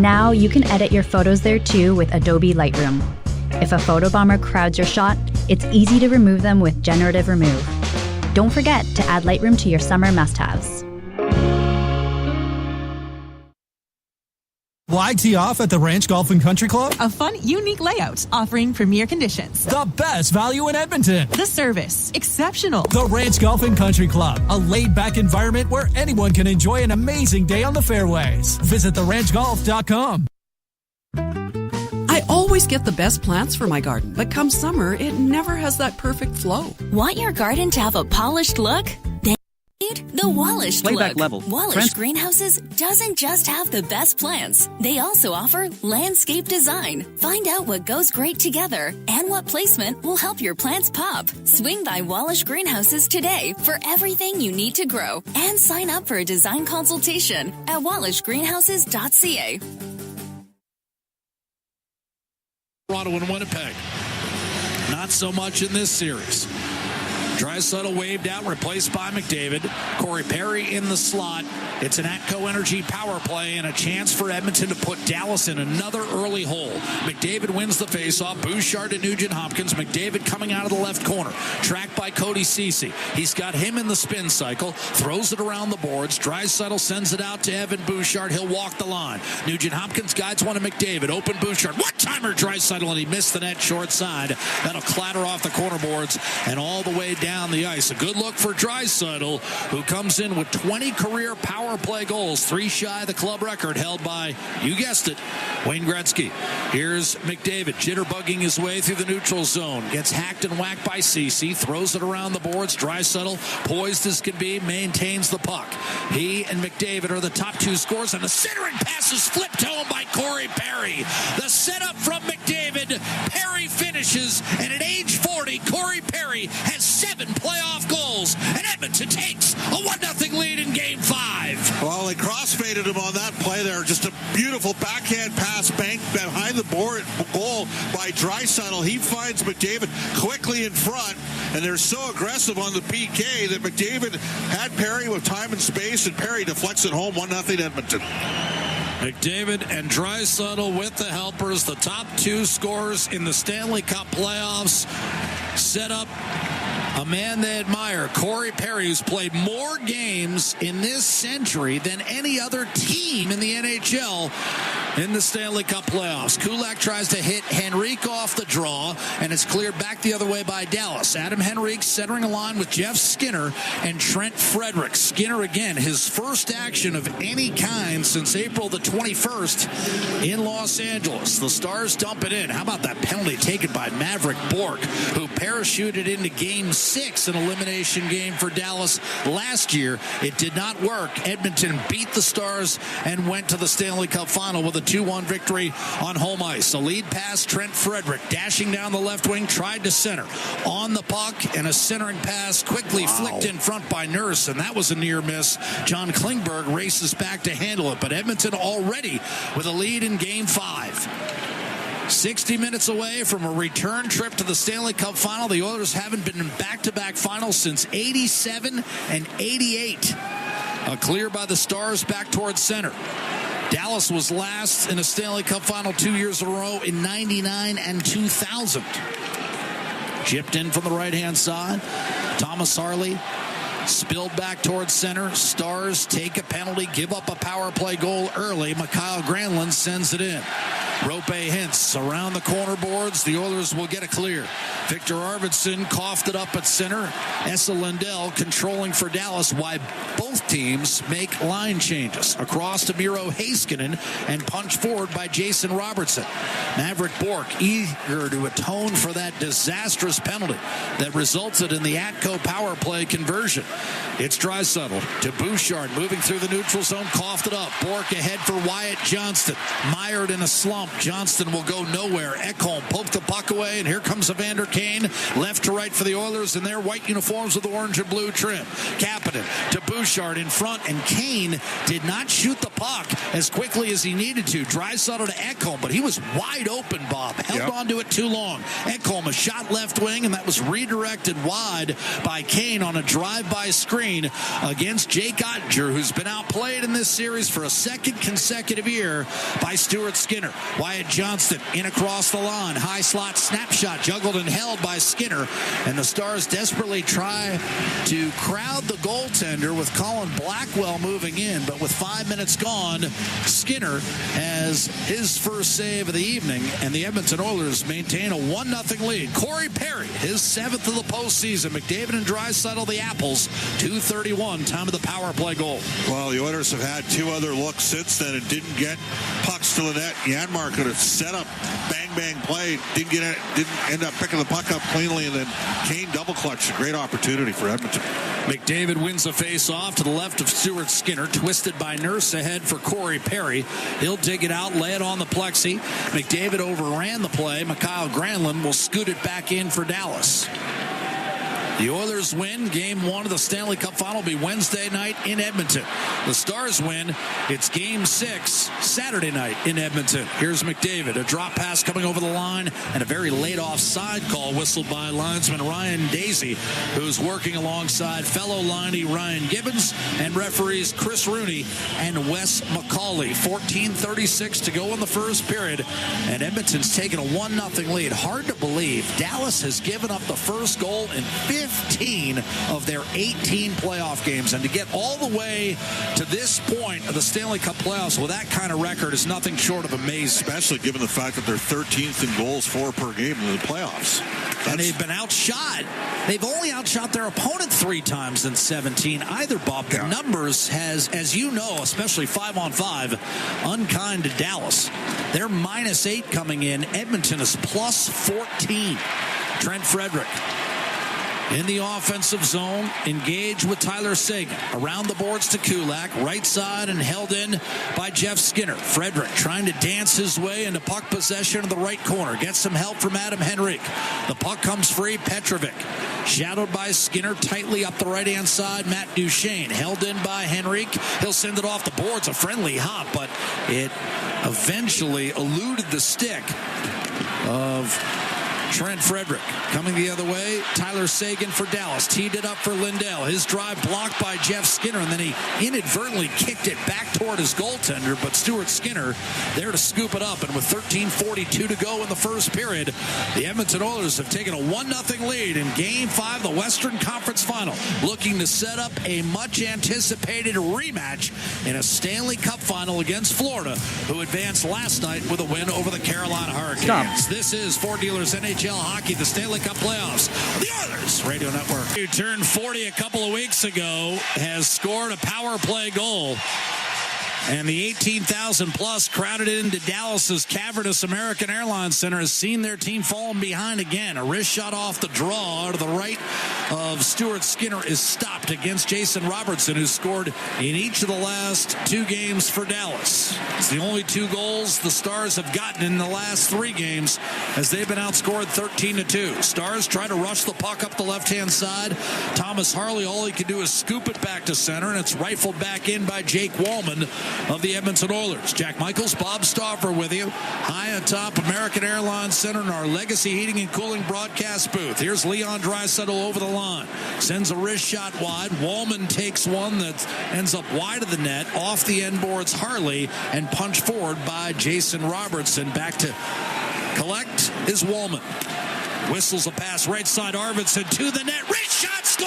now you can edit your photos there too with Adobe Lightroom. If a photobomber crowds your shot, it's easy to remove them with Generative Remove. Don't forget to add Lightroom to your summer must-haves. Why tee off at the Ranch Golf and Country Club? A fun, unique layout offering premier conditions. The best value in Edmonton. The service, exceptional. The Ranch Golf and Country Club, a laid-back environment where anyone can enjoy an amazing day on the fairways. Visit theranchgolf.com. I always get the best plants for my garden, but come summer, it never has that perfect flow. Want your garden to have a polished look? The Wallish Playback level. Wallish Greenhouses doesn't just have the best plants. They also offer landscape design. Find out what goes great together and what placement will help your plants pop. Swing by Wallish Greenhouses today for everything you need to grow and sign up for a design consultation at wallishgreenhouses.ca. Toronto and Winnipeg. Not so much in this series. Draisaitl waved out, replaced by McDavid. Corey Perry in the slot. It's an ATCO Energy power play and a chance for Edmonton to put Dallas in another early hole. McDavid wins the faceoff. Bouchard to Nugent-Hopkins. McDavid coming out of the left corner. Tracked by Cody Ceci. He's got him in the spin cycle. Throws it around the boards. Draisaitl sends it out to Evan Bouchard. He'll walk the line. Nugent-Hopkins guides one to McDavid. Open Bouchard. One-timer Draisaitl, and he missed the net short side. That'll clatter off the corner boards and all the way down the ice. A good look for Draisaitl, who comes in with 20 career power play goals, 3 shy of the club record held by, you guessed it, Wayne Gretzky. Here's McDavid jitterbugging his way through the neutral zone. Gets hacked and whacked by Ceci. Throws it around the boards. Draisaitl, poised as can be, maintains the puck. He and McDavid are the top 2 scorers, and the centering pass is flipped home by Corey Perry. The setup from McDavid. Perry finishes, and at age 40, Corey Perry has 7 playoff goals, and Edmonton takes a 1-0 lead in Game 5. Well, they crossfaded him on that play there. Just a beautiful backhand pass banked behind the board goal by Draisaitl. He finds McDavid quickly in front, and they're so aggressive on the PK that McDavid had Perry with time and space, and Perry deflects it home 1-0 Edmonton. McDavid and Draisaitl with the helpers, the top 2 scorers in the Stanley Cup playoffs, set up a man they admire, Corey Perry, who's played more games in this century than any other team in the NHL in the Stanley Cup playoffs. Kulak tries to hit Henrique off the draw, and it's cleared back the other way by Dallas. Adam Henrique centering a line with Jeff Skinner and Trent Frederick. Skinner, again, his first action of any kind since April the 21st in Los Angeles. The Stars dump it in. How about that penalty taken by Maverick Bourque, who parachuted into Game 6, an elimination game for Dallas last year. It did not work. Edmonton beat the Stars and went to the Stanley Cup final with a 2-1 victory on home ice. A lead pass, Trent Frederick dashing down the left wing, tried to center. On the puck, and a centering pass quickly flicked in front by Nurse, and that was a near miss. John Klingberg races back to handle it, but Edmonton already with a lead in Game 5. 60 minutes away from a return trip to the Stanley Cup final. The Oilers haven't been in back-to-back finals since 87 and 88. A clear by the Stars back towards center. Dallas was last in a Stanley Cup final 2 years in a row in 99 and 2000. Chipped in from the right-hand side. Thomas Harley spilled back towards center. Stars take a penalty, give up a power play goal early. Mikhail Granlund sends it in. Rope hints around the corner boards. The Oilers will get a clear. Victor Arvidsson coughed it up at center. Esa Lindell controlling for Dallas, why both teams make line changes. Across to Miro Heiskanen and punched forward by Jason Robertson. Maverick Bourque eager to atone for that disastrous penalty that resulted in the Atco power play conversion. It's Draisaitl to Bouchard, moving through the neutral zone, coughed it up. Bourque ahead for Wyatt Johnston. Mired in a slump. dump. Johnston will go nowhere. Ekholm poked the puck away, and here comes Evander Kane, left to right for the Oilers in their white uniforms with the orange and blue trim. Kapanen to Bouchard in front, and Kane did not shoot the puck as quickly as he needed to. Draisaitl to Ekholm, but he was wide open, Bob. Held on to it too long. Ekholm, a shot left wing, and that was redirected wide by Kane on a drive-by screen against Jake Ottinger, who's been outplayed in this series for a second consecutive year by Stuart Skinner. Wyatt Johnston in across the line. High slot snapshot juggled and held by Skinner, and the Stars desperately try to crowd the goaltender with Colin Blackwell moving in, but with 5 minutes gone, Skinner has his first save of the evening, and the Edmonton Oilers maintain a 1-0 lead. Corey Perry, his 7th of the postseason. McDavid and Draisaitl, the Apples, 2:31, time of the power play goal. Well, the Oilers have had 2 other looks since then and didn't get pucks to the net. Janmark could have set up bang play, didn't end up picking the puck up cleanly, and then Kane double clutched. A great opportunity for Edmonton. McDavid wins a face-off to the left of Stuart Skinner, twisted by Nurse ahead for Corey Perry. He'll dig it out, lay it on the plexi. McDavid overran the play. Mikhail Granlund will scoot it back in for Dallas. The Oilers win. Game 1 of the Stanley Cup Final will be Wednesday night in Edmonton. The Stars win. It's Game 6 Saturday night in Edmonton. Here's McDavid. A drop pass coming over the line and a very late offside call whistled by linesman Ryan Daisy, who's working alongside fellow liney Ryan Gibbons and referees Chris Rooney and Wes McCauley. 14:36 to go in the first period, and Edmonton's taken a 1-0 lead. Hard to believe Dallas has given up the first goal in 15 of their 18 playoff games, and to get all the way to this point of the Stanley Cup playoffs with that kind of record is nothing short of amazing. Especially given the fact that they're 13th in goals for per game in the playoffs. And they've been outshot. They've only outshot their opponent 3 times in 17 either, Bob. The numbers has, as you know, especially 5-on-5, unkind to Dallas. They're -8 coming in. Edmonton is +14. Trent Frederick in the offensive zone, engaged with Tyler Seguin. Around the boards to Kulak, right side, and held in by Jeff Skinner. Frederick trying to dance his way into puck possession in the right corner. Gets some help from Adam Henrique. The puck comes free. Petrovic, shadowed by Skinner, tightly up the right-hand side. Matt Duchene, held in by Henrique. He'll send it off the boards. A friendly hop, but it eventually eluded the stick of Trent Frederick. Coming the other way, Tyler Seguin for Dallas. Teed it up for Lindell. His drive blocked by Jeff Skinner, and then he inadvertently kicked it back toward his goaltender, but Stuart Skinner there to scoop it up. And with 13:42 to go in the first period, the Edmonton Oilers have taken a 1-0 lead in Game 5 of the Western Conference Final, looking to set up a much-anticipated rematch in a Stanley Cup Final against Florida, who advanced last night with a win over the Carolina Hurricanes. This is Ford Dealers NHL Hockey, the Stanley Cup playoffs, the Oilers Radio Network. Who turned 40 a couple of weeks ago, has scored a power play goal. And the 18,000-plus crowded into Dallas's cavernous American Airlines Center has seen their team falling behind again. A wrist shot off the draw to the right of Stuart Skinner is stopped against Jason Robertson, who scored in each of the last 2 games for Dallas. It's the only 2 goals the Stars have gotten in the last 3 games, as they've been outscored 13-2. Stars try to rush the puck up the left-hand side. Thomas Harley, all he can do is scoop it back to center, and it's rifled back in by Jake Wallman of the Edmonton Oilers. Jack Michaels, Bob Stauffer with you, high atop American Airlines Center in our Legacy Heating and Cooling broadcast booth. Here's Leon Draisaitl over the line. Sends a wrist shot wide. Wallman takes one that ends up wide of the net, off the end boards Harley, and punched forward by Jason Robertson. Back to collect is Wallman. Whistles a pass right side, Arvidsson to the net. Wrist shot, score!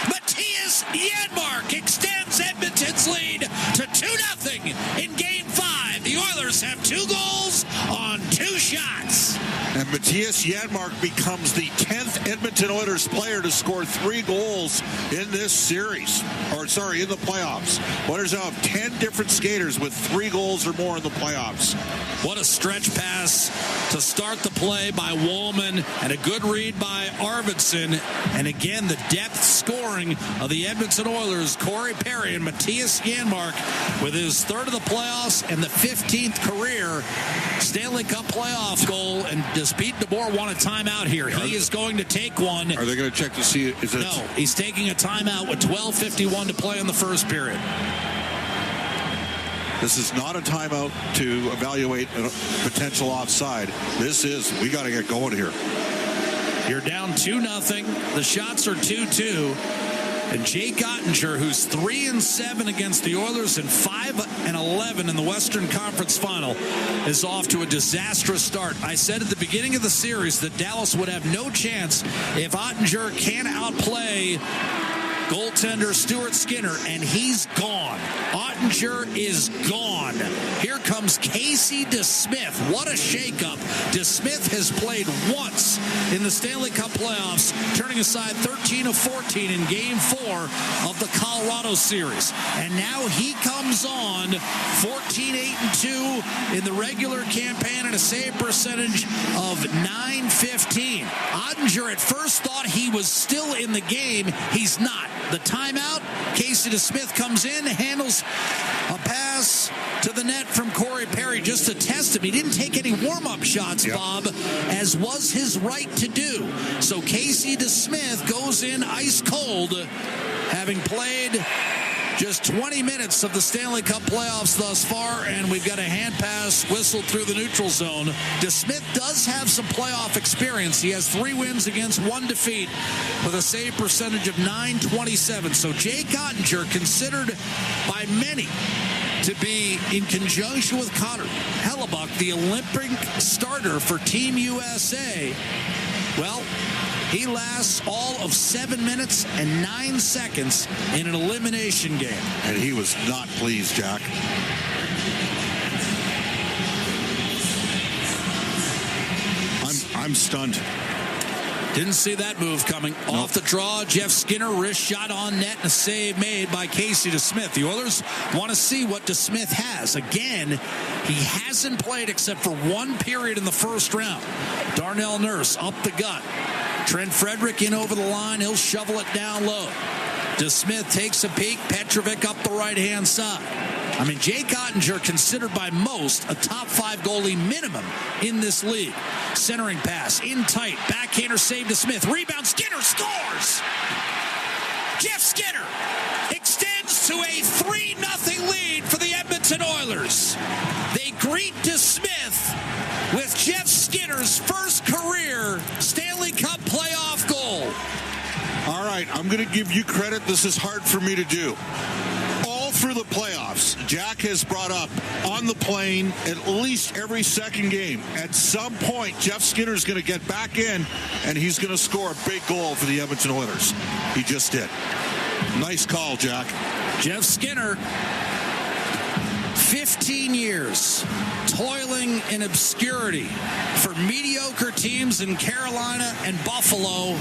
Matthias Janmark extends Edmonton's lead to 2-0 in Game 5. The Oilers have 2 goals on 2 shots. And Matthias Janmark becomes the 10th Edmonton Oilers player to score 3 goals in this series. In the playoffs. Oilers now have 10 different skaters with 3 goals or more in the playoffs. What a stretch pass to start the play by Woolman, and a good read by Arvidsson. And again, the depth scoring of the Edmonton Oilers, Corey Perry and Matthias Janmark with his 3rd of the playoffs and the 15th career Stanley Cup playoff goal. And does Pete DeBoer want a timeout here? He is going to take one. Are they going to check to see? No, he's taking a timeout with 12:51 to play in the first period. This is not a timeout to evaluate a potential offside. This is, we got to get going here. You're down 2-0. The shots are 2-2. And Jake Ottinger, who's 3-7 against the Oilers and 5-11 in the Western Conference Final, is off to a disastrous start. I said at the beginning of the series that Dallas would have no chance if Ottinger can't outplay goaltender Stuart Skinner, and he's gone. Ottinger is gone. Here comes Casey DeSmith. What a shakeup. DeSmith has played once in the Stanley Cup playoffs, turning aside 13 of 14 in Game 4 of the Colorado series. And now he comes on 14-8-2 in the regular campaign and a save percentage of .915. Ottinger at first thought he was still in the game. He's not. The timeout, Casey DeSmith comes in, handles a pass to the net from Corey Perry just to test him. He didn't take any warm-up shots, Bob, as was his right to do. So Casey DeSmith goes in ice cold, having played just 20 minutes of the Stanley Cup playoffs thus far, and we've got a hand pass whistled through the neutral zone. DeSmith does have some playoff experience. He has 3 wins against 1 defeat with a save percentage of .927. So Jake Ottinger, considered by many to be, in conjunction with Connor Hellebuck, the Olympic starter for Team USA, well, he lasts all of 7 minutes and 9 seconds in an elimination game. And he was not pleased, Jack. I'm stunned. Didn't see that move coming. Nope. Off the draw, Jeff Skinner, wrist shot on net, and a save made by Casey DeSmith. The Oilers want to see what DeSmith has. Again, he hasn't played except for 1 period in the first round. Darnell Nurse up the gut. Trent Frederick in over the line. He'll shovel it down low. DeSmith takes a peek. Petrovic up the right-hand side. I mean, Jake Ottinger, considered by most a top 5 goalie minimum in this league. Centering pass, in tight, backhander save to Smith. Rebound, Skinner scores! Jeff Skinner extends to a 3-0 lead for the Edmonton Oilers. They greet DeSmith with Jeff Skinner's first career Stanley Cup playoff goal. All right, I'm going to give you credit. This is hard for me to do. All through the playoffs, Jack has brought up on the plane at least every second game. At some point, Jeff Skinner's going to get back in, and he's going to score a big goal for the Edmonton Oilers. He just did. Nice call, Jack. Jeff Skinner, 15 years toiling in obscurity for mediocre teams in Carolina and Buffalo.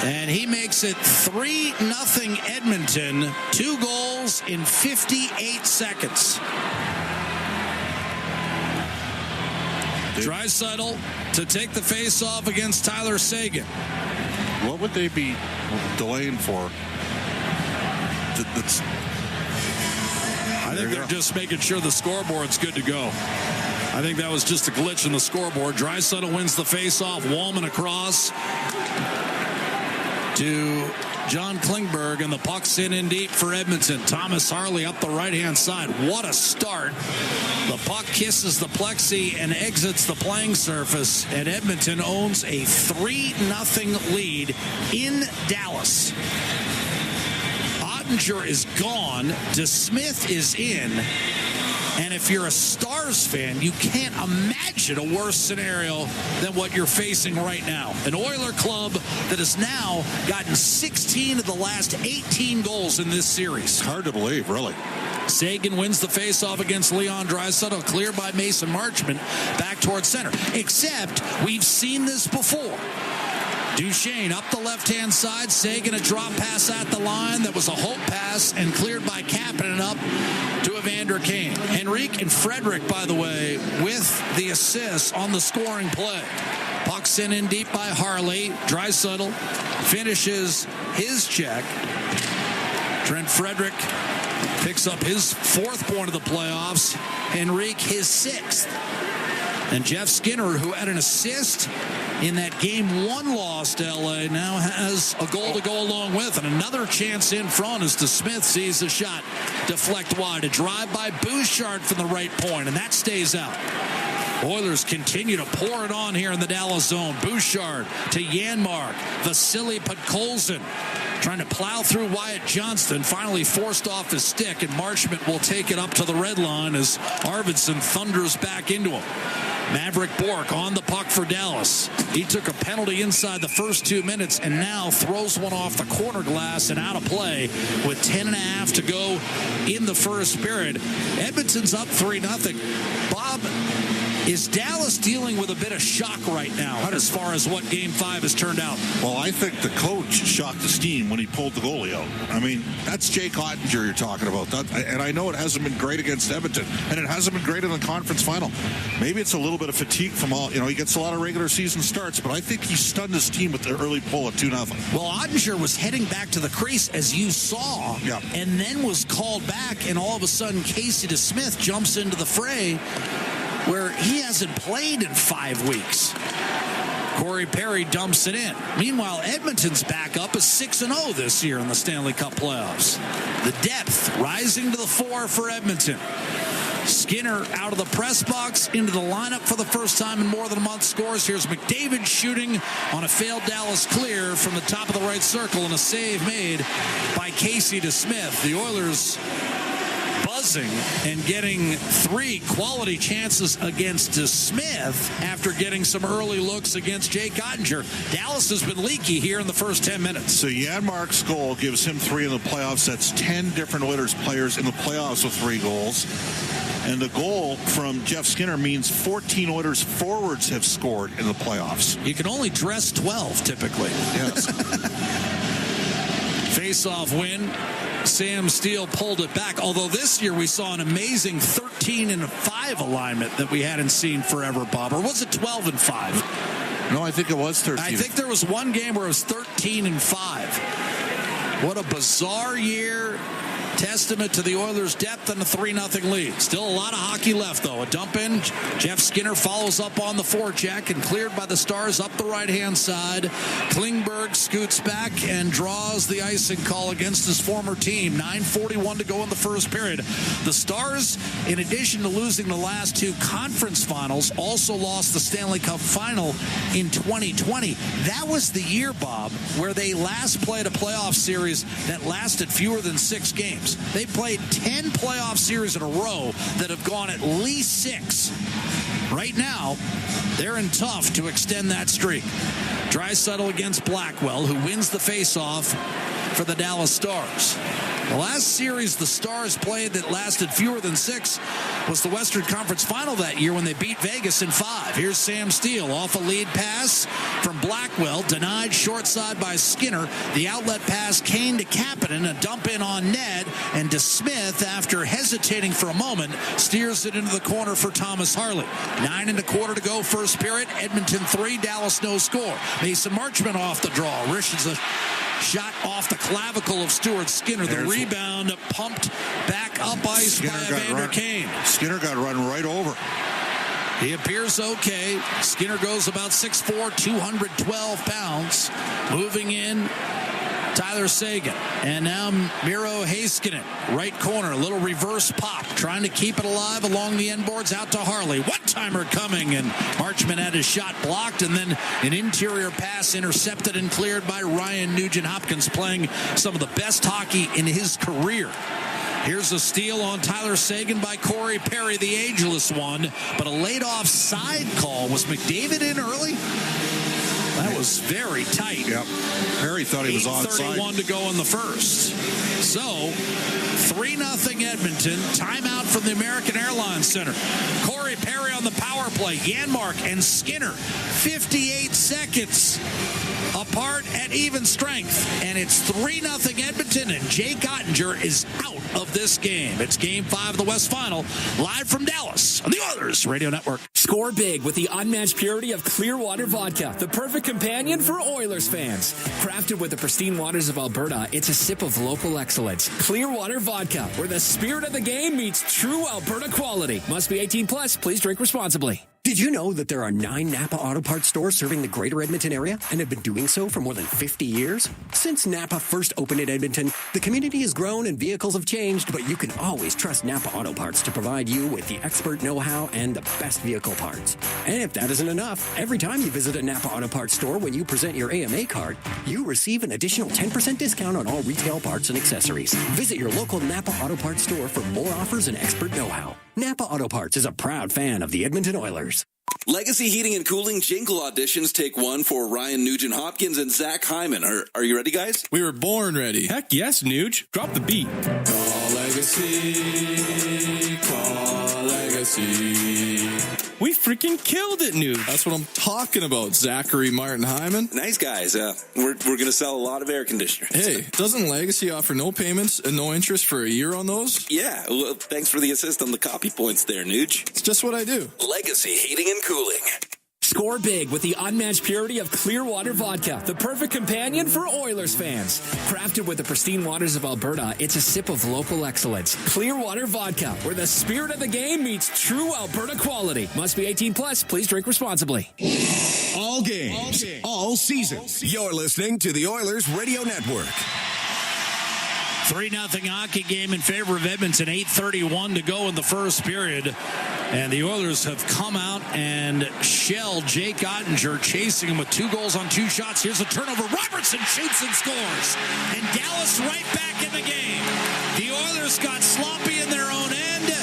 And he makes it 3-0 Edmonton. 2 goals in 58 seconds. Draisaitl to take the face-off against Tyler Seguin. What would they be delaying for? I think they're just making sure the scoreboard's good to go. I think that was just a glitch in the scoreboard. Draisaitl wins the face-off. Wallman across to John Klingberg, and the puck's in deep for Edmonton. Thomas Harley up the right-hand side. What a start. The puck kisses the plexi and exits the playing surface, and Edmonton owns a 3-0 lead in Dallas. Ottinger is gone. DeSmith is in. And if you're a Stars fan, you can't imagine a worse scenario than what you're facing right now. An Oiler club that has now gotten 16 of the last 18 goals in this series. Hard to believe, really. Sagan wins the faceoff against Leon Draisaitl, cleared by Mason Marchment, back towards center. Except we've seen this before. Duchesne up the left-hand side. Sagan a drop pass at the line. That was a hope pass and cleared by Kapanen up to Evander Kane. Henrique and Frederick, by the way, with the assists on the scoring play. Puck sent in deep by Harley. Draisaitl finishes his check. Trent Frederick picks up his 4th point of the playoffs. Henrique his 6th. And Jeff Skinner, who had an assist in that Game 1 loss to L.A., now has a goal to go along with. And another chance in front as DeSmith sees the shot deflect wide. A drive by Bouchard from the right point, and that stays out. Oilers continue to pour it on here in the Dallas zone. Bouchard to Janmark. Vasily Podkolzin trying to plow through Wyatt Johnston. Finally forced off his stick, and Marchment will take it up to the red line as Arvidsson thunders back into him. Maverick Bourque on the puck for Dallas. He took a penalty inside the first 2 minutes and now throws one off the corner glass and out of play with 10.5 to go in the first period. Edmonton's up 3-0. Bob, is Dallas dealing with a bit of shock right now as far as what Game 5 has turned out? Well, I think the coach shocked the steam when he pulled the goalie out. I mean, that's Jake Ottinger you're talking about. And I know it hasn't been great against Edmonton, and it hasn't been great in the conference final. Maybe it's a little bit of fatigue from all, he gets a lot of regular season starts, but I think he stunned his team with the early pull at 2-0. Well, Ottinger was heading back to the crease, as you saw, and then was called back, and all of a sudden Casey DeSmith jumps into the fray where he hasn't played in 5 weeks. Corey Perry dumps it in. Meanwhile, Edmonton's back up as 6-0 this year in the Stanley Cup playoffs. The depth rising to the fore for Edmonton. Skinner out of the press box into the lineup for the first time in more than a month. Scores. Here's McDavid shooting on a failed Dallas clear from the top of the right circle, and a save made by Casey DeSmith. The Oilers buzzing and getting 3 quality chances against DeSmith after getting some early looks against Jake Ottinger. Dallas has been leaky here in the first 10 minutes. So Janmark's goal gives him 3 in the playoffs. That's 10 different Oilers players in the playoffs with 3 goals. And the goal from Jeff Skinner means 14 Oilers forwards have scored in the playoffs. You can only dress 12 typically. Yes. Face-off win. Sam Steele pulled it back, although this year we saw an amazing 13-5 alignment that we hadn't seen forever, Bob. Or was it 12-5? No, I think it was 13. I think there was one game where it was 13-5. What a bizarre year. Testament to the Oilers' depth and a 3-0 lead. Still a lot of hockey left, though. A dump in. Jeff Skinner follows up on the forecheck and cleared by the Stars up the right-hand side. Klingberg scoots back and draws the icing call against his former team. 9:41 to go in the first period. The Stars, in addition to losing the last 2 conference finals, also lost the Stanley Cup final in 2020. That was the year, Bob, where they last played a playoff series that lasted fewer than 6 games. They played 10 playoff series in a row that have gone at least 6. Right now, they're in tough to extend that streak. Draisaitl against Blackwell, who wins the faceoff for the Dallas Stars. The last series the Stars played that lasted fewer than 6 was the Western Conference Final that year when they beat Vegas in 5. Here's Sam Steele off a lead pass from Blackwell, denied short side by Skinner. The outlet pass, Kane to Kapanen, a dump in on Ned, and DeSmith, after hesitating for a moment, steers it into the corner for Thomas Harley. 9.25 to go first period. Edmonton 3, Dallas no score. Mason Marchment off the draw. Rishes a shot off the clavicle of Stuart Skinner. The rebound pumped back up ice by Evander Kane. Skinner got run right over. He appears okay. Skinner goes about 6'4", 212 pounds. Moving in, Tyler Sagan. And now Miro Heiskanen, right corner, a little reverse pop, trying to keep it alive along the end boards out to Harley. One-timer coming, and Marchment had his shot blocked, and then an interior pass intercepted and cleared by Ryan Nugent-Hopkins, playing some of the best hockey in his career. Here's a steal on Tyler Seguin by Corey Perry, the ageless one. But a late-off side call. Was McDavid in early? That was very tight. Yep. Perry thought he was onside. 8:31 to go in the first. So, 3-0 Edmonton. Timeout from the American Airlines Center. Corey Perry on the power play. Janmark and Skinner. 58 seconds apart at even strength. And it's 3-0 Edmonton, and Jake Ottinger is out of this game. It's Game 5 of the West Final, live from Dallas on the Oilers Radio Network. Score big with the unmatched purity of Clearwater Vodka, the perfect companion for Oilers fans. Crafted with the pristine waters of Alberta, it's a sip of local excellence. Clearwater Vodka, where the spirit of the game meets true Alberta quality. Must be 18 plus. Please drink responsibly. Did you know that there are 9 Napa Auto Parts stores serving the greater Edmonton area and have been doing so for more than 50 years? Since Napa first opened in Edmonton, the community has grown and vehicles have changed, but you can always trust Napa Auto Parts to provide you with the expert know-how and the best vehicle parts. And if that isn't enough, every time you visit a Napa Auto Parts store when you present your AMA card, you receive an additional 10% discount on all retail parts and accessories. Visit your local Napa Auto Parts store for more offers and expert know-how. Napa Auto Parts is a proud fan of the Edmonton Oilers. Legacy Heating and Cooling jingle auditions take one for Ryan Nugent-Hopkins and Zach Hyman. Are you ready, guys? We were born ready. Heck yes, Nuge. Drop the beat. Call Legacy. Call Legacy. We freaking killed it, Nuge. That's what I'm talking about, Zachary Martin Hyman. Nice guys. We're going to sell a lot of air conditioners. Hey, doesn't Legacy offer no payments and no interest for a year on those? Yeah, well, thanks for the assist on the copy points there, Nuge. It's just what I do. Legacy Heating and Cooling. Score big with the unmatched purity of Clearwater Vodka, the perfect companion for Oilers fans. Crafted with the pristine waters of Alberta, it's a sip of local excellence. Clearwater Vodka, where the spirit of the game meets true Alberta quality. Must be 18 plus. Please drink responsibly. All games, all season. You're listening to the Oilers Radio Network. 3-0 hockey game in favor of Edmonton. 8:31 to go in the first period. And the Oilers have come out and shelled Jake Ottinger, chasing him with 2 goals on 2 shots. Here's a turnover. Robertson shoots and scores. And Dallas right back in the game. The Oilers got sloppy in their own end.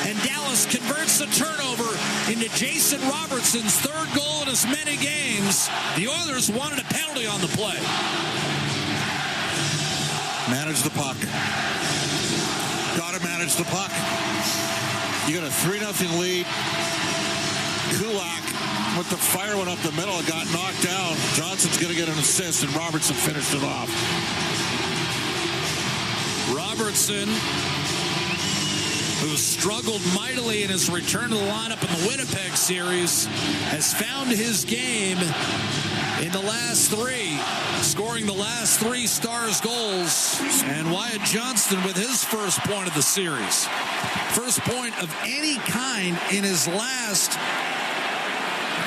And Dallas converts the turnover into Jason Robertson's 3rd goal in as many games. The Oilers wanted a penalty on the play. Manage the puck. Got to manage the puck. You got a 3-0 lead. Kulak with the fire went up the middle and got knocked down. Johnson's going to get an assist, and Robertson finished it off. Robertson, who struggled mightily in his return to the lineup in the Winnipeg series, has found his game in the last 3, scoring the last 3 Stars goals. And Wyatt Johnston with his first point of the series. First point of any kind in his last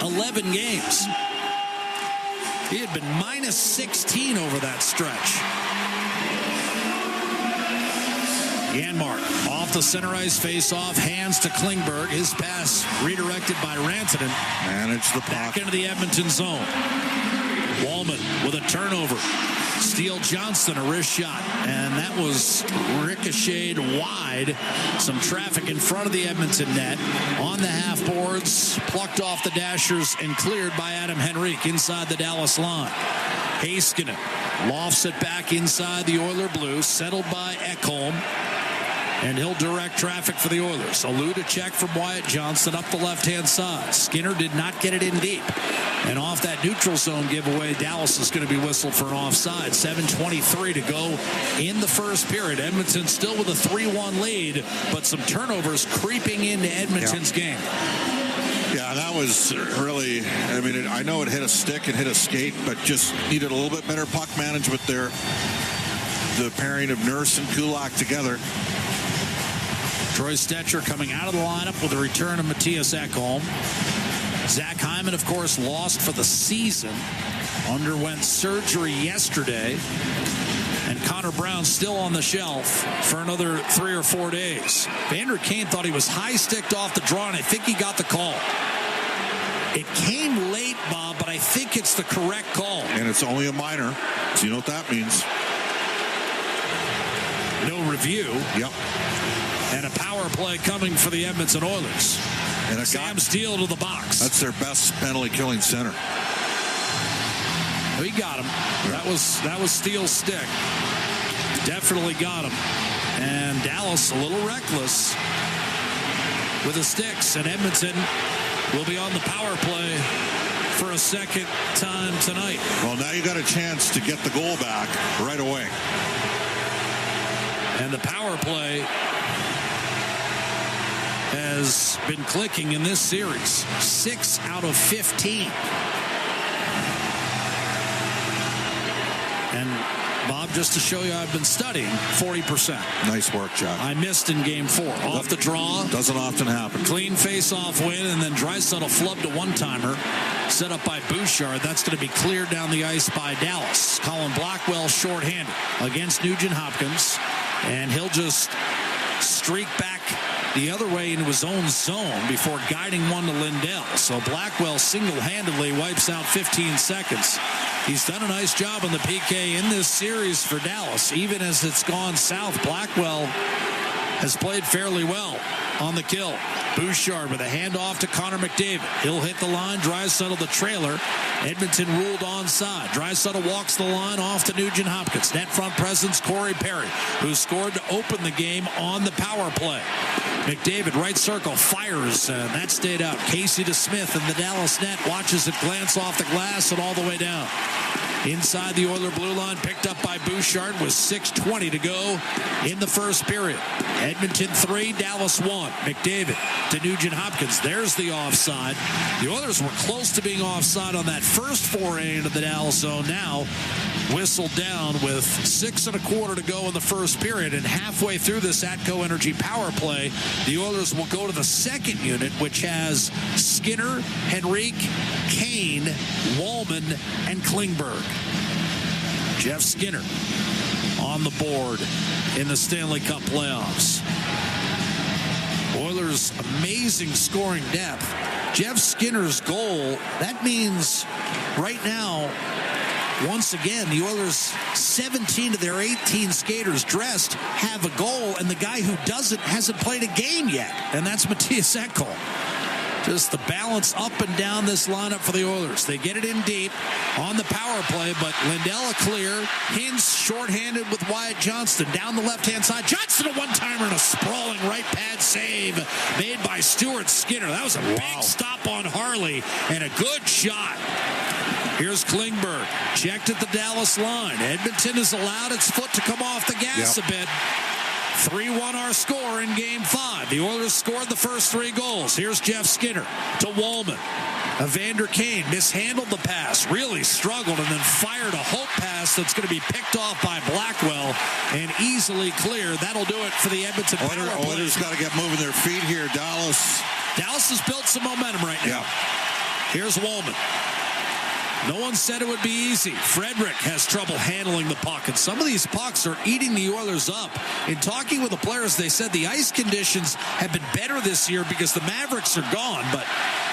11 games. He had been minus 16 over that stretch. Janmark off the center ice face-off, hands to Klingberg. His pass redirected by Rantanen. Manage the puck. Back into the Edmonton zone. Wallman with a turnover. Steele Johnston, a wrist shot. And that was ricocheted wide. Some traffic in front of the Edmonton net. On the half boards, plucked off the dashers and cleared by Adam Henrique inside the Dallas line. Heiskanen lofts it back inside the Oiler blue, settled by Ekholm. And he'll direct traffic for the Oilers. A Luda check from Wyatt Johnston up the left-hand side. Skinner did not get it in deep. And off that neutral zone giveaway, Dallas is going to be whistled for an offside. 7:23 to go in the first period. Edmonton still with a 3-1 lead, but some turnovers creeping into Edmonton's game. Yeah, that was really, I mean, I know it hit a stick and hit a skate, but just needed a little bit better puck management there. The pairing of Nurse and Kulak together. Troy Stetcher coming out of the lineup with the return of Matthias Ekholm. Zach Hyman, of course, lost for the season. Underwent surgery yesterday. And Connor Brown still on the shelf for another 3 or 4 days. Vander Kane thought he was high-sticked off the draw, and I think he got the call. It came late, Bob, but I think it's the correct call. And it's only a minor, so you know what that means. No review. Yep. And a power play coming for the Edmonton Oilers. And Sam Steele to the box. That's their best penalty-killing center. He got him. That was Steele's stick. Definitely got him. And Dallas a little reckless with the sticks. And Edmonton will be on the power play for a second time tonight. Well, now you got a chance to get the goal back right away. And the power play has been clicking in this series. 6 out of 15. And Bob, just to show you, I've been studying 40%. Nice work, John. I missed in game 4. Off the draw. Doesn't often happen. Clean face-off win, and then Draisaitl flubbed a one-timer. Set up by Bouchard. That's going to be cleared down the ice by Dallas. Colin Blackwell shorthanded against Nugent Hopkins. And he'll just streak back the other way into his own zone before guiding one to Lindell. So Blackwell single-handedly wipes out 15 seconds. He's done a nice job on the PK in this series for Dallas. Even as it's gone south, Blackwell has played fairly well on the kill. Bouchard with a handoff to Connor McDavid. He'll hit the line. Draisaitl the trailer. Edmonton ruled onside. Draisaitl walks the line off to Nugent Hopkins. Net front presence Corey Perry, who scored to open the game on the power play. McDavid, right circle, fires, and that stayed out. Casey to Smith in the Dallas net. Watches it glance off the glass and all the way down. Inside the Oiler blue line, picked up by Bouchard with 6:20 to go in the first period. Edmonton 3, Dallas 1. McDavid to Nugent Hopkins. There's the offside. The Oilers were close to being offside on that first foray into the Dallas zone. Now whistled down with 6 1/4 to go in the first period. And halfway through this Atco Energy power play, the Oilers will go to the second unit, which has Skinner, Henrique, Kane, Wallman, and Klingberg. Jeff Skinner on the board in the Stanley Cup playoffs. Oilers' amazing scoring depth. Jeff Skinner's goal, that means right now, once again, the Oilers, 17 of their 18 skaters dressed have a goal, and the guy who doesn't hasn't played a game yet, and that's Mattias Ekholm. Just the balance up and down this lineup for the Oilers. They get it in deep on the power play, but Lindell a clear. Hintz shorthanded with Wyatt Johnston down the left-hand side. Johnston a one-timer and a sprawling right pad save made by Stuart Skinner. That was a big stop on Harley and a good shot. Here's Klingberg, checked at the Dallas line. Edmonton has allowed its foot to come off the gas a bit. 3-1 our score in Game 5. The Oilers scored the first 3 goals. Here's Jeff Skinner to Wallman. Evander Kane mishandled the pass, really struggled, and then fired a hope pass that's going to be picked off by Blackwell and easily clear. That'll do it for the Edmonton power play. Oilers got to get moving their feet here. Dallas has built some momentum right now. Here's Wallman. No one said it would be easy. Frederick has trouble handling the puck, and some of these pucks are eating the Oilers up. In talking with the players, they said the ice conditions have been better this year because the Mavericks are gone, but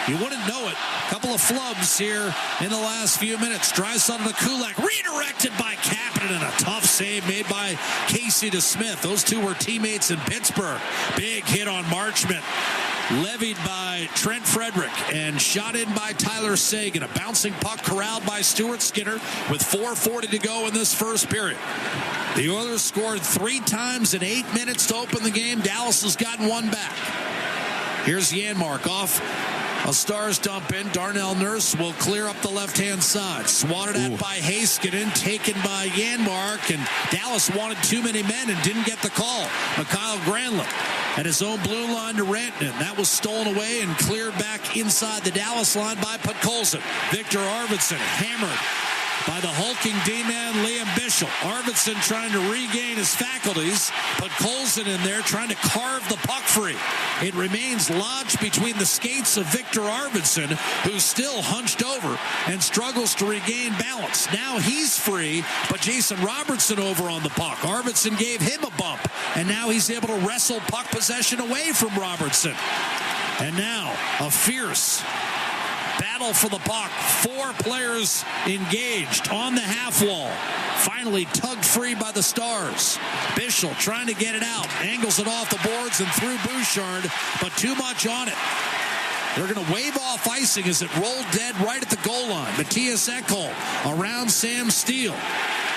you wouldn't know it. A couple of flubs here in the last few minutes. Draisaitl to Kulak, redirected by Kapanen, and a tough save made by Casey to Smith. Those two were teammates in Pittsburgh. Big hit on Marchment. Levied by Trent Frederick and shot in by Tyler Seguin. A bouncing puck corralled by Stuart Skinner with 4:40 to go in this first period. The Oilers scored 3 times in 8 minutes to open the game. Dallas has gotten 1 back. Here's Janmark off a Stars dump in. Darnell Nurse will clear up the left-hand side. Swatted at by Heiskanen, taken by Janmark, and Dallas wanted too many men and didn't get the call. Mikhail Granlund at his own blue line to Rantanen. That was stolen away and cleared back inside the Dallas line by Podkolzin. Victor Arvidsson hammered by the hulking D-man Liam Bichel. Arvidsson trying to regain his faculties. Podkolzin in there trying to carve the puck free. It remains lodged between the skates of Victor Arvidsson, who's still hunched over and struggles to regain balance. Now he's free, but Jason Robertson over on the puck. Arvidsson gave him a bump, and now he's able to wrestle puck possession away from Robertson. And now a fierce Battle for the puck. 4 players engaged on the half wall. Finally tugged free by the Stars. Bischel trying to get it out. Angles it off the boards and through Bouchard, but too much on it. They're going to wave off icing as it rolled dead right at the goal line. Matthias Ekholm around Sam Steele.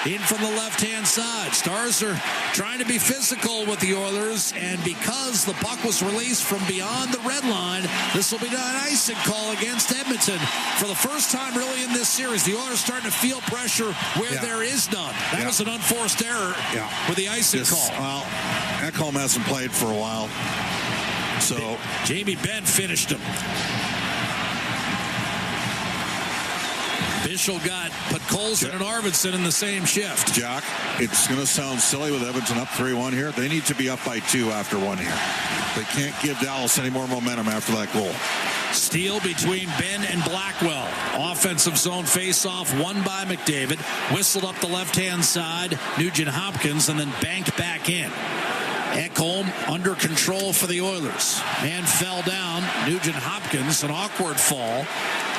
In from the left-hand side. Stars are trying to be physical with the Oilers, and because the puck was released from beyond the red line, this will be an icing call against Edmonton. For the first time really in this series, the Oilers starting to feel pressure where there is none. That was an unforced error with the icing call. Well, Ekholm hasn't played for a while. So Jamie Benn finished him. Bischel got Podkolzin and Arvidsson in the same shift. Jack, it's going to sound silly with Edmonton up 3-1 here. They need to be up by 2 after 1 here. They can't give Dallas any more momentum after that goal. Steal between Ben and Blackwell. Offensive zone face-off won by McDavid. Whistled up the left-hand side. Nugent Hopkins and then banked back in. Ekholm under control for the Oilers. Man fell down. Nugent Hopkins, an awkward fall.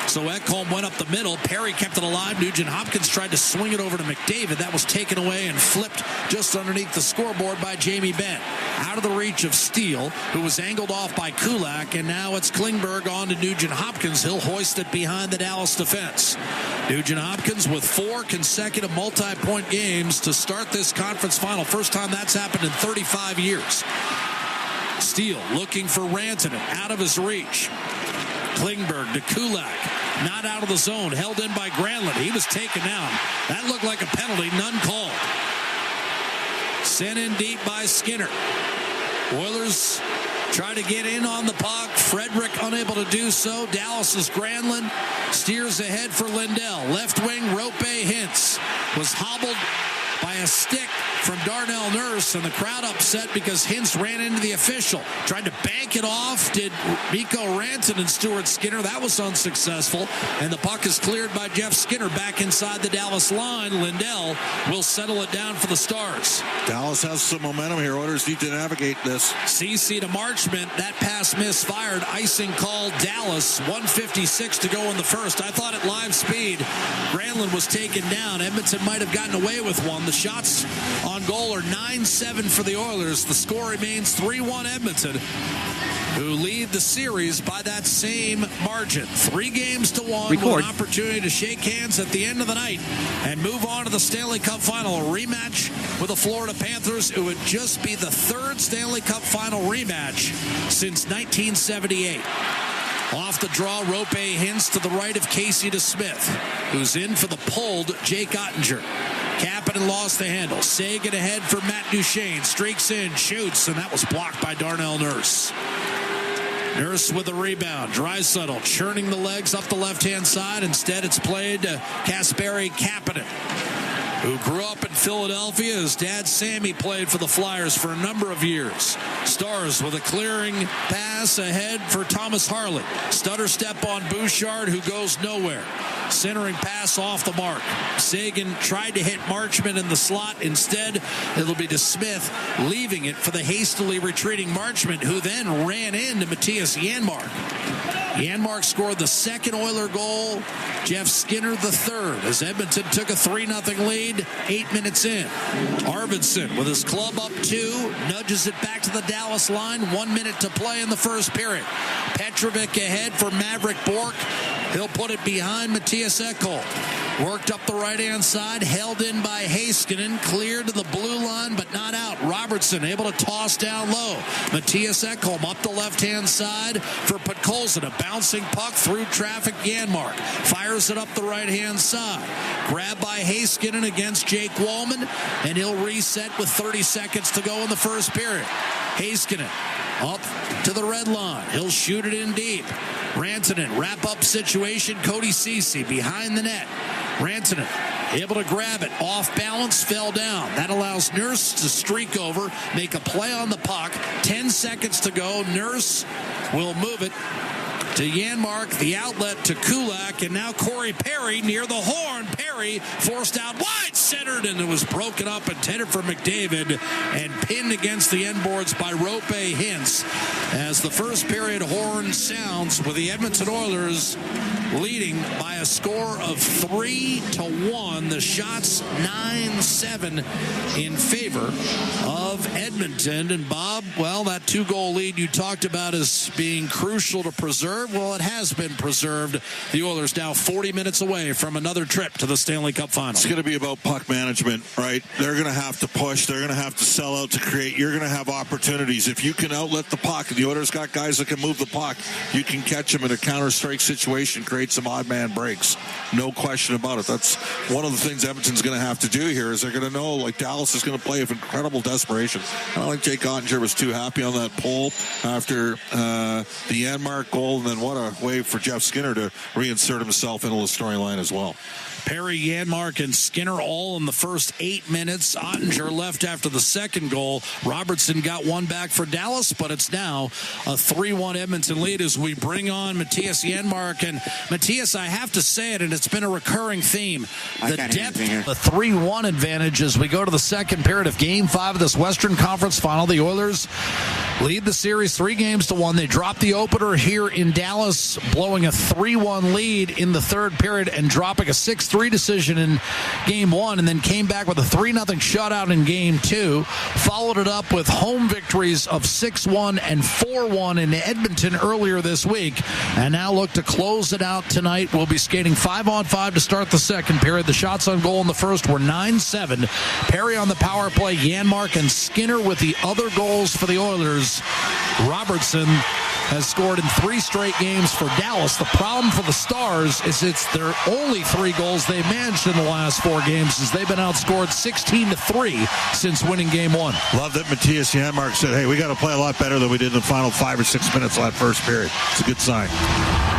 So Ekholm went up the middle. Perry kept it alive. Nugent Hopkins tried to swing it over to McDavid. That was taken away and flipped just underneath the scoreboard by Jamie Benn. Out of the reach of Steele, who was angled off by Kulak, and now it's Klingberg on to Nugent Hopkins. He'll hoist it behind the Dallas defense. Nugent Hopkins with 4 consecutive multi-point games to start this conference final. First time that's happened in 35 years. Steele looking for Rantanen, out of his reach. Klingberg to Kulak. Not out of the zone. Held in by Granlund. He was taken down. That looked like a penalty. None called. Sent in deep by Skinner. Oilers try to get in on the puck. Frederick unable to do so. Dallas's Granlund steers ahead for Lindell. Left wing, Rope Hintz was hobbled by a stick from Darnell Nurse, and the crowd upset because Hintz ran into the official. Tried to bank it off, did Mikko Rantanen and Stuart Skinner. That was unsuccessful, and the puck is cleared by Jeff Skinner back inside the Dallas line. Lindell will settle it down for the Stars. Dallas has some momentum here. Oilers need to navigate this. CC to Marchment. That pass misfired. Icing called Dallas. 1:56 to go in the first. I thought at live speed, Granlund was taken down. Edmonton might have gotten away with one. The shots on goal are 9-7 for the Oilers. The score remains 3-1 Edmonton, who lead the series by that same margin. 3 games to 1 with an opportunity to shake hands at the end of the night and move on to the Stanley Cup Final. A rematch with the Florida Panthers. It would just be the 3rd Stanley Cup Final rematch since 1978. Off the draw, Rope Hintz to the right of Casey DeSmith, who's in for the pulled Jake Ottinger. Kapanen lost the handle. Sagan ahead for Matt Duchene. Streaks in, shoots, and that was blocked by Darnell Nurse. Nurse with the rebound. Draisaitl churning the legs up the left-hand side. Instead, it's played to Kasperi Kapanen, who grew up in Philadelphia. His dad, Sammy, played for the Flyers for a number of years. Stars with a clearing pass ahead for Thomas Harley. Stutter step on Bouchard, who goes nowhere. Centering pass off the mark. Sagan tried to hit Marchment in the slot. Instead, it'll be DeSmith leaving it for the hastily retreating Marchment, who then ran into Matthias Janmark. Janmark scored the 2nd Oiler goal. Jeff Skinner the 3rd as Edmonton took a 3-0 lead 8 minutes in. Arvidsson with his club up 2 nudges it back to the Dallas line. 1 minute to play in the first period. Petrovic ahead for Maverick Bourque. He'll put it behind Matthias Ekholm. Worked up the right-hand side, held in by Heiskanen, cleared to the blue line, but not out. Robertson able to toss down low. Matthias Ekholm up the left-hand side for Podkolzin. A bouncing puck through traffic. Janmark fires it up the right-hand side. Grabbed by Heiskanen against Jake Wallman, and he'll reset with 30 seconds to go in the first period. Heiskanen up to the red line. He'll shoot it in deep. Rantanen, wrap-up situation. Cody Ceci behind the net. Rantanen able to grab it. Off balance, fell down. That allows Nurse to streak over, make a play on the puck. 10 seconds to go. Nurse will move it to Janmark, the outlet to Kulak, and now Corey Perry near the horn. Perry forced out wide, centered, and it was broken up, intended for McDavid, and pinned against the end boards by Rope Hintz. As the first period horn sounds with the Edmonton Oilers leading by a score of 3-1. The shots 9-7 in favor of Edmonton. And Bob, well, that 2-goal lead you talked about as being crucial to preserve. Well, it has been preserved. The Oilers now 40 minutes away from another trip to the Stanley Cup Final. It's going to be about puck management, right? They're going to have to push. They're going to have to sell out to create. You're going to have opportunities. If you can outlet the puck, and the Oilers got guys that can move the puck, you can catch them in a counter-strike situation, create some odd man breaks. No question about it. That's one of the things Edmonton's going to have to do here is they're going to know, like, Dallas is going to play with incredible desperation. I don't think Jake Ottinger was too happy on that pole after the Janmark goal, and then what a way for Jeff Skinner to reinsert himself into the storyline as well. Perry, Janmark, and Skinner all in the first 8 minutes. Ottinger left after the second goal. Robertson got one back for Dallas, but it's now a 3-1 Edmonton lead as we bring on Matthias Janmark. And Matthias, I have to say it, and it's been a recurring theme. The depth, the 3-1 advantage as we go to the second period of Game 5 of this Western Conference Final. The Oilers lead the series 3-1. They drop the opener here in Dallas, blowing a 3-1 lead in the third period and dropping a 6-3 decision in Game 1, and then came back with a 3-0 shutout in Game 2. Followed it up with home victories of 6-1 and 4-1 in Edmonton earlier this week, and now look to close it out tonight. We'll be skating 5-on-5 to start the second period. The shots on goal in the first were 9-7. Perry on the power play, Janmark and Skinner with the other goals for the Oilers. Robertson has scored in 3 straight games for Dallas. The problem for the Stars is it's their only 3 goals they've managed in the last 4 games as they've been outscored 16-3 since winning Game 1. Love that Matthias Janmark said, hey, we got to play a lot better than we did in the final 5 or 6 minutes of that first period. It's a good sign.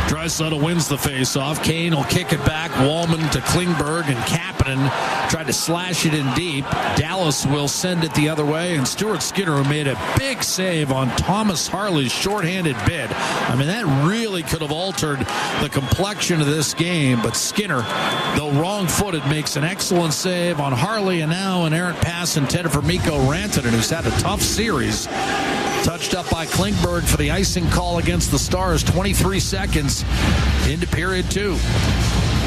Draisaitl wins the faceoff. Kane will kick it back. Wallman to Klingberg, and Kapanen tried to slash it in deep. Dallas will send it the other way, and Stuart Skinner, who made a big save on Thomas Harley's shorthanded bid. I mean, that really could have altered the complexion of this game, but Skinner, though wrong-footed, makes an excellent save on Harley, and now an errant pass intended for Mikko Rantanen, who's had a tough series. Touched up by Klingberg for the icing call against the Stars. 23 seconds into period 2.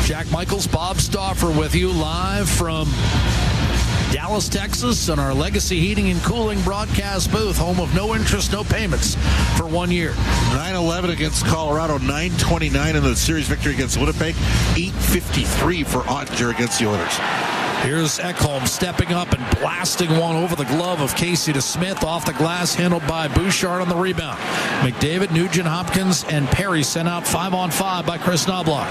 Jack Michaels, Bob Stauffer with you live from Dallas, Texas, on our Legacy Heating and Cooling broadcast booth, home of no interest, no payments for 1 year. 9-11 against Colorado, 9-29 in the series victory against Winnipeg, 8-53 for Ottinger against the Oilers. Here's Ekholm stepping up and blasting one over the glove of Casey DeSmith, off the glass, handled by Bouchard on the rebound. McDavid, Nugent Hopkins, and Perry sent out 5-on-5 by Chris Knobloch.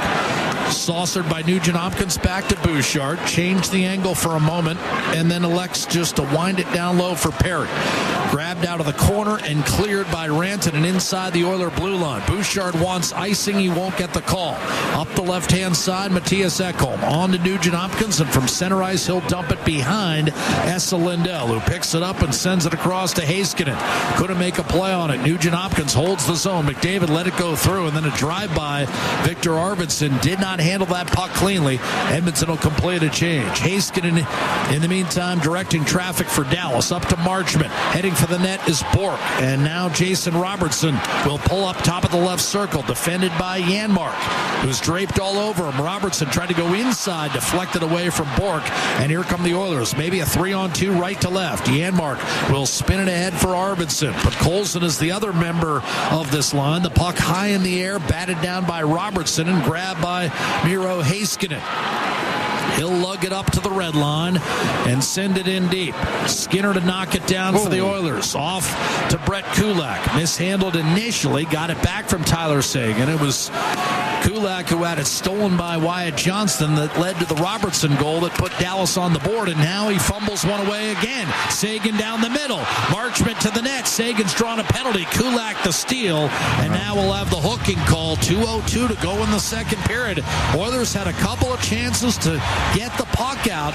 Saucered by Nugent Hopkins, back to Bouchard, changed the angle for a moment, and then elects just to wind it down low for Perry. Grabbed out of the corner and cleared by Rantanen inside the Oiler blue line. Bouchard wants icing, he won't get the call. Up the left-hand side, Matthias Ekholm. On to Nugent Hopkins, and from center ice, he'll dump it behind Esa Lindell, who picks it up and sends it across to Heiskanen. Couldn't make a play on it. Nugent Hopkins holds the zone. McDavid let it go through, and then a drive-by. Victor Arvidsson did not handle that puck cleanly. Edmonton will complete a change. Heiskanen, in the meantime, directing traffic for Dallas. Up to Marchment. Heading for the net is Bork. And now Jason Robertson will pull up top of the left circle, defended by Janmark, who's draped all over him. Robertson tried to go inside, deflected away from Bork. And here come the Oilers. Maybe a 3-on-2 right to left. Janmark will spin it ahead for Arvidsson. But Colson is the other member of this line. The puck high in the air, batted down by Robertson and grabbed by Miro Heiskanen. He'll lug it up to the red line and send it in deep. Skinner to knock it down for the Oilers. Off to Brett Kulak. Mishandled initially. Got it back from Tyler Seguin. It was Kulak who had it stolen by Wyatt Johnston that led to the Robertson goal that put Dallas on the board, and now he fumbles one away again. Seguin down the middle. Marchment to the net. Seguin's drawn a penalty. Kulak the steal, and now we'll have the hooking call. 2:02 to go in the second period. Oilers had a couple of chances to get the puck out,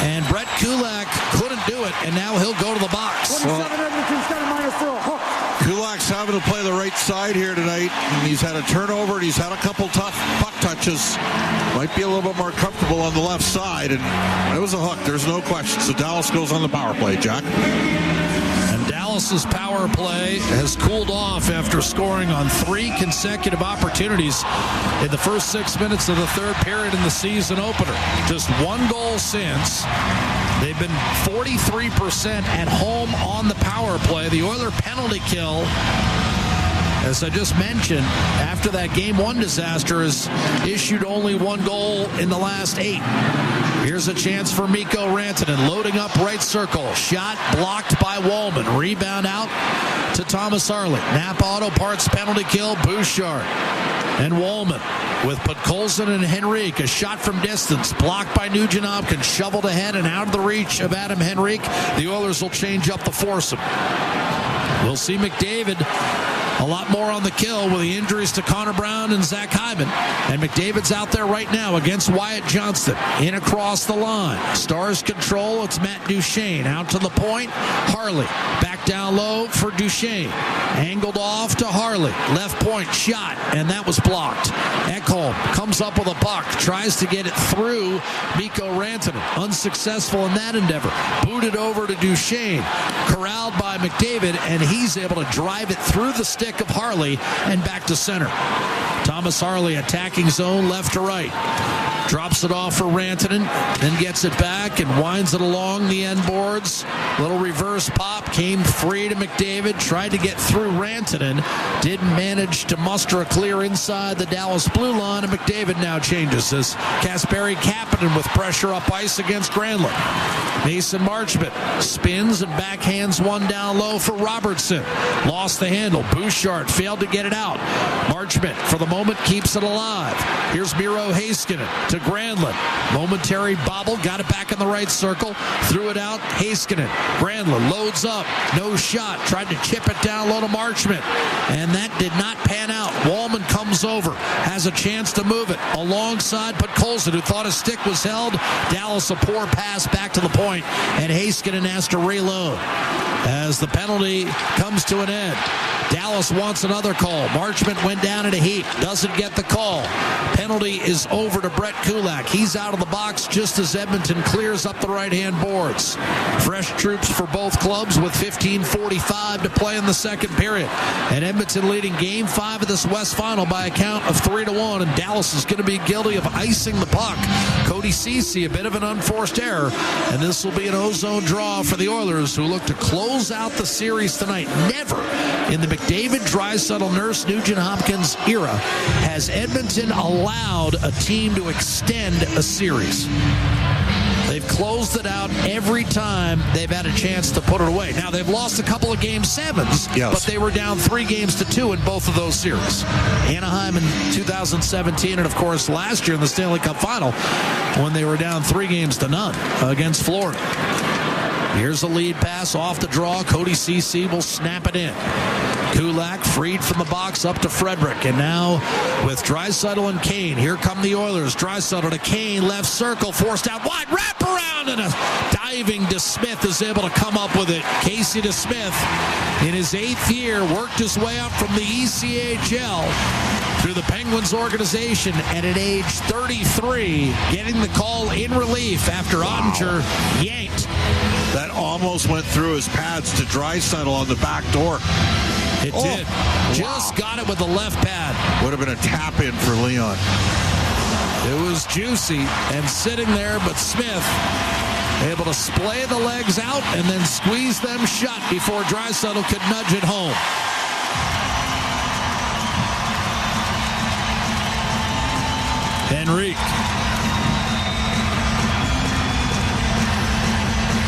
and Brett Kulak couldn't do it, and now he'll go to the box. 27 Edmonton's got a minus for a hook. Kulak Kulak's having to play the right side here tonight. And he's had a turnover and he's had a couple tough puck touches. Might be a little bit more comfortable on the left side. And it was a hook. There's no question. So Dallas goes on the power play, Jack. And Dallas's power play has cooled off after scoring on 3 consecutive opportunities in the first 6 minutes of the third period in the season opener. Just 1 goal since. They've been 43% at home on the power play. The Oiler penalty kill, as I just mentioned, after that Game 1 disaster, has issued only 1 goal in the last 8. Here's a chance for Mikko Rantanen, loading up right circle. Shot blocked by Wallman. Rebound out to Thomas Harley. Napa Auto Parts penalty kill, Bouchard and Wallman with Podkolzin and Henrique. A shot from distance, blocked by Nugent Hopkins, shoveled ahead and out of the reach of Adam Henrique. The Oilers will change up the foursome. We'll see McDavid a lot more on the kill with the injuries to Connor Brown and Zach Hyman. And McDavid's out there right now against Wyatt Johnston. In across the line. Stars control. It's Matt Duchene out to the point. Harley back down low for Duchene. Angled off to Harley. Left point shot. And that was blocked. Ekholm comes up with a puck. Tries to get it through Mikko Rantanen. Unsuccessful in that endeavor. Booted over to Duchene. Corralled by McDavid. And he's able to drive it through the stick of Harley and back to center. Thomas Harley attacking zone left to right. Drops it off for Rantanen, then gets it back and winds it along the end boards. Little reverse pop, came free to McDavid, tried to get through Rantanen, didn't manage to muster a clear inside the Dallas blue line, and McDavid now changes as Kasperi Kapanen with pressure up ice against Granlund. Mason Marchment spins and backhands one down low for Robertson. Lost the handle. Bouchard failed to get it out. Marchment, for the moment, keeps it alive. Here's Miro Heiskanen to Granlund. Momentary bobble. Got it back in the right circle. Threw it out. Heiskanen. Granlund loads up. No shot. Tried to chip it down low to Marchment. And that did not pan out. Wallman comes over. Has a chance to move it alongside Podkolzin, who thought his stick was held. Dallas a poor pass back to the point. And Heiskanen has to reload as the penalty comes to an end. Dallas wants another call. Marchment went down in a heap. Doesn't get the call. Penalty is over to Brett Kulak. He's out of the box just as Edmonton clears up the right-hand boards. Fresh troops for both clubs with 15:45 to play in the second period. And Edmonton leading Game 5 of this West Final by a count of 3-1. And Dallas is going to be guilty of icing the puck. Cody Ceci, a bit of an unforced error. And this will be an ozone draw for the Oilers, who look to close out the series tonight. Never in the McDavid, Draisaitl, Nurse, Nugent Hopkins era has Edmonton allowed a team to extend a series. They've closed it out every time they've had a chance to put it away. Now, they've lost a couple of Game 7s, yes, but they were down 3-2 in both of those series. Anaheim in 2017, and, of course, last year in the Stanley Cup Final when they were down 3-0 against Florida. Here's a lead pass off the draw. Cody Ceci will snap it in. Kulak freed from the box up to Frederick. And now with Draisaitl and Kane, here come the Oilers. Draisaitl to Kane, left circle, forced out wide, wrap around, and a diving DeSmith is able to come up with it. Casey DeSmith, in his 8th year, worked his way up from the ECHL through the Penguins organization, and at age 33, getting the call in relief after Ottinger yanked. That almost went through his pads to Draisaitl on the back door. It did. Just got it with the left pad. Would have been a tap-in for Leon. It was juicy and sitting there, but Smith able to splay the legs out and then squeeze them shut before Draisaitl could nudge it home. Henrique.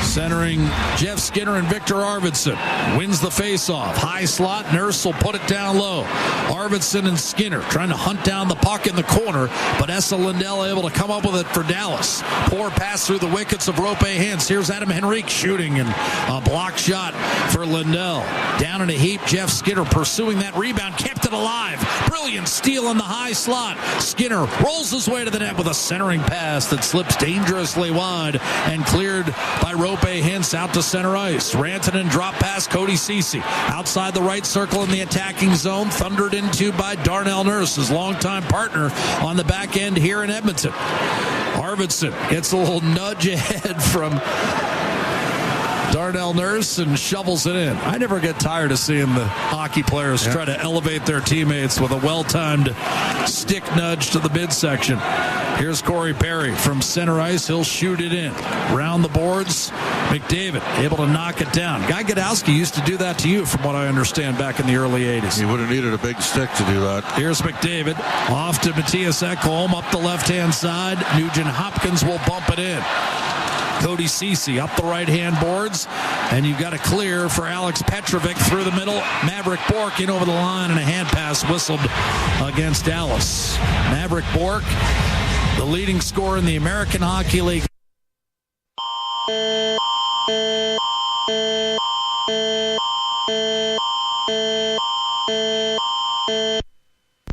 Centering Jeff Skinner and Victor Arvidsson. Wins the faceoff. High slot. Nurse will put it down low. Arvidsson and Skinner trying to hunt down the puck in the corner, but Esa Lindell able to come up with it for Dallas. Poor pass through the wickets of Rope Hintz. Here's Adam Henrique shooting, and a block shot for Lindell. Down in a heap, Jeff Skinner pursuing that rebound. Kept it alive. Brilliant steal in the high slot. Skinner rolls his way to the net with a centering pass that slips dangerously wide and cleared by Rope Hintz out to center ice. Rantanen drop past Cody Ceci. Outside the right circle in the attacking zone. Thundered into by Darnell Nurse, his longtime partner on the back end here in Edmonton. Arvidsson gets a little nudge ahead from Darnell Nurse and shovels it in. I never get tired of seeing the hockey players try to elevate their teammates with a well-timed stick nudge to the midsection. Here's Corey Perry from center ice. He'll shoot it in. Round the boards, McDavid able to knock it down. Guy Godowski used to do that to you, from what I understand, back in the early 80s. He would have needed a big stick to do that. Here's McDavid off to Matthias Ekholm up the left-hand side. Nugent Hopkins will bump it in. Cody Ceci up the right-hand boards, and you've got a clear for Alex Petrovic through the middle. Maverick Bourque in over the line, and a hand pass whistled against Dallas. Maverick Bourque, the leading scorer in the American Hockey League.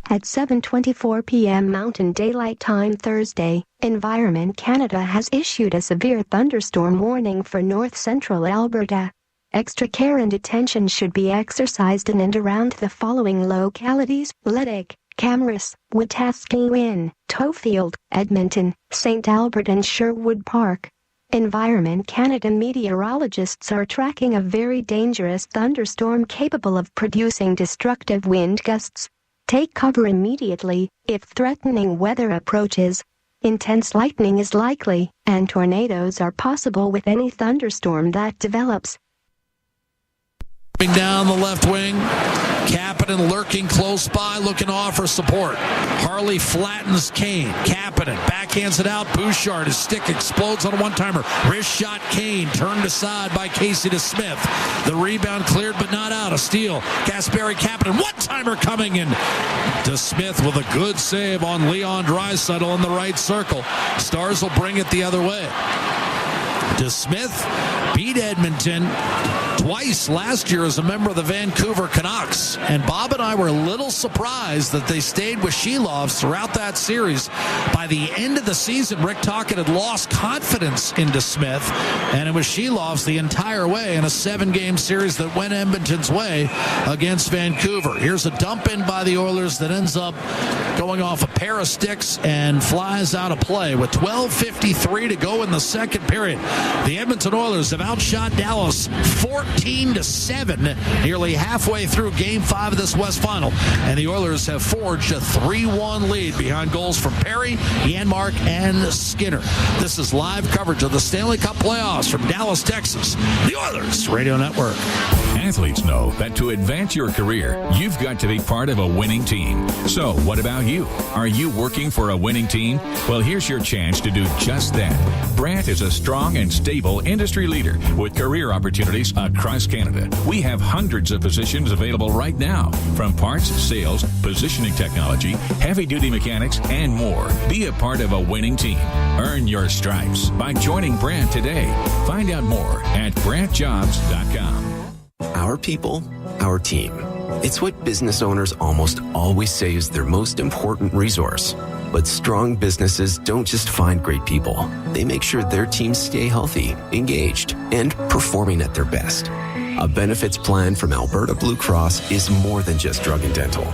At 7:24 p.m. Mountain Daylight Time Thursday, Environment Canada has issued a severe thunderstorm warning for north-central Alberta. Extra care and attention should be exercised in and around the following localities: Leduc, Camrus, Wetaskiwin, Tofield, Edmonton, St. Albert and Sherwood Park. Environment Canada meteorologists are tracking a very dangerous thunderstorm capable of producing destructive wind gusts. Take cover immediately if threatening weather approaches. Intense lightning is likely, and tornadoes are possible with any thunderstorm that develops. Down the left wing, Kapanen lurking close by, looking to offer support. Harley flattens Kane. Kapanen backhands it out. Bouchard, his stick explodes on a one-timer. Wrist shot Kane, turned aside by Casey to Smith. The rebound cleared but not out. A steal. Kasperi Kapanen, one-timer coming in to Smith with a good save on Leon Draisaitl in the right circle. Stars will bring it the other way. To Smith, beat Edmonton twice last year as a member of the Vancouver Canucks. And Bob and I were a little surprised that they stayed with Shelovs throughout that series. By the end of the season, Rick Tocchet had lost confidence into Smith, and it was Shelovs the entire way in a 7-game series that went Edmonton's way against Vancouver. Here's a dump in by the Oilers that ends up going off a pair of sticks and flies out of play with 12:53 to go in the second period. The Edmonton Oilers have outshot Dallas 14-7, nearly halfway through Game 5 of this West Final, and the Oilers have forged a 3-1 lead behind goals from Perry, Janmark, and Skinner. This is live coverage of the Stanley Cup playoffs from Dallas, Texas. The Oilers Radio Network. Athletes know that to advance your career, you've got to be part of a winning team. So, what about you? Are you working for a winning team? Well, here's your chance to do just that. Brandt is a strong and stable industry leader with career opportunities across Canada. We have hundreds of positions available right now, from parts, sales, positioning technology, heavy-duty mechanics, and more. Be a part of a winning team. Earn your stripes by joining Brandt today. Find out more at BrandtJobs.com. Our people, our team. It's what business owners almost always say is their most important resource. But strong businesses don't just find great people. They make sure their teams stay healthy, engaged, and performing at their best. A benefits plan from Alberta Blue Cross is more than just drug and dental.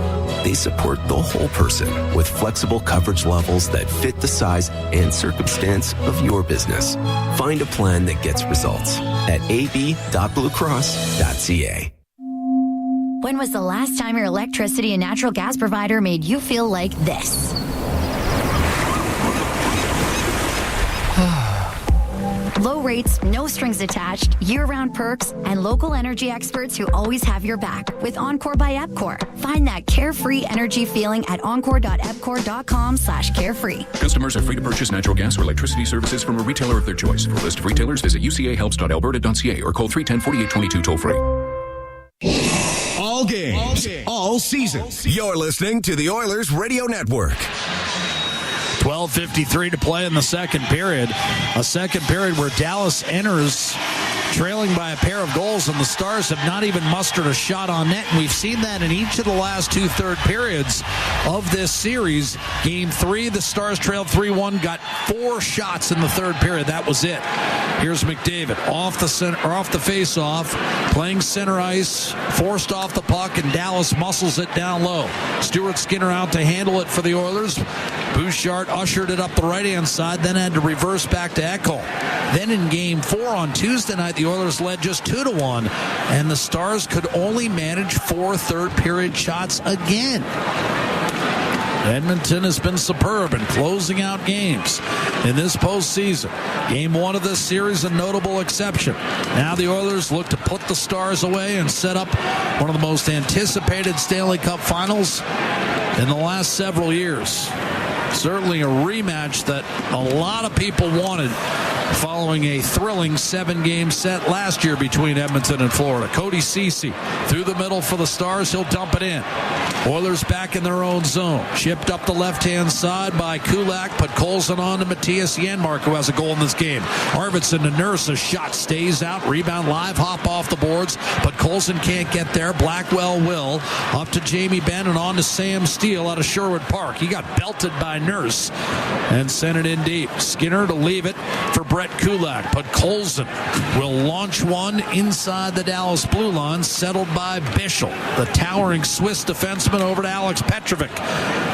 They support the whole person with flexible coverage levels that fit the size and circumstance of your business. Find a plan that gets results at ab.bluecross.ca. When was the last time your electricity and natural gas provider made you feel like this? Low rates, no strings attached, year-round perks, and local energy experts who always have your back with Encore by Epcor. Find that carefree energy feeling at encore.epcor.com/carefree. Customers are free to purchase natural gas or electricity services from a retailer of their choice. For a list of retailers, visit ucahelps.alberta.ca or call 310-4822 toll-free. All games, all seasons. You're listening to the Oilers Radio Network. 12:53 to play in the second period. A second period where Dallas enters trailing by a pair of goals, and the Stars have not even mustered a shot on net. And we've seen that in each of the last 2 third periods of this series. Game 3, the Stars trailed 3-1, got 4 shots in the third period. That was it. Here's McDavid off the face-off, playing center ice, forced off the puck, and Dallas muscles it down low. Stuart Skinner out to handle it for the Oilers. Bouchard ushered it up the right-hand side, then had to reverse back to Ekholm. Then in Game 4 on Tuesday night, the Oilers led just 2-1, and the Stars could only manage 4 third-period shots again. Edmonton has been superb in closing out games in this postseason. Game 1 of this series, a notable exception. Now the Oilers look to put the Stars away and set up one of the most anticipated Stanley Cup finals in the last several years. Certainly a rematch that a lot of people wanted following a thrilling 7-game set last year between Edmonton and Florida. Cody Ceci through the middle for the Stars. He'll dump it in. Oilers back in their own zone. Chipped up the left-hand side by Kulak. Put Colson on to Matthias Janmark, who has a goal in this game. Arvidsson to Nurse. A shot stays out. Rebound live. Hop off the boards. But Colson can't get there. Blackwell will. Up to Jamie Benn and on to Sam Steele out of Sherwood Park. He got belted by Nurse and sent it in deep. Skinner to leave it for Brett Kulak. But Colson will launch one inside the Dallas blue line, settled by Bischel. The towering Swiss defenseman over to Alex Petrovic.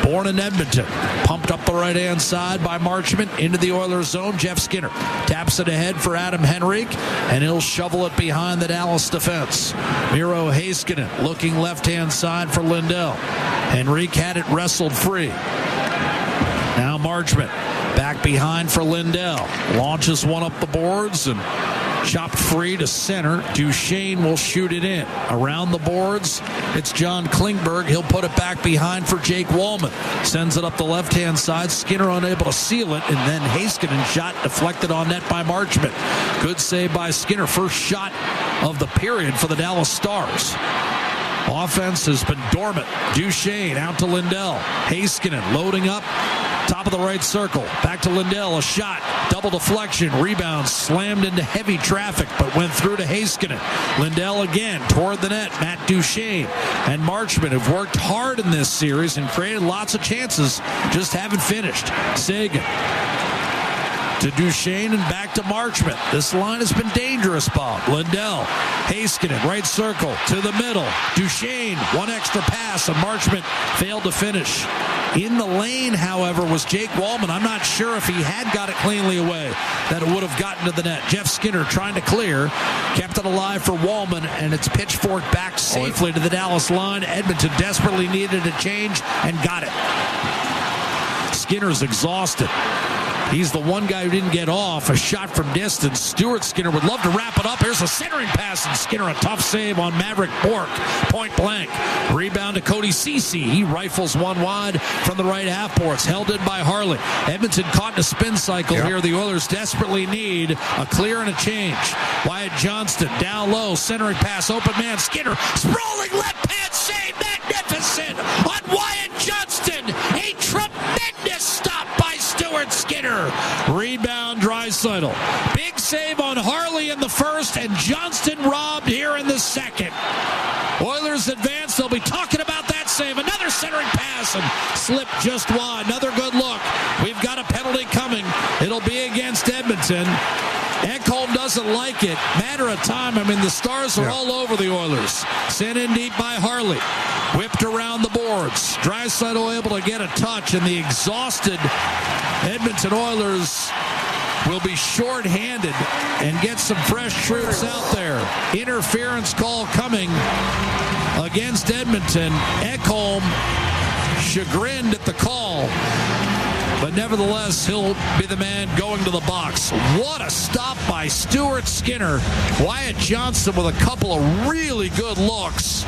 Born in Edmonton. Pumped up the right-hand side by Marchment into the Oilers zone. Jeff Skinner taps it ahead for Adam Henrique, and he'll shovel it behind the Dallas defense. Miro Heiskanen looking left-hand side for Lindell. Henrique had it wrestled free. Now Marchment back behind for Lindell. Launches one up the boards and chopped free to center. Duchesne will shoot it in. Around the boards, it's John Klingberg. He'll put it back behind for Jake Wallman. Sends it up the left-hand side. Skinner unable to seal it, and then Heiskanen shot deflected on net by Marchment. Good save by Skinner. First shot of the period for the Dallas Stars. Offense has been dormant. Duchesne out to Lindell. Heiskanen loading up. Top of the right circle. Back to Lindell. A shot. Double deflection. Rebound. Slammed into heavy traffic, but went through to Heiskanen. Lindell again toward the net. Matt Duchesne and Marchment have worked hard in this series and created lots of chances. Just haven't finished. Sagan to Duchesne and back to Marchment. This line has been dangerous, Bob. Lindell, Heiskanen, right circle to the middle. Duchesne, one extra pass, and Marchment failed to finish. In the lane, however, was Jake Wallman. I'm not sure if he had got it cleanly away that it would have gotten to the net. Jeff Skinner trying to clear, kept it alive for Wallman, and it's pitchforked back safely to the Dallas line. Edmonton desperately needed a change and got it. Skinner's exhausted. He's the one guy who didn't get off. A shot from distance. Stuart Skinner would love to wrap it up. Here's a centering pass, and Skinner a tough save on Maverick Bourque. Point blank. Rebound to Cody Ceci. He rifles one wide from the right half boards. Held in by Harley. Edmonton caught in a spin cycle here. The Oilers desperately need a clear and a change. Wyatt Johnston down low. Centering pass. Open man. Skinner sprawling left hand save. Magnificent on Wyatt Johnston. A tremendous stop by Stuart Skinner. Rebound Draisaitl. Big save on Harley in the first, and Johnston robbed here in the second. Oilers advance. They'll be talking about that save. Another centering pass and slipped just wide. Another good look. We've got a penalty coming. It'll be against Edmonton. Ekholm doesn't like it. Matter of time. I mean, the Stars are all over the Oilers. Sent in deep by Harley. Whipped around the boards. Draisaitl able to get a touch, and the exhausted Edmonton Oilers will be short-handed and get some fresh troops out there. Interference call coming against Edmonton. Ekholm chagrined at the call, but nevertheless, he'll be the man going to the box. What a stop by Stuart Skinner. Wyatt Johnston with a couple of really good looks.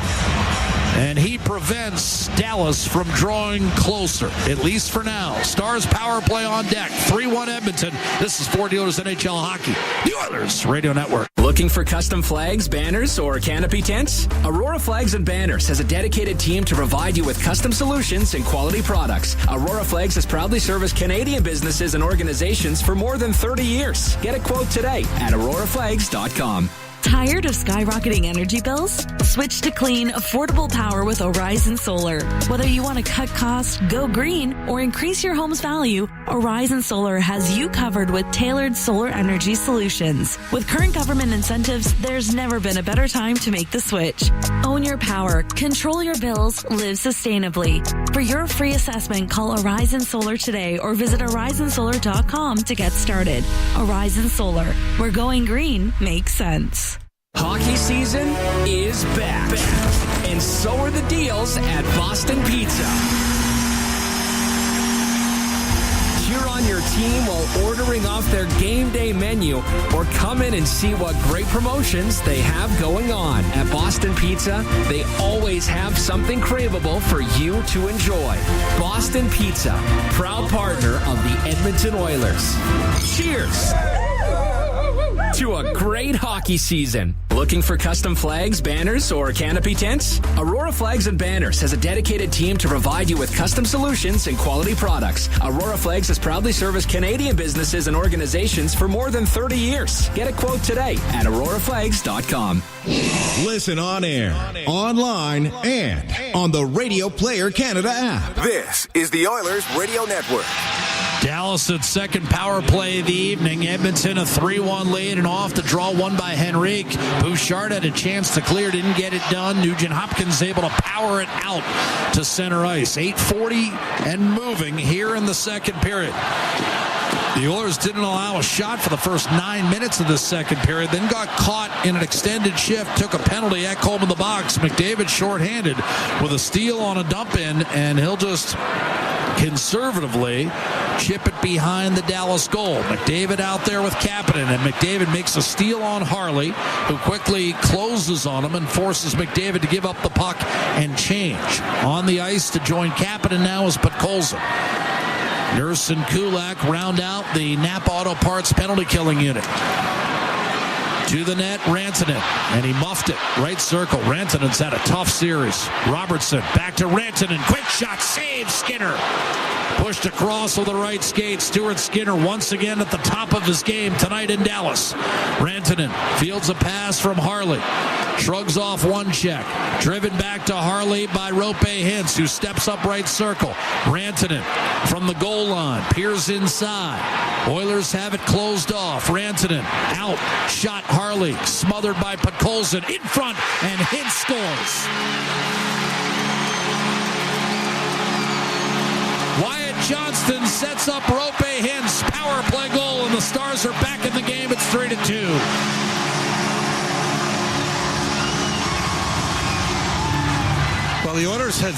And he prevents Dallas from drawing closer, at least for now. Stars power play on deck. 3-1 Edmonton. This is 4 Dealers NHL Hockey, the Oilers Radio Network. Looking for custom flags, banners, or canopy tents? Aurora Flags and Banners has a dedicated team to provide you with custom solutions and quality products. Aurora Flags has proudly serviced Canadian businesses and organizations for more than 30 years. Get a quote today at auroraflags.com. Tired of skyrocketing energy bills? Switch to clean, affordable power with Horizon Solar. Whether you want to cut costs, go green, or increase your home's value, Horizon Solar has you covered with tailored solar energy solutions. With current government incentives, there's never been a better time to make the switch. Own your power, control your bills, live sustainably. For your free assessment, call Horizon Solar today or visit horizonsolar.com to get started. Horizon Solar, where going green makes sense. Hockey season is back. And so are the deals at Boston Pizza. Cheer on your team while ordering off their game day menu, or come in and see what great promotions they have going on. At Boston Pizza, they always have something craveable for you to enjoy. Boston Pizza, proud partner of the Edmonton Oilers. Cheers to a great hockey season. Looking for custom flags, banners, or canopy tents? Aurora Flags and Banners has a dedicated team to provide you with custom solutions and quality products. Aurora Flags has proudly serviced Canadian businesses and organizations for more than 30 years. Get a quote today at auroraflags.com. Listen on air, online, and on the Radio Player Canada app. This is the Oilers Radio Network. Dallas at second power play of the evening. Edmonton a 3-1 lead and off the draw, one by Henrique. Bouchard had a chance to clear, didn't get it done. Nugent Hopkins able to power it out to center ice. 8:40 and moving here in the second period. The Oilers didn't allow a shot for the first 9 minutes of the second period, then got caught in an extended shift, took a penalty at home in the box. McDavid shorthanded with a steal on a dump in, and he'll just conservatively chip it behind the Dallas goal. McDavid out there with Kapanen, and McDavid makes a steal on Harley, who quickly closes on him and forces McDavid to give up the puck and change. On the ice to join Kapanen now is Podkolzin. Nurse and Kulak round out the Napa Auto Parts penalty killing unit. To the net, Rantanen, and he muffed it. Right circle. Rantanen's had a tough series. Robertson back to Rantanen. Quick shot, save, Skinner. Pushed across with the right skate. Stuart Skinner once again at the top of his game tonight in Dallas. Rantanen fields a pass from Harley. Shrugs off one check. Driven back to Harley by Rope Hintz, who steps up right circle. Rantanen from the goal line. Peers inside. Oilers have it closed off. Rantanen out. Shot Harley. Smothered by Podkolzin. In front, and Hintz scores. Wyatt Johnston sets up Rope Hintz. Power play goal, and the Stars are back in the game. It's 3-2. Well, the Oilers had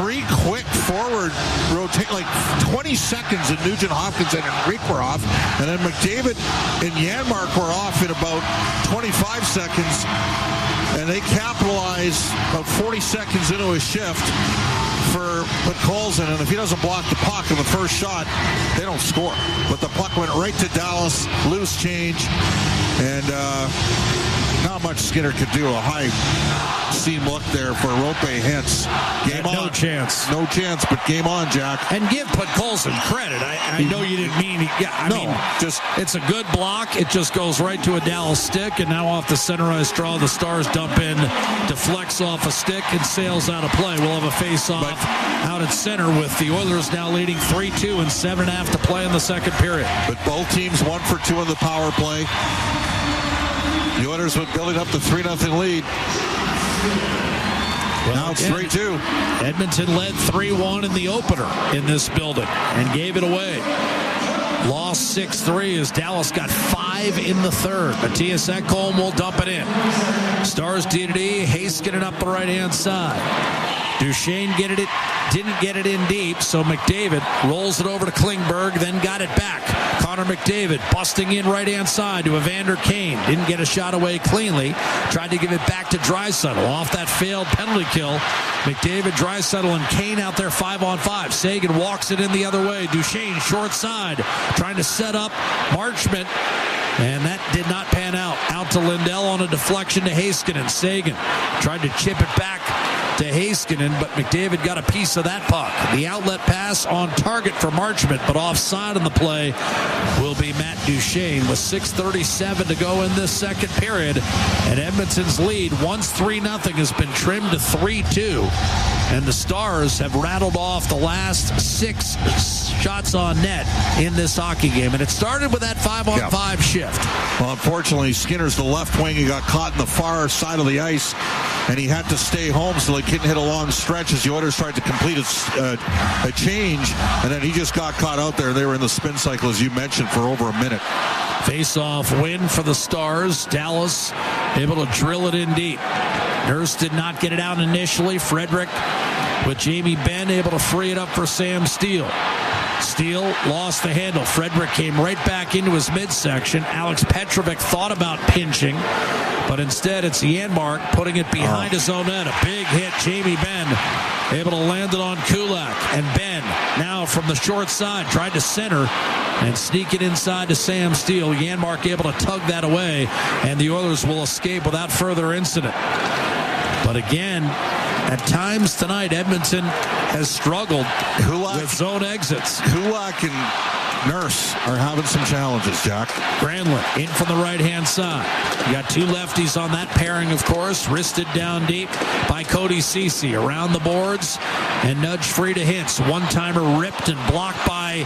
three quick forward rotate, like 20 seconds, and Nugent Hopkins and Henrique were off, and then McDavid and Janmark were off in about 25 seconds, and they capitalized about 40 seconds into a shift for Podkolzin, and if he doesn't block the puck in the first shot, they don't score. But the puck went right to Dallas, loose change, and not much Skinner could do. A high seam look there for Rope Hintz. Game on. No chance. No chance, but game on, Jack. And give Podkolzin credit. I know you didn't mean... I mean, just it's a good block. It just goes right to a Dallas stick, and now off the center ice draw, the Stars dump in, deflects off a stick, and sails out of play. We'll have a face-off out at center with the Oilers now leading 3-2 and 7.5 to play in the second period. But both teams 1 for 2 on the power play. The Oilers were building up the 3-0 lead. Well, now it's 3-2. Edmonton led 3-1 in the opener in this building and gave it away. Lost 6-3 as Dallas got 5 in the third. Matthias Ekholm will dump it in. Stars D-to-D, Hayes getting up the right-hand side. Duchesne getting it didn't get it in deep, so McDavid rolls it over to Klingberg, then got it back. Connor McDavid busting in right-hand side to Evander Kane. Didn't get a shot away cleanly. Tried to give it back to Draisaitl. Off that failed penalty kill, McDavid, Draisaitl, and Kane out there 5-on-5. Sagan walks it in the other way. Duchesne short side, trying to set up Marchment. And that did not pan out. Out to Lindell on a deflection to Heiskanen. Sagan tried to chip it back to Heiskanen, but McDavid got a piece of that puck. The outlet pass on target for Marchment, but offside on the play will be Matt Duchesne with 6:37 to go in this second period. And Edmonton's lead, once 3-0, has been trimmed to 3-2. And the Stars have rattled off the last 6 shots on net in this hockey game. And it started with that 5-on-5 shift. Well, unfortunately, Skinner's the left wing. He got caught in the far side of the ice, and he had to stay home so he couldn't hit a long stretch as the Oilers tried to complete a change. And then he just got caught out there. They were in the spin cycle, as you mentioned, for over a minute. Face-off win for the Stars. Dallas able to drill it in deep. Nurse did not get it out initially. Frederick with Jamie Benn able to free it up for Sam Steele. Steele lost the handle. Frederick came right back into his midsection. Alex Petrovic thought about pinching, but instead it's Janmark putting it behind his own net. A big hit. Jamie Benn able to land it on Kulak. And Benn now from the short side tried to center and sneak it inside to Sam Steele. Janmark able to tug that away, and the Oilers will escape without further incident. But again, at times tonight, Edmonton has struggled with zone exits. Kulak and Nurse are having some challenges, Jack. Granlund in from the right-hand side. You got two lefties on that pairing, of course. Wristed down deep by Cody Ceci. Around the boards and nudge free to Hintz. One-timer ripped and blocked by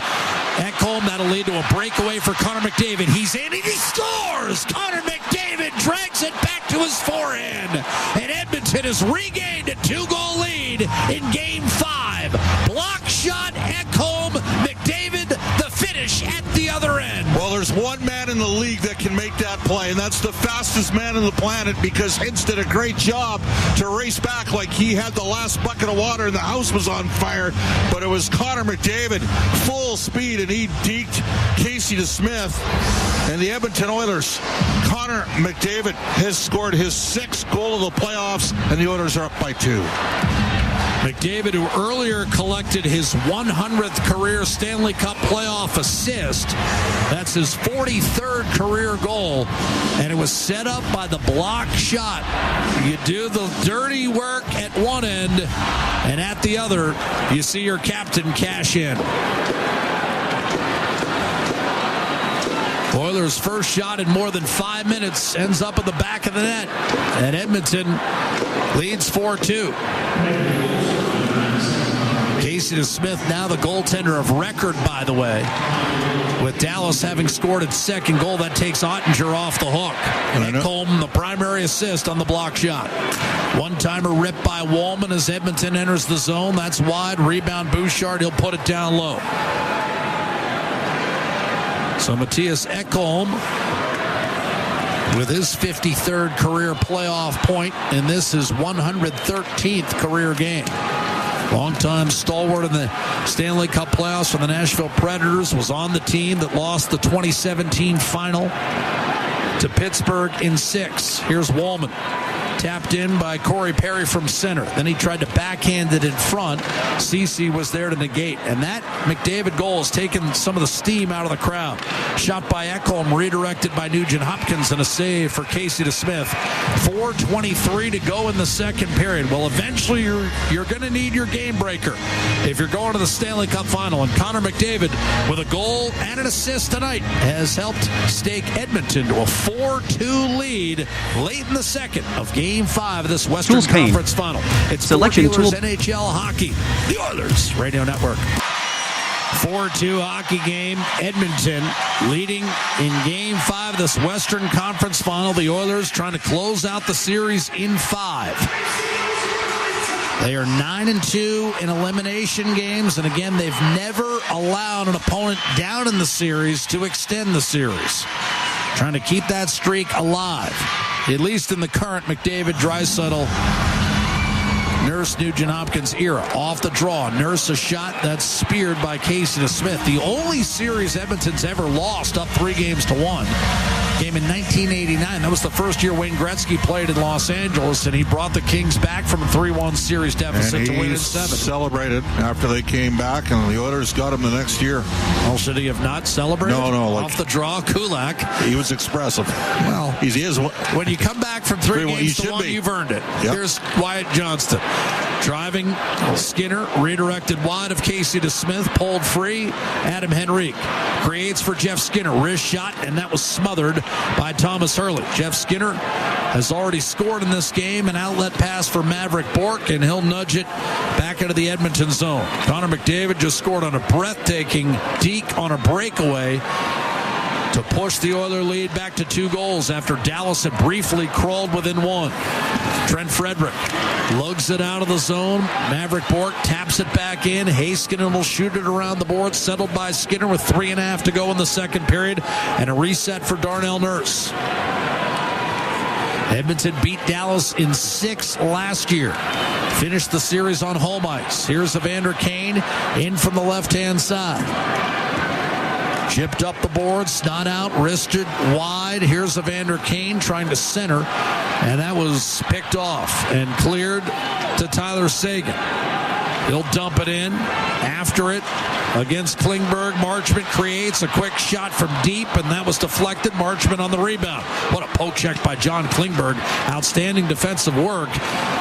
Ekholm. That'll lead to a breakaway for Connor McDavid. He's in and he scores! Connor McDavid drags it back to his forehand. And Edmonton has regained a 2-goal lead in Game 5. Block shot, Ekholm, McDavid, the finish at the other end. Well, there's one man in the league that can make that play, and that's the fastest man on the planet, because Hintz did a great job to race back like he had the last bucket of water and the house was on fire. But it was Connor McDavid, full speed, and he deked Casey DeSmith. And the Edmonton Oilers, Connor McDavid has scored his 6th goal of the playoffs, and the Oilers are up by 2. McDavid, who earlier collected his 100th career Stanley Cup playoff assist. That's his 43rd career goal, and it was set up by the block shot. You do the dirty work at one end, and at the other, you see your captain cash in. Oilers' first shot in more than 5 minutes ends up at the back of the net, and Edmonton leads 4-2. Casey DeSmith now the goaltender of record, by the way, with Dallas having scored its 2nd goal. That takes Ottinger off the hook. And Ekholm, the primary assist on the block shot. One-timer ripped by Wallman as Edmonton enters the zone. That's wide. Rebound Bouchard. He'll put it down low. So Matthias Ekholm with his 53rd career playoff point, and this is 113th career game. Longtime stalwart in the Stanley Cup playoffs for the Nashville Predators, was on the team that lost the 2017 final to Pittsburgh in 6. Here's Wallman. Tapped in by Corey Perry from center. Then he tried to backhand it in front. Ceci was there to negate. And that McDavid goal has taken some of the steam out of the crowd. Shot by Ekholm, redirected by Nugent Hopkins, and a save for Casey DeSmith. 4:23 to go in the second period. Well, eventually you're going to need your game breaker if you're going to the Stanley Cup final. And Connor McDavid, with a goal and an assist tonight, has helped stake Edmonton to a 4-2 lead late in the second of Game 5 of this Western Conference Final. It's Selection Tool NHL Hockey, the Oilers Radio Network. 4-2 hockey game. Edmonton leading in Game 5 of this Western Conference Final. The Oilers trying to close out the series in 5. They are 9-2 in elimination games, and again, they've never allowed an opponent down in the series to extend the series. Trying to keep that streak alive, at least in the current McDavid, Draisaitl Nurse Nugent Hopkins era. Off the draw. Nurse a shot that's speared by Casey DeSmith. The only series Edmonton's ever lost up 3-1 came in 1989. That was the first year Wayne Gretzky played in Los Angeles, and he brought the Kings back from a 3-1 series deficit to win in 7. Celebrated after they came back, and the Oilers got him the next year. Well, should he have not celebrated? No. Off the draw, Kulak. He was expressive. Well, he is. When you come back from 3-1, you've earned it. Yep. Here's Wyatt Johnston. Driving Skinner, redirected wide of Casey DeSmith, pulled free. Adam Henrique creates for Jeff Skinner. Wrist shot, and that was smothered by Thomas Hurley. Jeff Skinner has already scored in this game. An outlet pass for Maverick Bourque, and he'll nudge it back into the Edmonton zone. Connor McDavid just scored on a breathtaking deke on a breakaway to push the Oiler lead back to 2 goals after Dallas had briefly crawled within 1. Trent Frederick lugs it out of the zone. Maverick Bourque taps it back in. Heiskanen will shoot it around the board, settled by Skinner with 3.5 to go in the second period, and a reset for Darnell Nurse. Edmonton beat Dallas in 6 last year. Finished the series on home ice. Here's Evander Kane in from the left-hand side. Chipped up the boards, not out, wristed wide. Here's Evander Kane trying to center, and that was picked off and cleared to Tyler Seguin. He'll dump it in. After it, against Klingberg, Marchment creates a quick shot from deep, and that was deflected. Marchment on the rebound. What a poke check by John Klingberg. Outstanding defensive work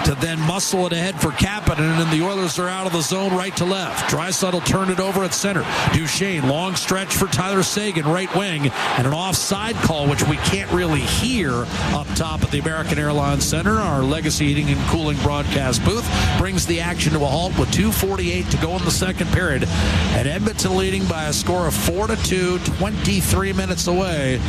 to then muscle it ahead for Kapanen, and the Oilers are out of the zone right to left. Draisaitl turned it over at center. Duchesne, long stretch for Tyler Seguin, right wing, and an offside call, which we can't really hear up top at the American Airlines Center. Our Legacy Heating and Cooling broadcast booth brings the action to a halt with 2:48 to go in the second period. And Edmonton leading by a score of 4-2, 23 minutes away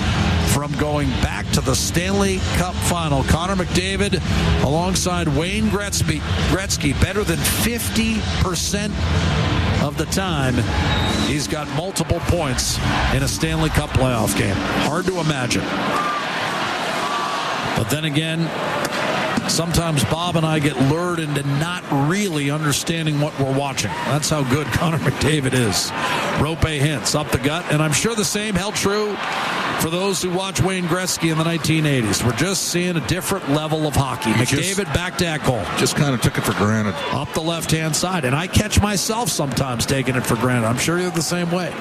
from going back to the Stanley Cup final. Connor McDavid alongside Wayne Gretzky better than 50% of the time. He's got multiple points in a Stanley Cup playoff game. Hard to imagine. But then again, sometimes Bob and I get lured into not really understanding what we're watching. That's how good Connor McDavid is. Rope hints up the gut, and I'm sure the same held true for those who watch Wayne Gretzky in the 1980s. We're just seeing a different level of hockey. McDavid back to Ekholm. Just kind of took it for granted. Up the left-hand side, and I catch myself sometimes taking it for granted. I'm sure you're the same way.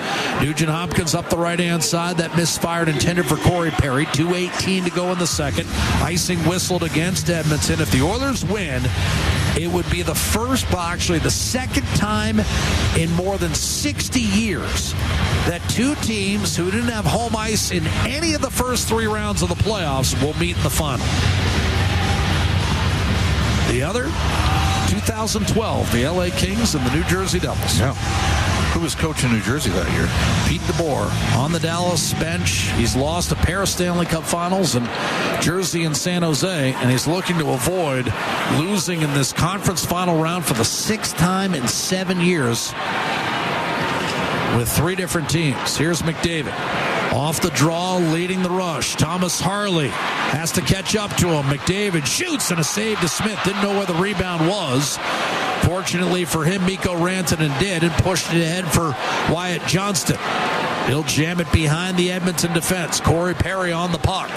Nugent Hopkins up the right-hand side. That misfired, intended for Corey Perry. 2:18 to go in the second. Icing whistled against Edmonton. If the Oilers win, it would be the first, well, actually the second time in more than 60 years that two teams who didn't have home ice in any of the first 3 rounds of the playoffs will meet in the final. The other, 2012, the LA Kings and the New Jersey Devils. Yeah. Who was coaching New Jersey that year? Pete DeBoer on the Dallas bench. He's lost a pair of Stanley Cup finals in Jersey and San Jose, and he's looking to avoid losing in this conference final round for the 6th time in 7 years with 3 different teams. Here's McDavid. Off the draw, leading the rush. Thomas Harley has to catch up to him. McDavid shoots, and a save to Smith. Didn't know where the rebound was. Fortunately for him, Mikko Rantanen did and pushed it ahead for Wyatt Johnston. He'll jam it behind the Edmonton defense. Corey Perry on the puck.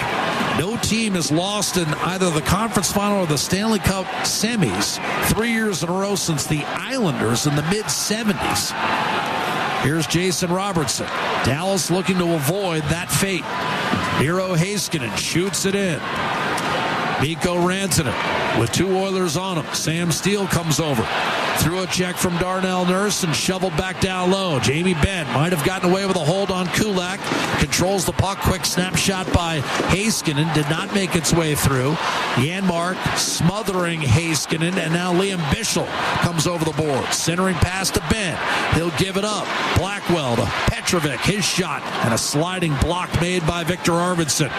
No team has lost in either the conference final or the Stanley Cup semis 3 years in a row since the Islanders in the mid-70s. Here's Jason Robertson. Dallas looking to avoid that fate. Miro Heiskanen shoots it in. Mikko Rantanen with 2 Oilers on him. Sam Steele comes over. Threw a check from Darnell Nurse and shoveled back down low. Jamie Benn might have gotten away with a hold on Kulak. Controls the puck. Quick snapshot by Heiskanen. Did not make its way through. Janmark smothering Heiskanen. And now Liam Bichsel comes over the board. Centering pass to Benn. He'll give it up. Blackwell to Petrovic. His shot. And a sliding block made by Victor Arvidsson.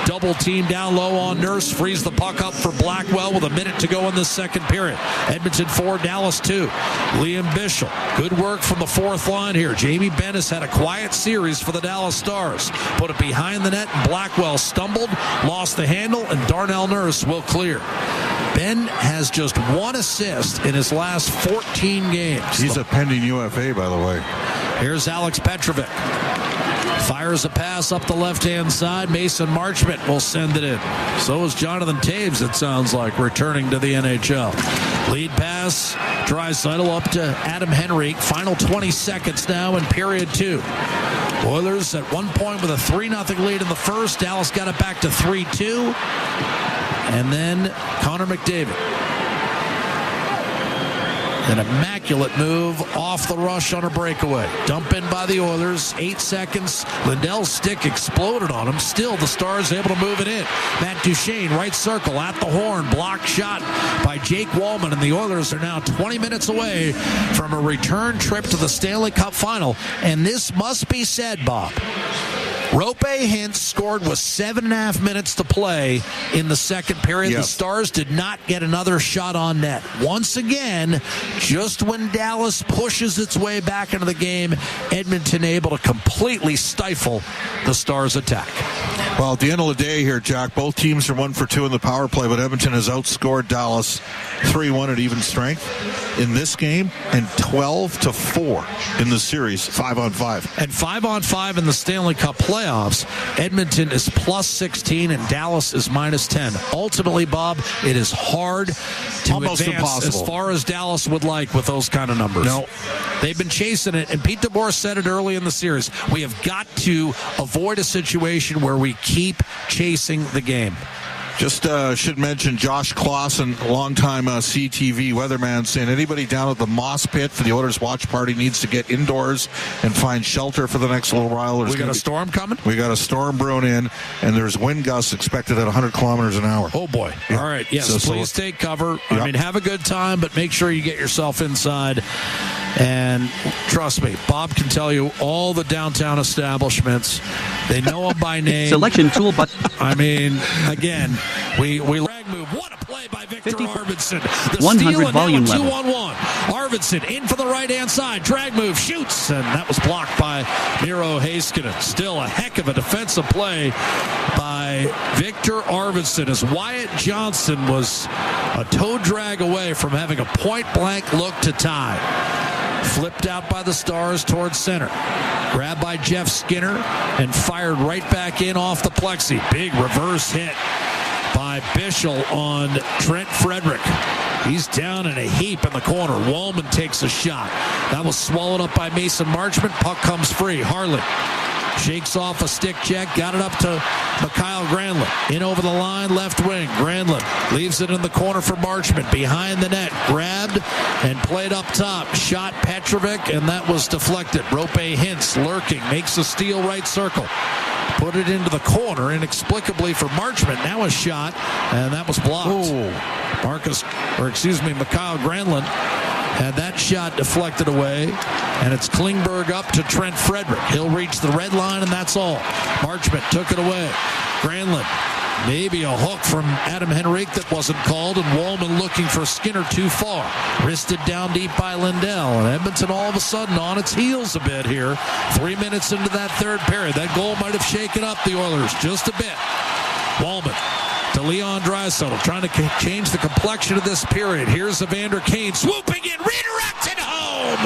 Double team down low on Nurse. Frees the puck up for Blackwell with a minute to go in this second period. Edmonton 4, Dallas 2. Liam Bichsel. Good work from the 4th line here. Jamie Benn has had a quiet series for the Dallas Stars. Put it behind the net, and Blackwell stumbled, lost the handle, and Darnell Nurse will clear. Ben has just 1 assist in his last 14 games. He's a pending UFA, by the way. Here's Alex Petrovic. Fires a pass up the left-hand side. Mason Marchment will send it in. So is Jonathan Taves, it sounds like, returning to the NHL. Lead pass, Draisaitl up to Adam Henrique. Final 20 seconds now in period 2. Oilers at one point with a 3-0 lead in the first. Dallas got it back to 3-2. And then Connor McDavid. An immaculate move off the rush on a breakaway. Dump in by the Oilers. 8 seconds. Lindell's stick exploded on him. Still, the Stars able to move it in. Matt Duchene, right circle, at the horn. Blocked shot by Jake Wallman. And the Oilers are now 20 minutes away from a return trip to the Stanley Cup Final. And this must be said, Bob. Roope Hintz scored with 7.5 minutes to play in the second period. Yes. The Stars did not get another shot on net. Once again, just when Dallas pushes its way back into the game, Edmonton able to completely stifle the Stars' attack. Well, at the end of the day here, Jack, both teams are 1 for 2 in the power play, but Edmonton has outscored Dallas 3-1 at even strength in this game and 12-4 in the series, 5-on-5. And 5-on-5 in the Stanley Cup playoffs, Edmonton is plus 16 and Dallas is minus 10. Ultimately, Bob, it is hard to almost advance impossible as far as Dallas would like with those kind of numbers. No. They've been chasing it, and Pete DeBoer said it early in the series. We have got to avoid a situation where we keep chasing the game. Just should mention Josh Clausen, longtime CTV weatherman, saying anybody down at the Moss Pit for the Oilers watch party needs to get indoors and find shelter for the next little while. We got a storm coming? We got a storm brewing in, and there's wind gusts expected at 100 kilometers an hour. Oh, boy. Yeah. All right. Yes, so please take cover. Yep. I mean, have a good time, but make sure you get yourself inside. And trust me, Bob can tell you all the downtown establishments. They know them by name. Selection tool, but I mean, again, we drag move. What a play by Victor Arvidsson. The 100 steal, and volume now a level. 2-on-1. Arvidsson in for the right-hand side. Drag move, shoots, and that was blocked by Miro Heiskanen. Still a heck of a defensive play by Victor Arvidsson as Wyatt Johnson was a toe drag away from having a point-blank look to tie. Flipped out by the Stars towards center. Grabbed by Jeff Skinner and fired right back in off the plexi. Big reverse hit by Bischel on Trent Frederick. He's down in a heap in the corner. Wallman takes a shot. That was swallowed up by Mason Marchment. Puck comes free. Harlan shakes off a stick check. Got it up to Mikhail Granlund. In over the line, left wing. Granlund leaves it in the corner for Marchment. Behind the net. Grabbed and played up top. Shot Petrovic, and that was deflected. Roope Hintz lurking. Makes a steal right circle. Put it into the corner inexplicably for Marchment. Now a shot, and that was blocked. Ooh. Mikhail Granlund had that shot deflected away, and it's Klingberg up to Trent Frederick. He'll reach the red line, and that's all. Marchment took it away. Granlund, maybe a hook from Adam Henrique that wasn't called, and Wallman looking for Skinner too far. Wristed down deep by Lindell, and Edmonton all of a sudden on its heels a bit here. 3 minutes into that third period. That goal might have shaken up the Oilers just a bit. Wallman to Leon Draisaitl, trying to change the complexion of this period. Here's Evander Kane swooping in, redirected home.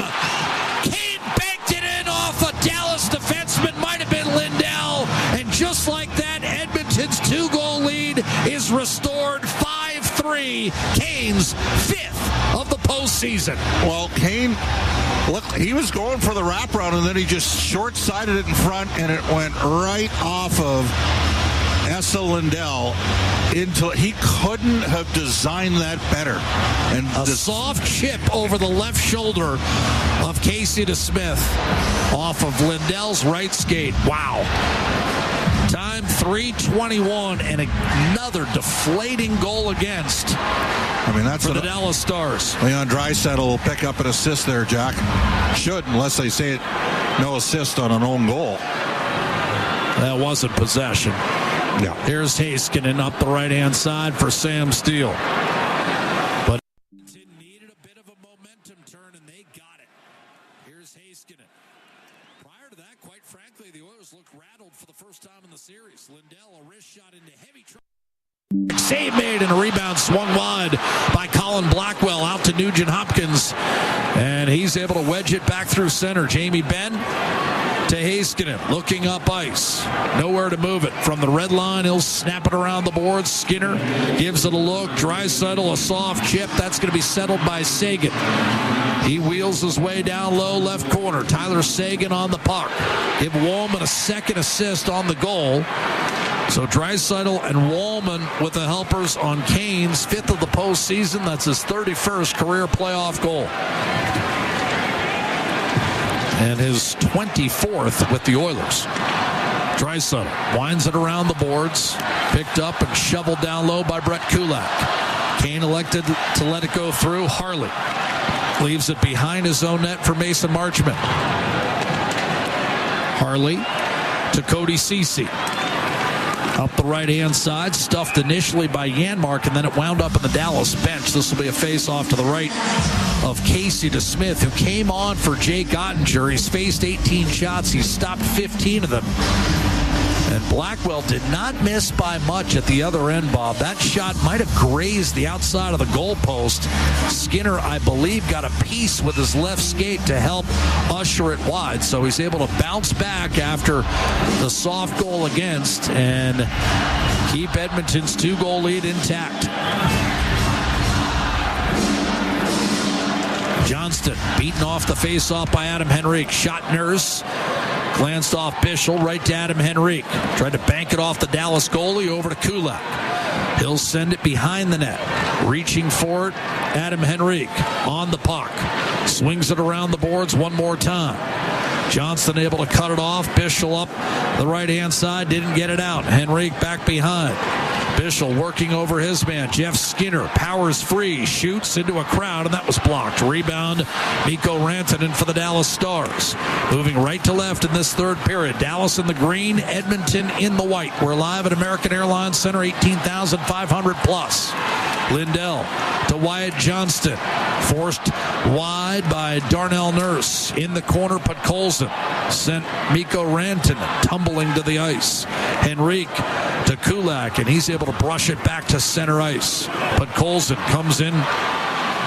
Kane banked it in off a Dallas defenseman, might have been Lindell, and just like that, Edmonton's 2-goal lead is restored 5-3. Kane's 5th of the postseason. Well, Kane, look, he was going for the wraparound, and then he just short-sided it in front, and it went right off of Esa Lindell. He couldn't have designed that better. And a soft chip over the left shoulder of Casey DeSmith off of Lindell's right skate. Wow. Time 3:21 and another deflating goal against. I mean, that's for the Dallas Stars. Leon Draisaitl will pick up an assist there, Jack. Should, unless they say it, no assist on an own goal. That wasn't possession. Yeah. Here's Heiskanen up the right-hand side for Sam Steele. But it needed a bit of a momentum turn, and they got it. Here's Heiskanen. Prior to that, quite frankly, the Oilers looked rattled for the first time in the series. Lindell, a wrist shot into heavy trouble. save made, and a rebound swung wide by Colin Blackwell out to Nugent Hopkins. And he's able to wedge it back through center. Jamie Benn to Heiskanen, looking up ice. Nowhere to move it. From the red line, he'll snap it around the boards. Skinner gives it a look. Draisaitl, a soft chip. That's going to be settled by Sagan. He wheels his way down low, left corner. Tyler Sagan on the puck. Give Wallman a second assist on the goal. So Draisaitl and Wallman with the helpers on Kane's 5th of the postseason. That's his 31st career playoff goal. And his 24th with the Oilers. Draisaitl winds it around the boards. Picked up and shoveled down low by Brett Kulak. Kane elected to let it go through. Harley leaves it behind his own net for Mason Marchment. Harley to Cody Ceci. Up the right-hand side, stuffed initially by Janmark, and then it wound up in the Dallas bench. This will be a face-off to the right of Casey to Smith, who came on for Jake Ottinger. He's faced 18 shots. He's stopped 15 of them. And Blackwell did not miss by much at the other end, Bob. That shot might have grazed the outside of the goalpost. Skinner, I believe, got a piece with his left skate to help usher it wide. So he's able to bounce back after the soft goal against and keep Edmonton's 2-goal lead intact. Johnston beaten off the face-off by Adam Henrique. Shot Nurse. Glanced off Bischel right to Adam Henrique. Tried to bank it off the Dallas goalie over to Kulak. He'll send it behind the net. Reaching for it, Adam Henrique on the puck. Swings it around the boards one more time. Johnston able to cut it off. Bischel up the right-hand side. Didn't get it out. Henrique back behind. Bischel working over his man. Jeff Skinner powers free. Shoots into a crowd, and that was blocked. Rebound, Mikko Rantanen for the Dallas Stars. Moving right to left in this third period. Dallas in the green, Edmonton in the white. We're live at American Airlines Center, 18,500 plus. Lindell to Wyatt Johnston. Forced wide by Darnell Nurse. In the corner, Podkolzin sent Mikko Rantanen tumbling to the ice. Henrique to Kulak, and he's able to brush it back to center ice. Podkolzin comes in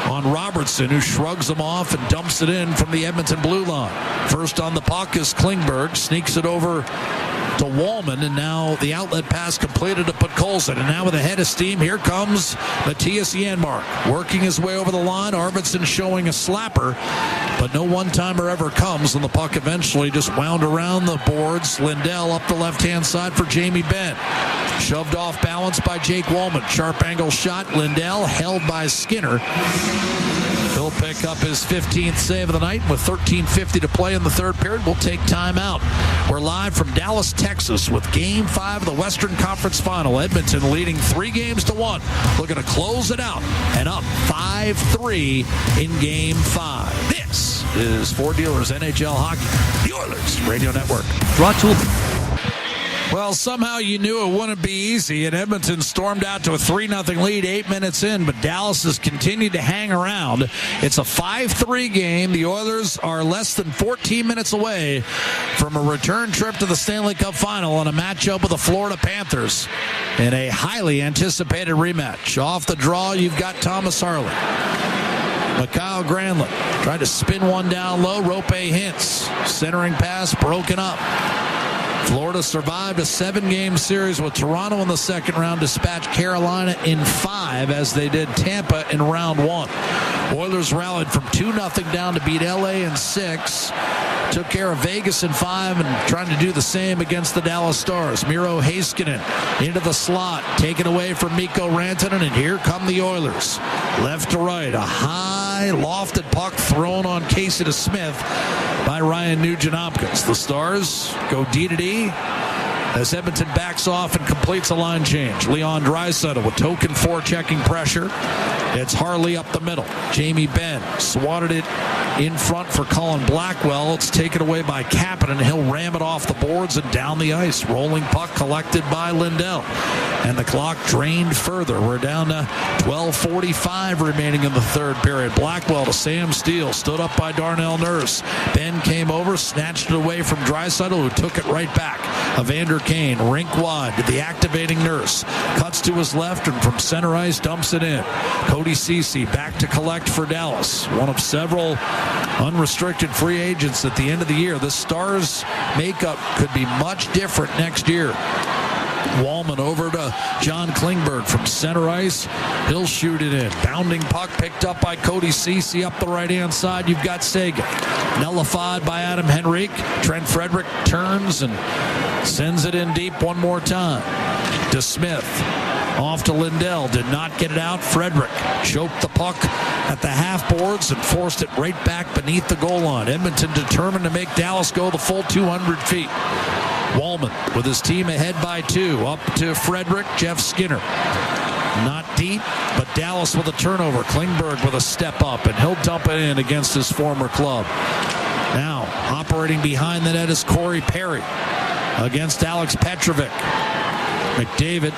on Robertson, who shrugs him off and dumps it in from the Edmonton blue line. First on the puck is Klingberg. Sneaks it over to Wallman, and now the outlet pass completed to Podkolzin. And now with a head of steam, here comes Matthias Janmark, working his way over the line. Arvidsson showing a slapper, but no one-timer ever comes, and the puck eventually just wound around the boards. Lindell up the left-hand side for Jamie Benn. Shoved off balance by Jake Wallman. Sharp angle shot. Lindell held by Skinner. He'll pick up his 15th save of the night. With 13:50 to play in the third period, we'll take time out. We're live from Dallas, Texas with Game 5 of the Western Conference Final. Edmonton leading 3-1. Looking to close it out and up 5-3 in Game 5. This is Ford Dealers NHL Hockey, the Oilers Radio Network. Draw tool. Well, somehow you knew it wouldn't be easy, and Edmonton stormed out to a 3-0 lead 8 minutes in, but Dallas has continued to hang around. It's a 5-3 game. The Oilers are less than 14 minutes away from a return trip to the Stanley Cup Final and a matchup with the Florida Panthers in a highly anticipated rematch. Off the draw, you've got Thomas Harley. Mikhail Granlund tried to spin one down low. Rope Hintz. Centering pass broken up. Florida survived a 7-game series with Toronto in the second round, dispatched Carolina in 5 as they did Tampa in round 1. Oilers rallied from 2-0 down to beat LA in 6. Took care of Vegas in 5 and trying to do the same against the Dallas Stars. Miro Heiskanen into the slot, taken away from Mikko Rantanen, and here come the Oilers. Left to right, a high lofted puck thrown on Casey to Smith by Ryan Nugent-Hopkins. The Stars go D to D as Edmonton backs off and completes a line change. Leon Draisaitl with token forechecking pressure. It's Harley up the middle. Jamie Benn swatted it in front for Colin Blackwell. It's taken away by Kapanen. He'll ram it off the boards and down the ice. Rolling puck collected by Lindell. And the clock drained further. We're down to 12:45 remaining in the third period. Blackwell to Sam Steele. Stood up by Darnell Nurse. Ben came over, snatched it away from Draisaitl, who took it right back. Evander Kane, rink wide to the activating Nurse. Cuts to his left and from center ice dumps it in. Cody Ceci back to collect for Dallas. One of several unrestricted free agents at the end of the year. The Stars' makeup could be much different next year. Wallman over to John Klingberg from center ice. He'll shoot it in. Bounding puck picked up by Cody Ceci up the right-hand side. You've got Sagan. Nullified by Adam Henrique. Trent Frederick turns and sends it in deep one more time. To Smith. Off to Lindell. Did not get it out. Frederick choked the puck at the half boards and forced it right back beneath the goal line. Edmonton determined to make Dallas go the full 200 feet. Wallman with his team ahead by 2. Up to Frederick. Jeff Skinner. Not deep, but Dallas with a turnover. Klingberg with a step up, and he'll dump it in against his former club. Now, operating behind the net is Corey Perry against Alex Petrovic. McDavid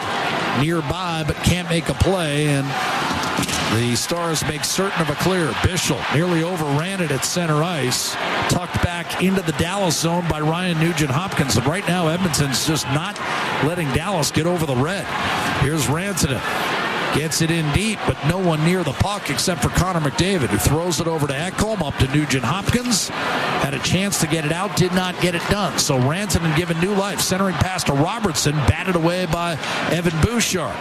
nearby, but can't make a play, and the Stars make certain of a clear. Bischel nearly overran it at center ice. Tucked back into the Dallas zone by Ryan Nugent-Hopkins. And right now, Edmonton's just not letting Dallas get over the red. Here's Rantanen. Gets it in deep, but no one near the puck except for Connor McDavid, who throws it over to Ekholm, up to Nugent-Hopkins. Had a chance to get it out, did not get it done. So Rantanen given new life, centering pass to Robertson, batted away by Evan Bouchard.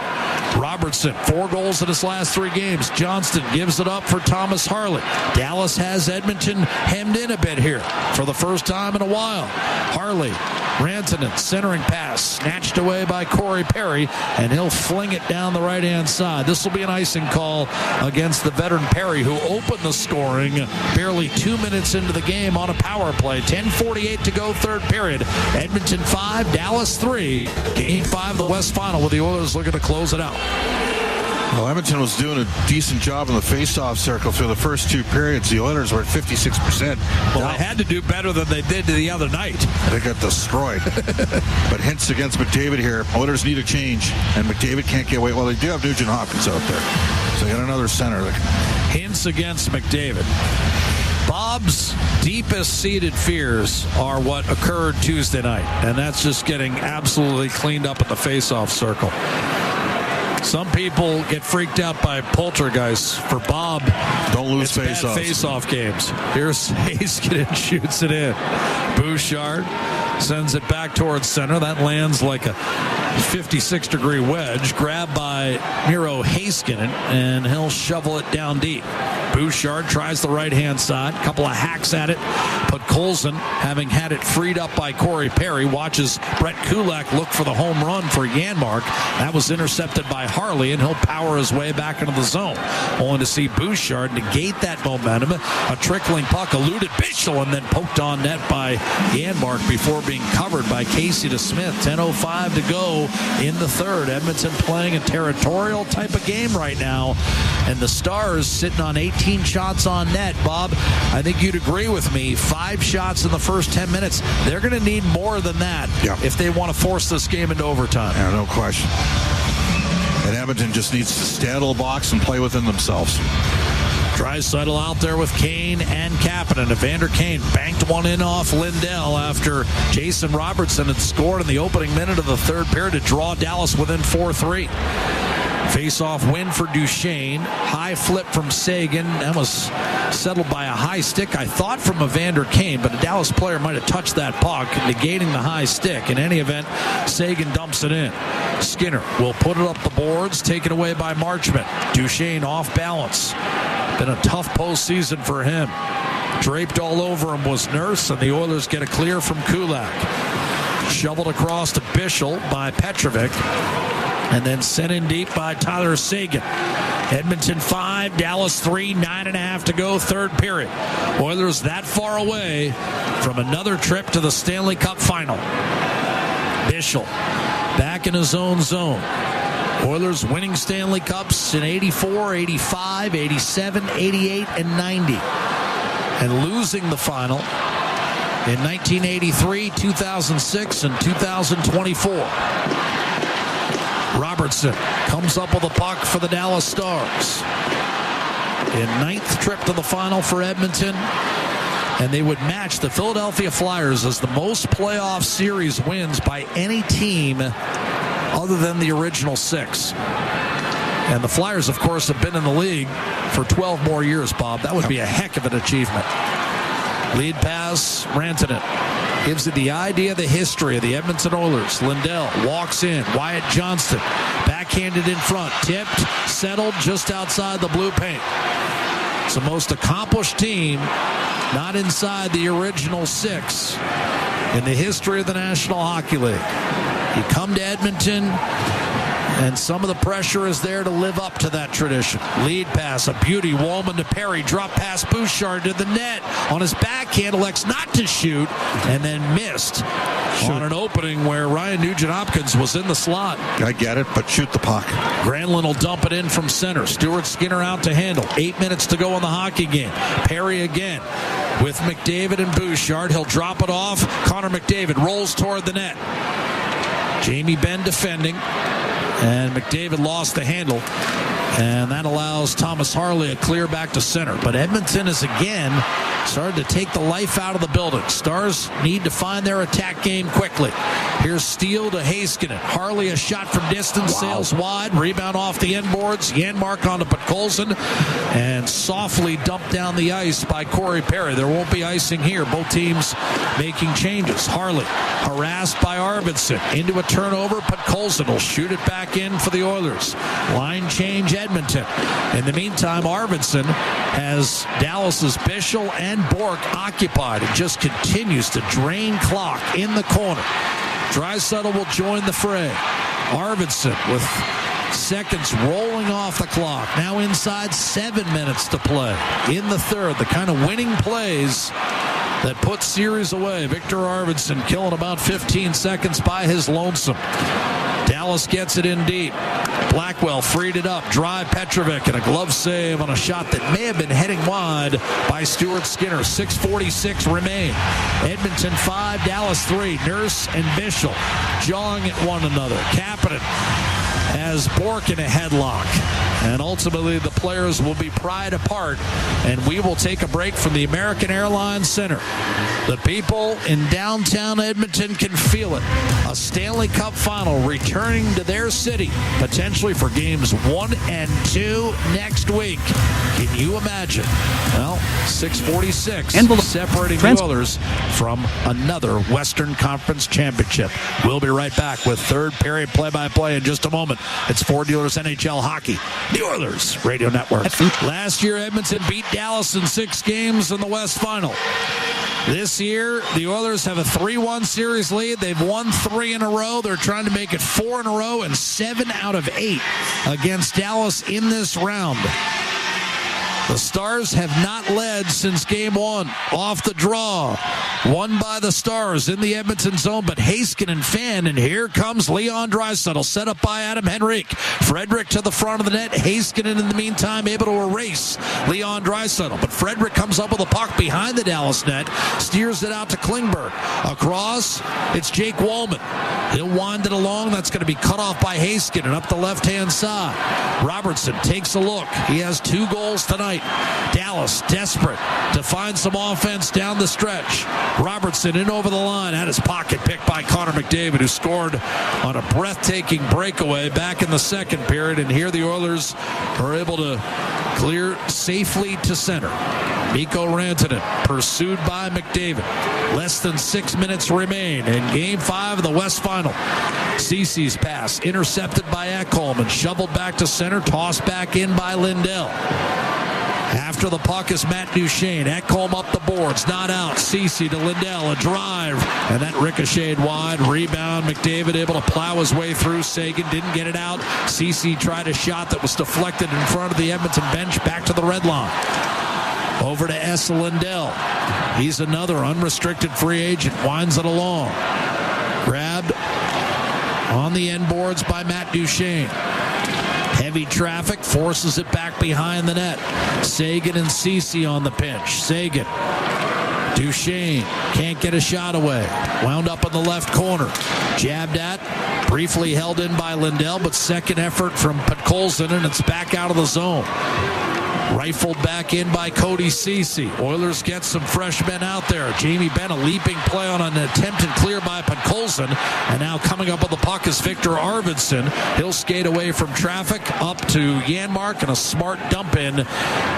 Robertson, 4 goals in his last 3 games. Johnston gives it up for Thomas Harley. Dallas has Edmonton hemmed in a bit here for the first time in a while. Harley, Rantanen, centering pass, snatched away by Corey Perry, and he'll fling it down the right-hand side. This will be an icing call against the veteran Perry, who opened the scoring barely 2 minutes into the game on a power play. 10:48 to go, third period. Edmonton 5, Dallas 3. Game 5 of the West Final, with the Oilers looking to close it out. Well, Edmonton was doing a decent job in the face-off circle through the first 2 periods. The Oilers were at 56%. Well, they had to do better than they did the other night. They got destroyed. But hints against McDavid here. Oilers need a change, and McDavid can't get away. Well, they do have Nugent-Hopkins out there, so they got another center. Hints against McDavid. Bob's deepest-seated fears are what occurred Tuesday night, and that's just getting absolutely cleaned up at the face-off circle. Some people get freaked out by poltergeists. For Bob, don't lose face-off games. Here's Heiskanen, shoots it in. Bouchard sends it back towards center. That lands like a 56-degree wedge, grabbed by Miro Heiskanen, and he'll shovel it down deep. Bouchard tries the right-hand side, couple of hacks at it, but Colson, having had it freed up by Corey Perry, watches Brett Kulak look for the home run for Janmark. That was intercepted by Harley, and he'll power his way back into the zone. Only to see Bouchard negate that momentum. A trickling puck eluded Bischel and then poked on net by Janmark before being covered by Casey DeSmith. 10:05 to go in the third. Edmonton playing a territorial type of game right now, and the Stars sitting on 18 shots on net. Bob, I think you'd agree with me. 5 shots in the first 10 minutes. They're going to need more than that if they want to force this game into overtime. Yeah, no question. And Edmonton just needs to straddle the box and play within themselves. Draisaitl out there with Kane and Kapanen. Evander Kane banked one in off Lindell after Jason Robertson had scored in the opening minute of the third period to draw Dallas within 4-3. Face-off win for Duchesne. High flip from Sagan. That was settled by a high stick, I thought, from Evander Kane, but a Dallas player might have touched that puck, negating the high stick. In any event, Sagan dumps it in. Skinner will put it up the boards, taken away by Marchment. Duchesne off balance. Been a tough postseason for him. Draped all over him was Nurse, and the Oilers get a clear from Kulak. Shoveled across to Bischel by Petrovic, and then sent in deep by Tyler Sagan. Edmonton 5, Dallas 3, 9.5 to go, third period. Oilers that far away from another trip to the Stanley Cup final. Bischel back in his own zone. Oilers winning Stanley Cups in 84, 85, 87, 88, and 90. and losing the final in 1983, 2006, and 2024. Robertson comes up with a puck for the Dallas Stars. In 9th trip to the final for Edmonton, and they would match the Philadelphia Flyers as the most playoff series wins by any team other than the original 6. And the Flyers, of course, have been in the league for 12 more years, Bob. That would be a heck of an achievement. Lead pass, Rantanen. Gives it the idea, the history of the Edmonton Oilers. Lindell walks in. Wyatt Johnston backhanded in front. Tipped, settled just outside the blue paint. It's the most accomplished team, not inside the original 6 in the history of the National Hockey League. You come to Edmonton, and some of the pressure is there to live up to that tradition. Lead pass, a beauty. Wallman to Perry. Drop pass, Bouchard to the net. On his backhand, elects not to shoot, and then missed on an opening where Ryan Nugent-Hopkins was in the slot. I get it, but shoot the puck. Granlund will dump it in from center. Stuart Skinner out to handle. 8 minutes to go in the hockey game. Perry again with McDavid and Bouchard. He'll drop it off. Connor McDavid rolls toward the net. Jamie Benn defending. And McDavid lost the handle, and that allows Thomas Harley a clear back to center. But Edmonton is again started to take the life out of the building. Stars need to find their attack game quickly. Here's Steele to Heiskanen. Harley a shot from distance, sails wide, rebound off the end boards. Janmark onto Podkolzin, and softly dumped down the ice by Corey Perry. There won't be icing here. Both teams making changes. Harley harassed by Arvidsson into a turnover. Podkolzin will shoot it back in for the Oilers. Line change Edmonton. In the meantime, Arvidsson has Dallas's Bischel and Bork occupied and just continues to drain clock in the corner. Draisaitl will join the fray. Arvidsson with seconds rolling off the clock. Now inside 7 minutes to play in the third. The kind of winning plays that put series away. Victor Arvidsson killing about 15 seconds by his lonesome. Dallas gets it in deep. Blackwell freed it up. Drive Petrovic and a glove save on a shot that may have been heading wide by Stuart Skinner. 6:46 remain. Edmonton 5, Dallas 3. Nurse and Bischel jawing at one another. Kapanen has Bork in a headlock. And ultimately the players will be pried apart, and we will take a break from the American Airlines Center. The people in downtown Edmonton can feel it. A Stanley Cup final returning to their city, potentially for games 1 and 2 next week. Can you imagine? Well, 6:46 separating the Oilers from another Western Conference championship. We'll be right back with third period play-by-play in just a moment. It's Ford Dealers NHL Hockey, the Oilers Radio Network. Last year, Edmonton beat Dallas in 6 games in the West Final. This year, the Oilers have a 3-1 series lead. They've won 3 in a row. They're trying to make it 4 in a row and 7 out of 8 against Dallas in this round. The Stars have not led since game 1. Off the draw. Won by the Stars in the Edmonton zone, but Heiskanen fan, and here comes Leon Draisaitl, set up by Adam Henrique. Frederick to the front of the net. Heiskanen in the meantime able to erase Leon Draisaitl, but Frederick comes up with a puck behind the Dallas net, steers it out to Klingberg. Across, it's Jake Wallman. He'll wind it along. That's going to be cut off by Heiskanen up the left-hand side. Robertson takes a look. He has 2 goals tonight. Dallas desperate to find some offense down the stretch. Robertson in over the line, had his pocket picked by Connor McDavid, who scored on a breathtaking breakaway back in the second period. And here the Oilers are able to clear safely to center. Mikko Rantanen pursued by McDavid. Less than 6 minutes remain in Game 5 of the West Final. Cece's pass intercepted by Ekholm and shoveled back to center, tossed back in by Lindell. After the puck is Matt Duchene. Ekholm up the boards, not out. Cece to Lindell, a drive, and that ricocheted wide. Rebound, McDavid able to plow his way through. Sagan didn't get it out. Cece tried a shot that was deflected in front of the Edmonton bench, back to the red line. Over to Esa Lindell. He's another unrestricted free agent. Winds it along. Grabbed on the end boards by Matt Duchene. Heavy traffic forces it back behind the net. Sagan and Ceci on the pinch. Sagan. Duchesne can't get a shot away. Wound up in the left corner. Jabbed at. Briefly held in by Lindell, but second effort from Podkolzin, and it's back out of the zone. Rifled back in by Cody Ceci. Oilers get some fresh men out there. Jamie Benn, a leaping play on an attempted clear by Podkolzin. And now coming up with the puck is Victor Arvidsson. He'll skate away from traffic up to Janmark, and a smart dump in.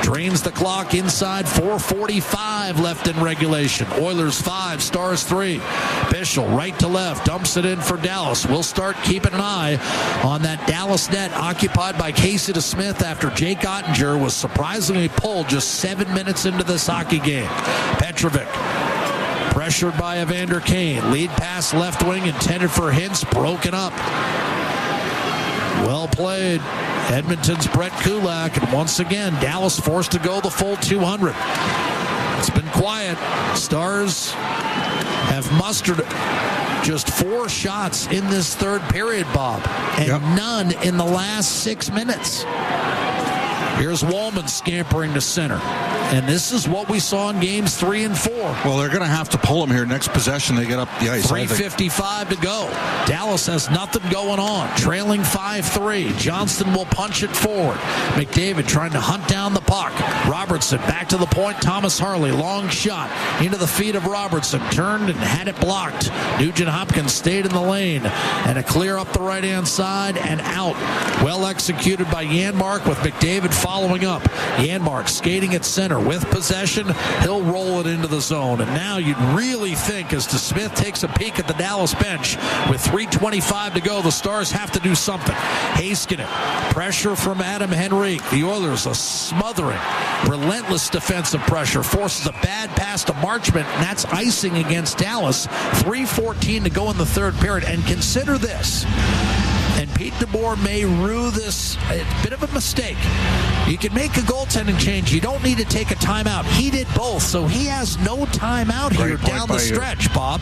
Drains the clock inside. 4:45 left in regulation. Oilers 5, Stars 3. Bischel right to left. Dumps it in for Dallas. We'll start keeping an eye on that Dallas net occupied by Casey DeSmith after Jake Ottinger was surprisingly pulled just 7 minutes into this hockey game. Petrovic pressured by Evander Kane. Lead pass left wing intended for Hintz. Broken up. Well played. Edmonton's Brett Kulak. And once again, Dallas forced to go the full 200. It's been quiet. Stars have mustered just 4 shots in this third period, Bob. And none in the last 6 minutes. Here's Wallman scampering to center. And this is what we saw in games 3 and 4. Well, they're going to have to pull him here. Next possession, they get up the ice. 3:55 to go. Dallas has nothing going on. Trailing 5-3. Johnston will punch it forward. McDavid trying to hunt down the puck. Robertson back to the point. Thomas Harley, long shot into the feet of Robertson. Turned and had it blocked. Nugent Hopkins stayed in the lane. And a clear up the right-hand side and out. Well executed by Janmark with McDavid following up. Janmark skating at center with possession. He'll roll it into the zone. And now you'd really think as DeSmith takes a peek at the Dallas bench with 3:25 to go, the Stars have to do something. Heiskanen, pressure from Adam Henrique. The Oilers a smothering, relentless defensive pressure. Forces a bad pass to Marchment, and that's icing against Dallas. 3:14 to go in the third period. And consider this. And Pete DeBoer may rue this a bit of a mistake. You can make a goaltending change. You don't need to take a timeout. He did both, so he has no timeout here down the stretch, Bob.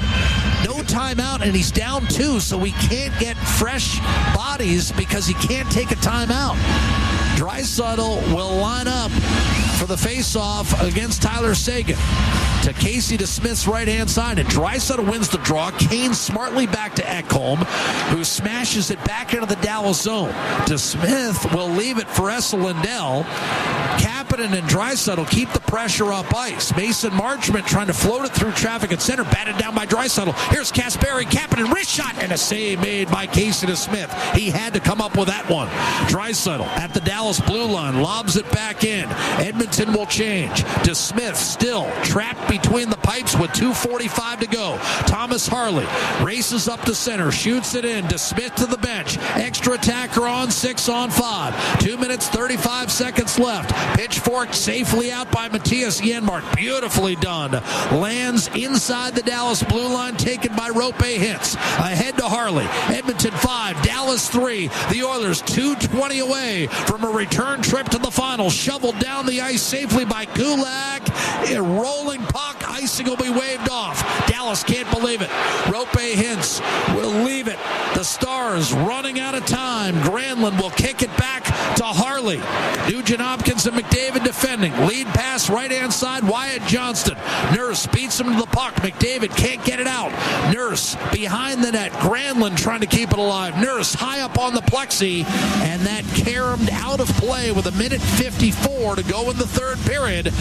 No timeout, and he's down 2, so he can't get fresh bodies because he can't take a timeout. Draisaitl will line up for the face-off against Tyler Sagan to Casey DeSmith's right-hand side, and Draisaitl wins the draw. Kane smartly back to Ekholm, who smashes it back into the Dallas zone. DeSmith will leave it for Esa Lindell. Kapanen and Draisaitl keep the pressure up ice. Mason Marchment trying to float it through traffic at center, batted down by Draisaitl. Here's Kasperi, Kapanen, wrist shot, and a save made by Casey DeSmith. He had to come up with that one. Draisaitl at the Dallas blue line, lobs it back in. Edmonton will change. DeSmith still trapped between the pipes with 2:45 to go. Thomas Harley races up to center, shoots it in. DeSmith to the bench. Extra attacker on 6-on-5. 2 minutes, 35 seconds left. Pitchfork safely out by Matthias Janmark. Beautifully done. Lands inside the Dallas blue line, taken by Rope Hintz. Ahead to Harley. Edmonton 5, Dallas 3. The Oilers 2:20 away from a return trip to the final. Shoveled down the ice safely by Kulak. A rolling puck. Icing will be waved off. Dallas can't believe it. Rope Hintz will leave it. The Stars running out of time. Granlund will kick it back to Harley. Nugent Hopkins and McDavid defending. Lead pass right-hand side. Wyatt Johnston. Nurse beats him to the puck. McDavid can't get it out. Nurse behind the net. Granlund trying to keep it alive. Nurse high up on the plexi. And that caromed out of play with 1:54 to go in the third period.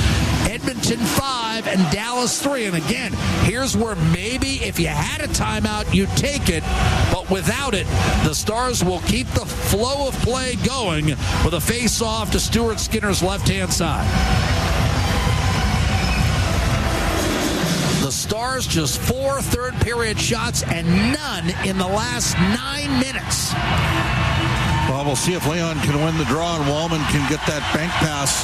Edmonton 5 and Dallas 3. And again, here's where maybe if you had a timeout, you'd take it. But without it, the Stars will keep the flow of play going with a face-off to Stuart Skinner's left-hand side. The Stars just 4 third-period shots and none in the last 9 minutes. Well, we'll see if Leon can win the draw and Wallman can get that bank pass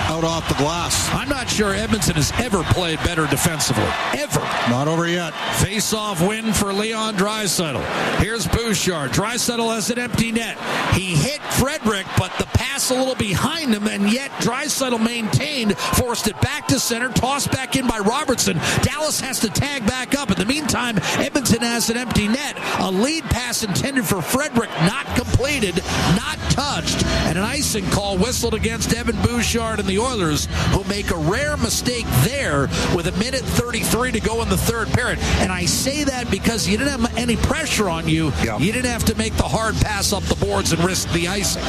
out off the glass. I'm not sure Edmonton has ever played better defensively. Ever. Not over yet. Face-off win for Leon Draisaitl. Here's Bouchard. Draisaitl has an empty net. He hit Frederick, but the pass a little behind him, and yet Draisaitl maintained, forced it back to center, tossed back in by Robertson. Dallas has to tag back up. In the meantime, Edmonton has an empty net. A lead pass intended for Frederick, not completed, not touched, and an icing call whistled against Evan Bouchard and the Oilers, who make a rare mistake there with 1:33 to go in the third period. And I say that because you didn't have any pressure on you. Yeah. You didn't have to make the hard pass up the boards and risk the icing.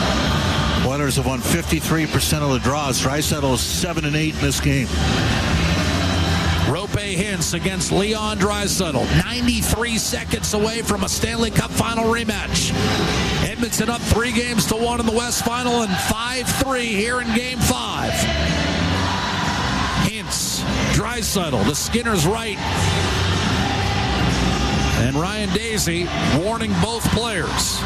Oilers have won 53% of the draws. Draisaitl is 7-8 in this game. Rope Hintz against Leon Draisaitl. 93 seconds away from a Stanley Cup final rematch. Edmonton up 3-1 in the West Final and 5-3 here in Game 5. Hintz, Draisaitl, the Skinner's right. And Ryan Daisy warning both players.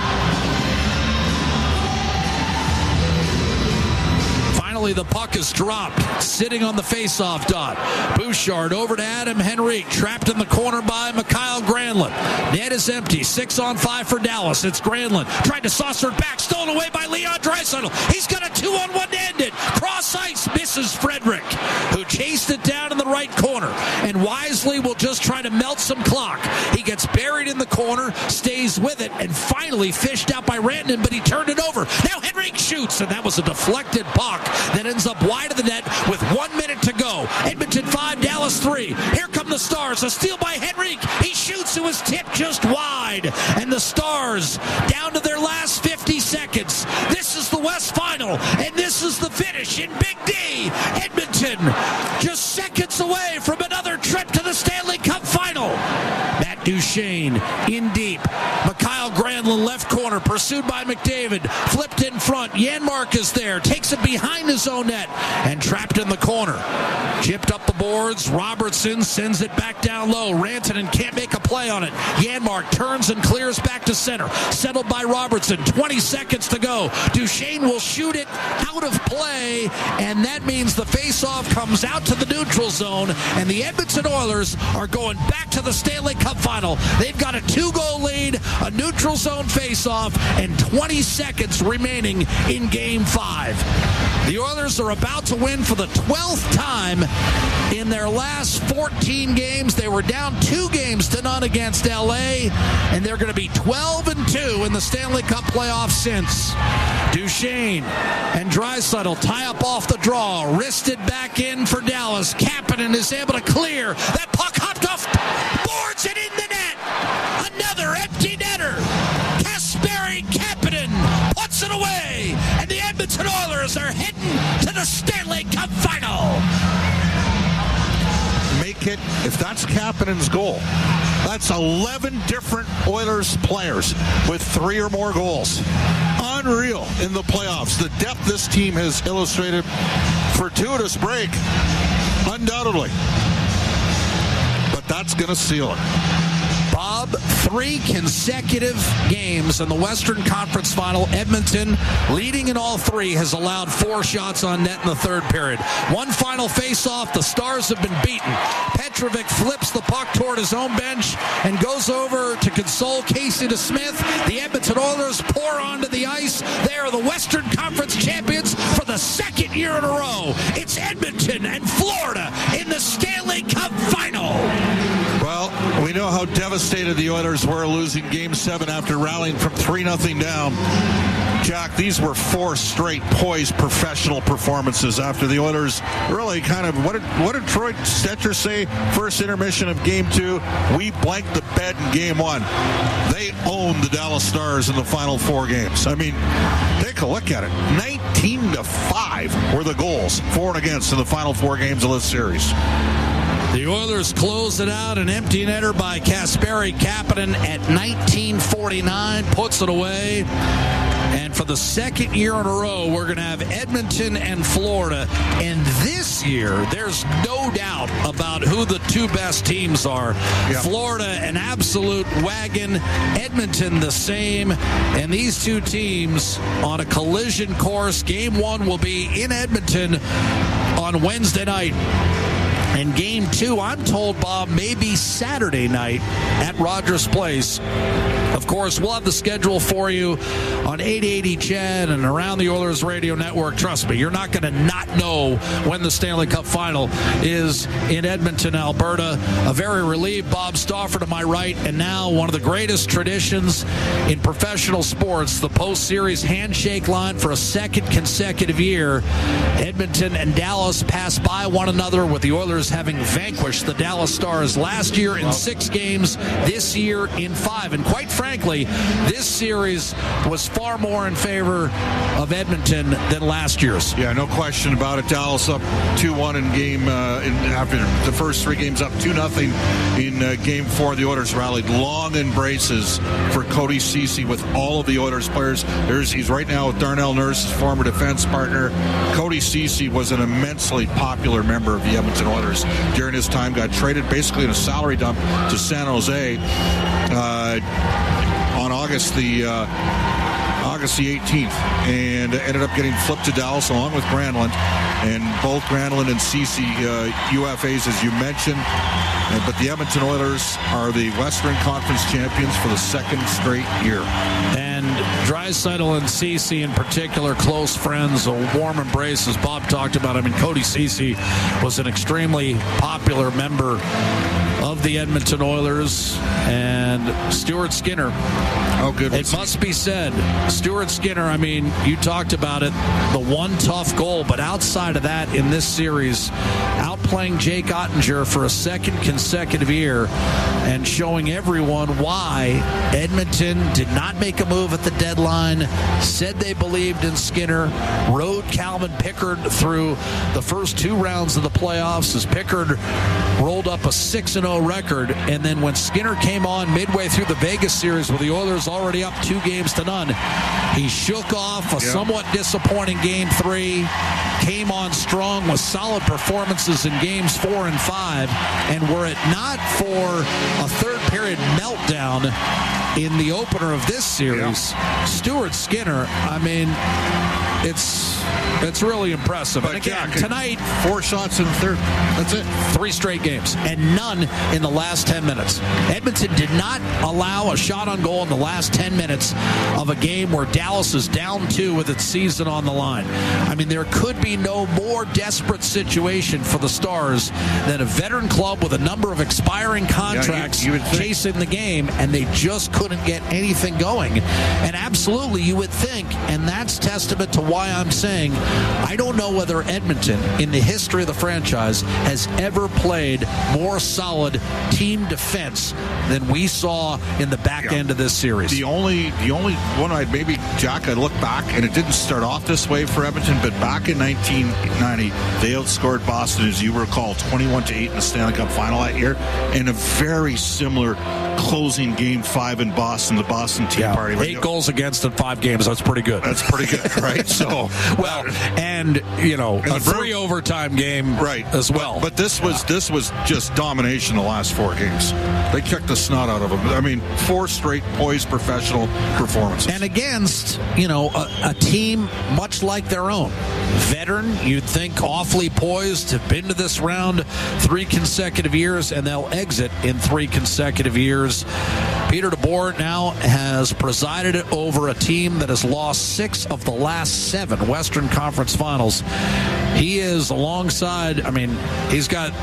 Finally, the puck is dropped, sitting on the face-off dot. Bouchard over to Adam Henrique, trapped in the corner by Mikhail Granlund. Net is empty, 6-on-5 for Dallas. It's Granlund, tried to saucer it back, stolen away by Leon Draisaitl. He's got a 2-on-1 to end it. Cross ice, misses Frederick, who chased it down in the right corner, and wisely will just try to melt some clock. He gets buried in the corner, stays with it, and finally fished out by Rantanen, but he turned it over. Now Henrique shoots, and that was a deflected puck that ends up wide of the net with 1 minute to go. Edmonton 5, Dallas 3. Here come the Stars. A steal by Henrique. He shoots. It was tipped just wide. And the Stars down to their last 50 seconds. This is the West Final, and this is the finish in Big D. Edmonton just seconds away from another trip to the Stanley Cup Final. Matt Duchene in deep. Mikhail Granlund left corner, pursued by McDavid. Flipped in front. Janmark is there. Takes it behind his own net and trapped in the corner. Chipped up the boards. Robertson sends it back down low. Rantanen can't make a play on it. Janmark turns and clears back to center. Settled by Robertson. 20 seconds to go. Duchene will shoot it out of play, and that means the face-off comes out to the neutral zone, and the Edmonton Oilers are going back to the Stanley Cup Final. They've got a 2-goal lead, a neutral zone face-off, and 20 seconds remaining in Game 5. The Oilers are about to win for the 12th time in their last 14 games. They were down 2-0 against LA, and they're going to be 12-2 in the Stanley Cup playoffs since. Duchene and Draisaitl tie up off the draw, wristed back in for Dallas. Kapanen is able to clear. That puck hopped off boards and in the net. Another empty netter. Kasperi Kapanen puts it away, and the Edmonton Oilers are heading to the Stanley Cup Final. Make it, if that's Kapanen's goal, that's 11 different Oilers players with 3 or more goals. Unreal in the playoffs. The depth this team has illustrated. Fortuitous break, undoubtedly. But that's going to seal it. Bob, 3 consecutive games in the Western Conference Final. Edmonton, leading in all 3, has allowed 4 shots on net in the third period. One final face-off. The Stars have been beaten. Petrovic flips the puck toward his own bench and goes over to console Casey DeSmith. The Edmonton Oilers pour onto the ice. They are the Western Conference champions for the 2nd year in a row. It's Edmonton and Florida in the Stanley Cup Final. Well, we know how devastated the Oilers were losing Game 7 after rallying from 3-0 down. Jack, these were 4 straight poised professional performances after the Oilers really kind of, what did Troy Stecher say first intermission of Game 2? We blanked the bed in Game 1. They owned the Dallas Stars in the final 4 games. I mean, take a look at it. 19-5 were the goals for and against in the final 4 games of this series. The Oilers close it out. An empty netter by Kasperi Kapanen at 19:49 puts it away. And for the 2nd year in a row, we're going to have Edmonton and Florida. And this year, there's no doubt about who the 2 best teams are. Yeah. Florida, an absolute wagon. Edmonton, the same. And these 2 teams on a collision course. Game 1 will be in Edmonton on Wednesday night. And Game 2, I'm told, Bob, may be Saturday night at Rogers Place. Of course, we'll have the schedule for you on 880 CHED and around the Oilers Radio Network. Trust me, you're not going to not know when the Stanley Cup Final is in Edmonton, Alberta. A very relieved Bob Stauffer to my right, and now one of the greatest traditions in professional sports, the post-series handshake line for a second consecutive year. Edmonton and Dallas pass by one another, with the Oilers having vanquished the Dallas Stars last year in 6 games, this year in 5. And quite frankly, this series was far more in favor of Edmonton than last year's. Yeah, no question about it. Dallas up 2-1 in game after the first 3 games, up 2-0 in Game 4. The Oilers rallied. Long embraces for Cody Ceci with all of the Oilers players. He's right now with Darnell Nurse, his former defense partner. Cody Ceci was an immensely popular member of the Edmonton Oilers during his time. Got traded basically in a salary dump to San Jose on August the 18th, and ended up getting flipped to Dallas along with Granlund, and both Granlund and Ceci UFAs, as you mentioned. But the Edmonton Oilers are the Western Conference champions for the 2nd straight year. And Draisaitl and Ceci in particular, close friends, a warm embrace, as Bob talked about. I mean, Cody Ceci was an extremely popular member of the Edmonton Oilers, and Stuart Skinner. Oh, good. It must be said, Stuart Skinner, I mean, you talked about it, the one tough goal, but outside of that in this series, outplaying Jake Ottinger for a 2nd consecutive year and showing everyone why Edmonton did not make a move at the deadline, said they believed in Skinner, rode Calvin Pickard through the first 2 rounds of the playoffs as Pickard rolled up a 6-0 record, and then when Skinner came on midway through the Vegas series with the Oilers already up 2-0, he shook off a somewhat disappointing Game 3, came on strong with solid performances in Games 4 and 5, and were it not for a third period meltdown in the opener of this series, Stuart Skinner, I mean, it's really impressive. But and again, Jack, tonight, 4 shots in the third. That's it. 3 straight games, and none in the last 10 minutes. Edmonton did not allow a shot on goal in the last 10 minutes of a game where Dallas is down 2 with its season on the line. I mean, there could be no more desperate situation for the Stars than a veteran club with a number of expiring contracts chasing the game, and they just couldn't get anything going. And absolutely, you would think, and that's testament to why I'm saying I don't know whether Edmonton, in the history of the franchise, has ever played more solid team defense than we saw in the back end of this series. The only one I'd look back, and it didn't start off this way for Edmonton, but back in 1990, they outscored Boston, as you recall, 21-8 in the Stanley Cup Final that year, in a very similar closing Game 5 in Boston, the Boston Tea Party. 8 goals against in 5 games. That's pretty good. That's pretty good, right? So, well, and a 3 overtime game, right, as well. But this was just domination the last 4 games. They kicked the snot out of them. I mean, 4 straight poised professional performances, and against a team much like their own. Veteran, you'd think awfully poised, have been to this round 3 consecutive years, and they'll exit in 3 consecutive years. Peter DeBoer now has presided over a team that has lost 6 of the last 7 Western Conference Finals. He is alongside, he's got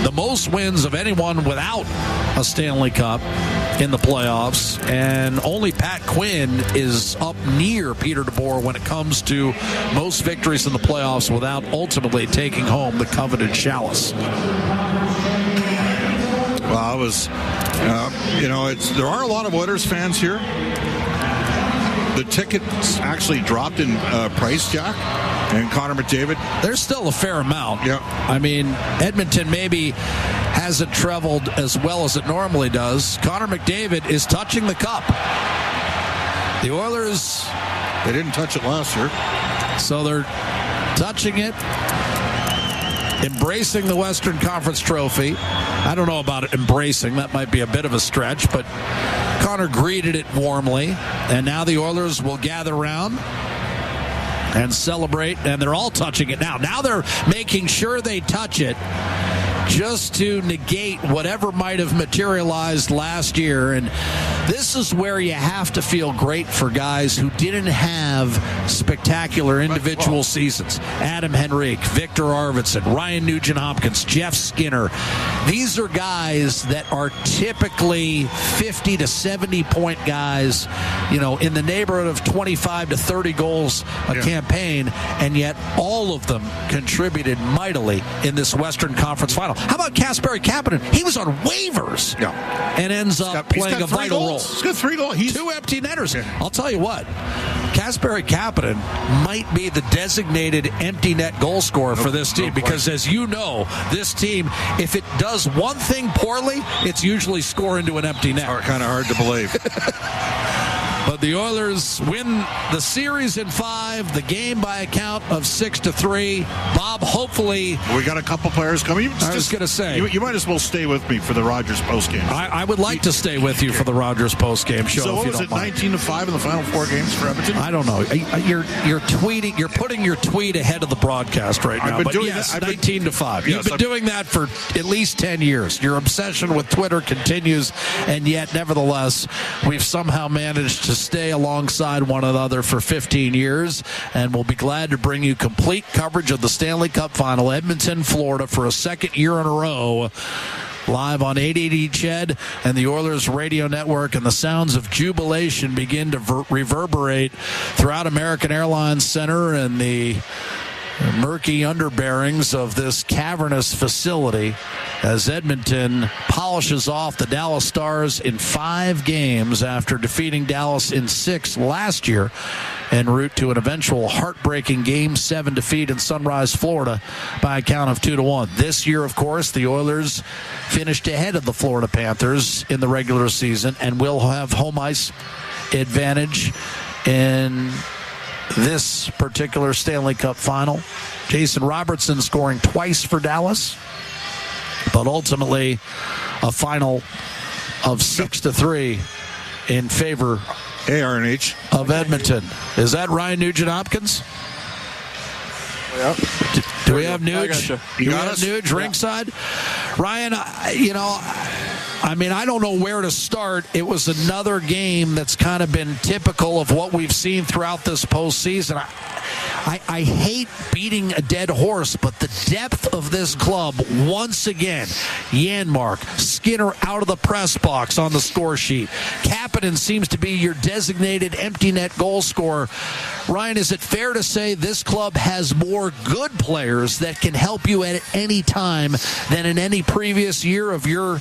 the most wins of anyone without a Stanley Cup in the playoffs, and only Pat Quinn is up near Peter DeBoer when it comes to most victories in the playoffs without ultimately taking home the coveted chalice. Well, it was, there are a lot of Oilers fans here. The tickets actually dropped in price, Jack, and Connor McDavid. There's still a fair amount. Yeah. I mean, Edmonton maybe hasn't traveled as well as it normally does. Connor McDavid is touching the cup. The Oilers, they didn't touch it last year, so they're touching it, embracing the Western Conference trophy. I don't know about it embracing. That might be a bit of a stretch, but Connor greeted it warmly, and now the Oilers will gather around and celebrate, and they're all touching it now. Now they're making sure they touch it just to negate whatever might have materialized last year. And this is where you have to feel great for guys who didn't have spectacular individual seasons. Adam Henrique, Victor Arvidsson, Ryan Nugent-Hopkins, Jeff Skinner. These are guys that are typically 50 to 70 point guys, in the neighborhood of 25 to 30 goals a campaign, and yet all of them contributed mightily in this Western Conference Final. How about Kasperi Kapanen? He was on waivers and ends up playing a vital role. He's got 3 goals. He's 2 empty netters. I'll tell you what, Kasperi Kapanen might be the designated empty net goal scorer for this team because, as you know, this team, if it does one thing poorly, it's usually score into an empty net. Kind of hard to believe. But the Oilers win the series in 5, the game by a count of 6-3. Bob, hopefully... We got a couple players coming. I was going to say... You might as well stay with me for the Rogers postgame. I would like to stay with you for the Rogers postgame show. So what was it, 19-5 in the final 4 games for Edmonton? I don't know. You're tweeting. You're putting your tweet ahead of the broadcast right now. I've been doing yes, that. 19-5. You've been doing that for at least 10 years. Your obsession with Twitter continues, and yet, nevertheless, we've somehow managed to stay alongside one another for 15 years, and we'll be glad to bring you complete coverage of the Stanley Cup Final, Edmonton, Florida, for a second year in a row, live on 880 CHED and the Oilers Radio Network, and the sounds of jubilation begin to reverberate throughout American Airlines Center and the murky underbearings of this cavernous facility as Edmonton polishes off the Dallas Stars in 5 games after defeating Dallas in 6 last year en route to an eventual heartbreaking Game 7 defeat in Sunrise, Florida by a count of 2-1. This year, of course, the Oilers finished ahead of the Florida Panthers in the regular season and will have home ice advantage in this particular Stanley Cup Final. Jason Robertson scoring twice for Dallas, but ultimately a final of 6-3 in favor of Edmonton. Is that Ryan Nugent-Hopkins? Yep. Do we have Nuge? You Do we got have us? Nuge ringside? Ryan, I don't know where to start. It was another game that's kind of been typical of what we've seen throughout this postseason. I hate beating a dead horse, but the depth of this club, once again, Janmark, Skinner out of the press box on the score sheet. Kapanen seems to be your designated empty net goal scorer. Ryan, is it fair to say this club has more good players that can help you at any time than in any previous year of your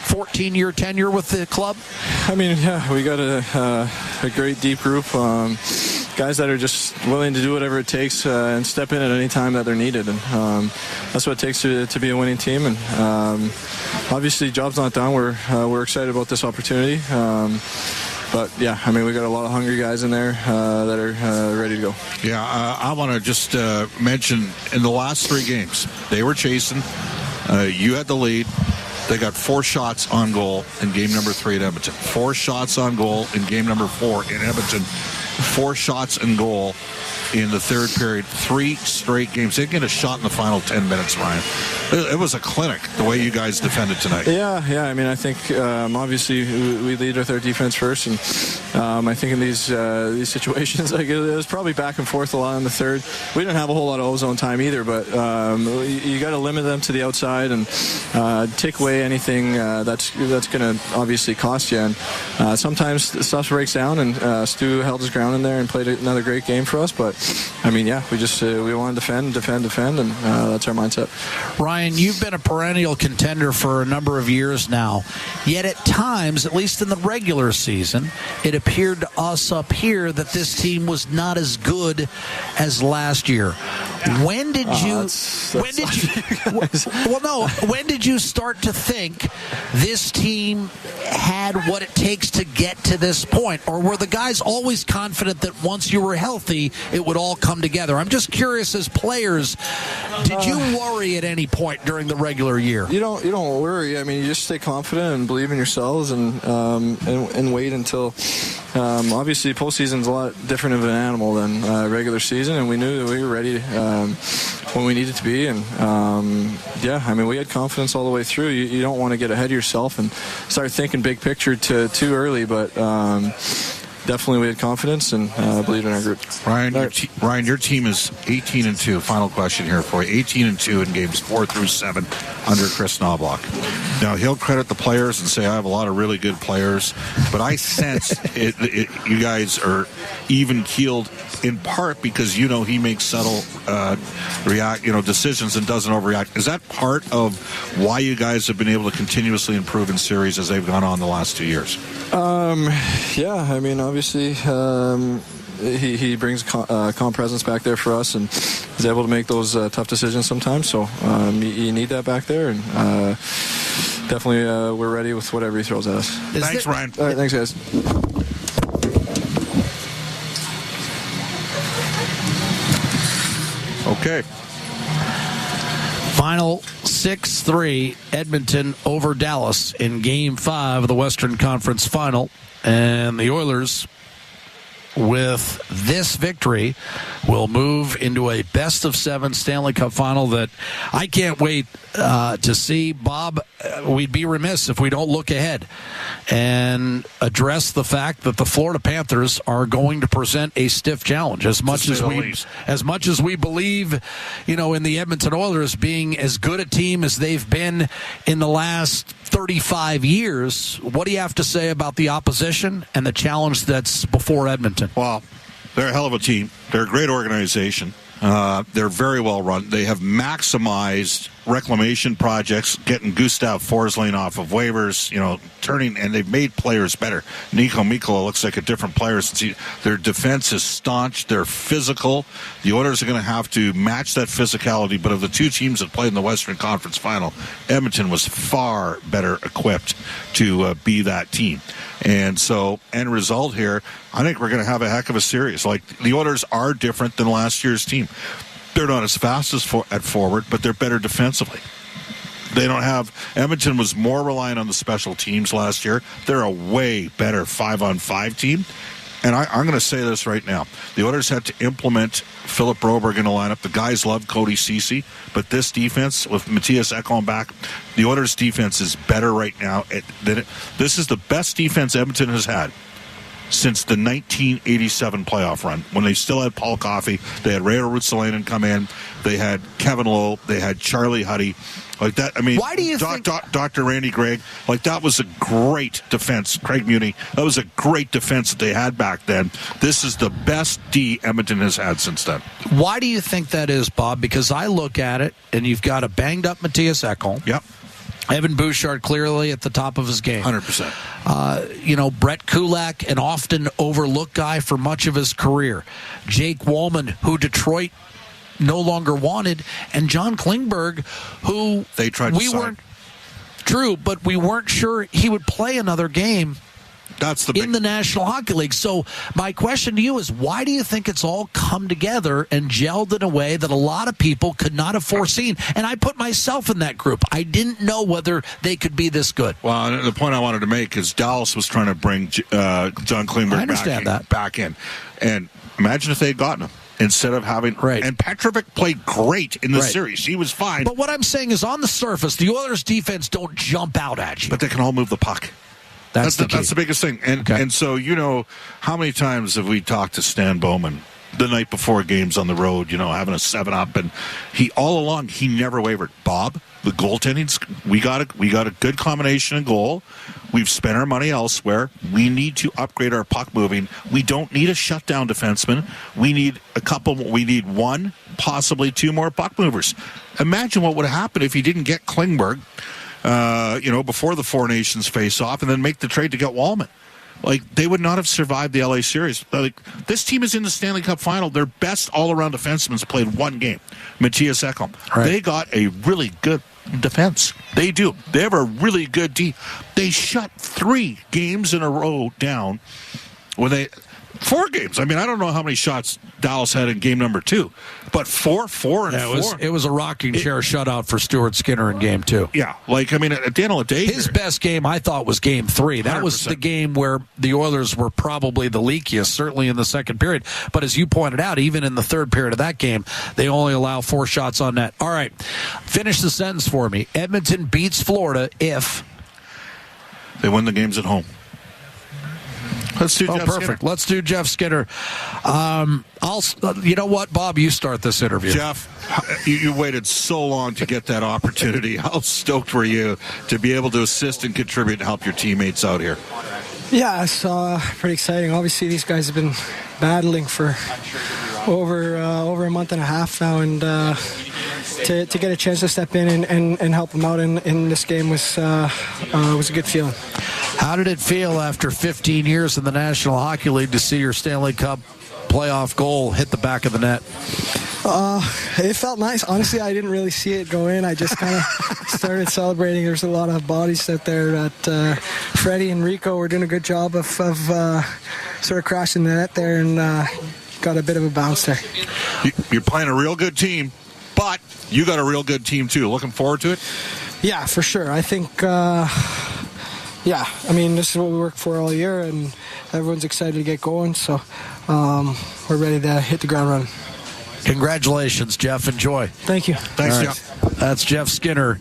14-year tenure with the club? I mean, yeah, we got a great deep group. Guys that are just willing to do whatever it takes and step in at any time that they're needed. And that's what it takes to be a winning team. And obviously, job's not done. We're excited about this opportunity. But, yeah, I mean, we got a lot of hungry guys in there that are ready to go. Yeah, I want to just mention, in the last 3 games, they were chasing. You had the lead. They got 4 shots on goal in game number 3 at Edmonton. 4 shots on goal in game number 4 in Edmonton. 4 shots in goal in the 3rd period. 3 straight games. They get a shot in the final 10 minutes, Ryan. It was a clinic, the way you guys defended tonight. Yeah. I mean, I think obviously we lead with our defense first, and I think in these situations, like, it was probably back and forth a lot in the 3rd. We didn't have a whole lot of ozone time either, but you got to limit them to the outside and take away anything that's going to obviously cost you. And sometimes the stuff breaks down, and Stu held his ground in there and played another great game for us. But I mean, yeah, we just we want to defend, and that's our mindset. Ryan, you've been a perennial contender for a number of years now, yet at times, at least in the regular season, it appeared to us up here that this team was not as good as last year. When did you start to think this team had what it takes to get to this point? Or were the guys always confident that once you were healthy, it would all come together? I'm just curious, as players, did you worry at any point during the regular year? You don't worry. I mean, you just stay confident and believe in yourselves, and wait until Obviously, postseason's a lot different of an animal than regular season, and we knew that we were ready when we needed to be. And we had confidence all the way through. You don't want to get ahead of yourself and start thinking big picture too early, but definitely we had confidence and believed in our group. Ryan, your team is 18-2. Final question here for you. 18-2 in games 4 through 7 under Chris Knobloch. Now, he'll credit the players and say, I have a lot of really good players, but I sense you guys are even-keeled in part because he makes subtle decisions and doesn't overreact. Is that part of why you guys have been able to continuously improve in series as they've gone on the last 2 years? Obviously, he brings calm presence back there for us and is able to make those tough decisions sometimes. So you need that back there, and definitely we're ready with whatever he throws at us. Thanks, Ryan. All right, thanks, guys. Okay. Final 6-3, Edmonton over Dallas in Game 5 of the Western Conference Final. And the Oilers, with this victory, will move into a best-of-7 Stanley Cup Final that I can't wait to see. Bob, we'd be remiss if we don't look ahead and address the fact that the Florida Panthers are going to present a stiff challenge. As much as we believe, in the Edmonton Oilers being as good a team as they've been in the last 35 years, what do you have to say about the opposition and the challenge that's before Edmonton? Well, they're a hell of a team. They're a great organization. They're very well run. They have maximized reclamation projects, getting Gustav Forsling off of waivers, and they've made players better. Nico Mikkola looks like a different player. Their defense is staunch. They're physical. The Oilers are going to have to match that physicality, but of the two teams that played in the Western Conference Final, Edmonton was far better equipped to be that team. And so, end result here, I think we're going to have a heck of a series. Like, the Oilers are different than last year's team. They're not as fast at forward, but they're better defensively. They don't have... Edmonton was more reliant on the special teams last year. They're a way better 5-on-5 team. And I'm going to say this right now. The Oilers had to implement Philip Broberg in the lineup. The guys love Cody Ceci, but this defense, with Matthias Ekholm back, the Oilers' defense is better right now. This is the best defense Edmonton has had since the 1987 playoff run, when they still had Paul Coffey. They had Ray Ruotsalainen come in. They had Kevin Lowe. They had Charlie Huddy. Like that, why do you think... Dr. Randy Gregg, that was a great defense. Craig Muni, that was a great defense that they had back then. This is the best D Edmonton has had since then. Why do you think that is, Bob? Because I look at it, and you've got a banged-up Matthias Ekholm. Yep. Evan Bouchard clearly at the top of his game. 100%. Brett Kulak, an often overlooked guy for much of his career. Jake Wallman, who Detroit no longer wanted, and John Klingberg, who they tried to sign. True, but we weren't sure he would play another game in the National Hockey League. So my question to you is, why do you think it's all come together and gelled in a way that a lot of people could not have foreseen? And I put myself in that group. I didn't know whether they could be this good. Well, the point I wanted to make is Dallas was trying to bring John Klingberg back in. And imagine if they had gotten him. Instead of having... Right. And Petrovic played great in the series. He was fine. But what I'm saying is, on the surface, the Oilers' defense don't jump out at you. But they can all move the puck. That's the biggest thing. And so, how many times have we talked to Stan Bowman the night before games on the road, having a 7-up, and all along he never wavered. Bob, the goaltending, we got a good combination in goal. We've spent our money elsewhere. We need to upgrade our puck moving. We don't need a shutdown defenseman. We need one, possibly two more puck movers. Imagine what would have happened if he didn't get Klingberg, before the Four Nations face-off, and then make the trade to get Wallman. They would not have survived the LA series. This team is in the Stanley Cup Final. Their best all-around defenseman's played one game, Matthias Ekholm. Right. They got a really good defense. They do. They have a really good D. They shut 3 games in a row down when 4 games. I mean, I don't know how many shots Dallas had in game number 2, but 4 and 4. It was a rocking chair shutout for Stuart Skinner in game 2. Yeah, like, I mean, at the end of the day, his best game, I thought, was game 3. That 100%. Was the game where the Oilers were probably the leakiest, certainly in the second period. But as you pointed out, even in the third period of that game, they only allow 4 shots on net. All right, finish the sentence for me. Edmonton beats Florida if they win the games at home. Let's do Jeff perfect. Skinner. Let's do Jeff Skinner. You know what, Bob? You start this interview. Jeff, you waited so long to get that opportunity. How stoked were you to be able to assist and contribute and help your teammates out here? Yeah, it's pretty exciting. Obviously, these guys have been battling for over a month and a half now, and to get a chance to step in and help them out in this game was a good feeling. How did it feel after 15 years in the National Hockey League to see your Stanley Cup playoff goal hit the back of the net? It felt nice. Honestly, I didn't really see it go in. I just kind of started celebrating. There's a lot of bodies out there that Freddie and Rico were doing a good job of sort of crashing the net there, and got a bit of a bounce there. You're playing a real good team, but you got a real good team too. Looking forward to it? Yeah, for sure. I think... I mean, this is what we work for all year, and everyone's excited to get going, so we're ready to hit the ground running. Congratulations, Jeff. Enjoy. Thank you. Thanks, right. Jeff. That's Jeff Skinner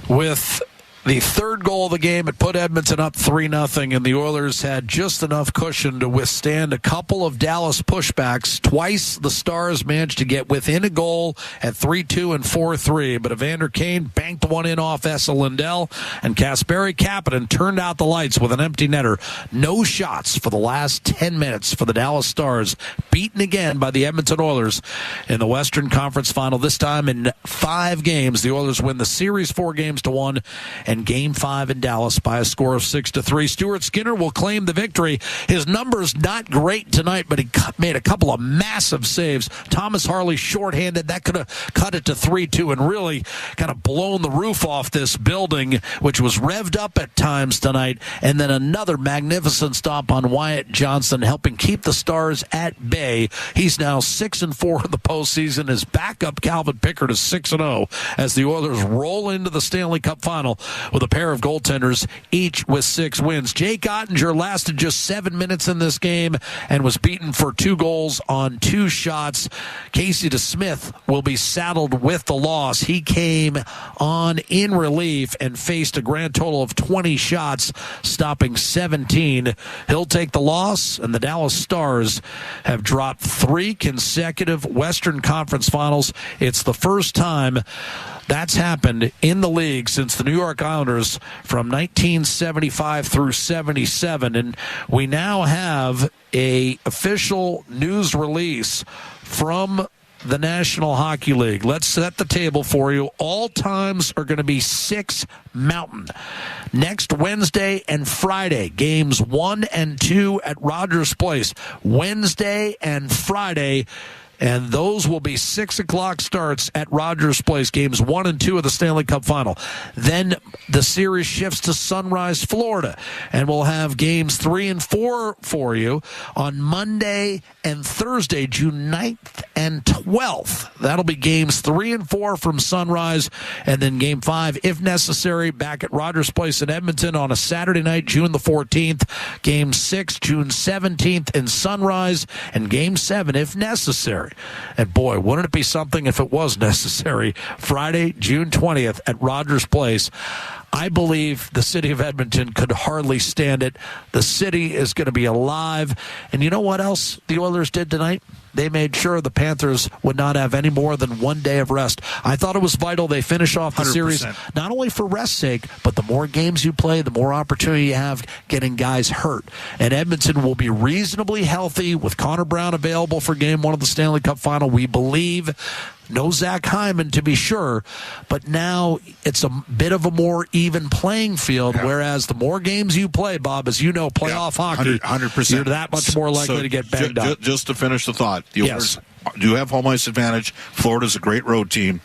with the third goal of the game. It put Edmonton up 3-0, and the Oilers had just enough cushion to withstand a couple of Dallas pushbacks. Twice the Stars managed to get within a goal at 3-2 and 4-3, but Evander Kane banked one in off Esa Lindell, and Kasperi Kapanen turned out the lights with an empty netter. No shots for the last 10 minutes for the Dallas Stars, beaten again by the Edmonton Oilers in the Western Conference Final. This time in 5 games, the Oilers win the series 4-1, and Game 5 in Dallas by a score of 6-3. Stuart Skinner will claim the victory. His numbers not great tonight, but he made a couple of massive saves. Thomas Harley shorthanded. That could have cut it to 3-2 and really kind of blown the roof off this building, which was revved up at times tonight. And then another magnificent stop on Wyatt Johnson, helping keep the Stars at bay. He's now 6-4 in the postseason. His backup Calvin Pickard is 6-0 as the Oilers roll into the Stanley Cup final with a pair of goaltenders, each with 6 wins. Jake Ottinger lasted just 7 minutes in this game and was beaten for 2 goals on 2 shots. Casey DeSmith will be saddled with the loss. He came on in relief and faced a grand total of 20 shots, stopping 17. He'll take the loss, and the Dallas Stars have dropped 3 consecutive Western Conference Finals. It's the first time that's happened in the league since the New York Islanders from 1975 through 77. And we now have a official news release from the National Hockey League. Let's set the table for you. All times are going to be 6 Mountain. Next Wednesday and Friday, games 1 and 2 at Rogers Place. Wednesday and Friday, and those will be 6 o'clock starts at Rogers Place, games 1 and 2 of the Stanley Cup Final. Then the series shifts to Sunrise, Florida, and we'll have games 3 and 4 for you on Monday and Thursday, June 9th and 12th. That'll be games 3 and 4 from Sunrise, and then game 5, if necessary, back at Rogers Place in Edmonton on a Saturday night, June the 14th. Game 6, June 17th in Sunrise, and game 7, if necessary. And boy, wouldn't it be something if it was necessary, Friday, June 20th at Rogers Place. I believe the city of Edmonton could hardly stand it. The city is going to be alive. And you know what else the Oilers did tonight? They made sure the Panthers would not have any more than 1 day of rest. I thought it was vital they finish off the 100%. Series, not only for rest's sake, but the more games you play, the more opportunity you have getting guys hurt. And Edmonton will be reasonably healthy with Connor Brown available for game 1 of the Stanley Cup Final. We believe. No Zach Hyman, to be sure, but now it's a bit of a more even playing field, whereas the more games you play, Bob, as you know, playoff hockey, 100%. You're that much more likely to get banged up. Just to finish the thought, the Oilers do have home ice advantage. Florida's a great road team.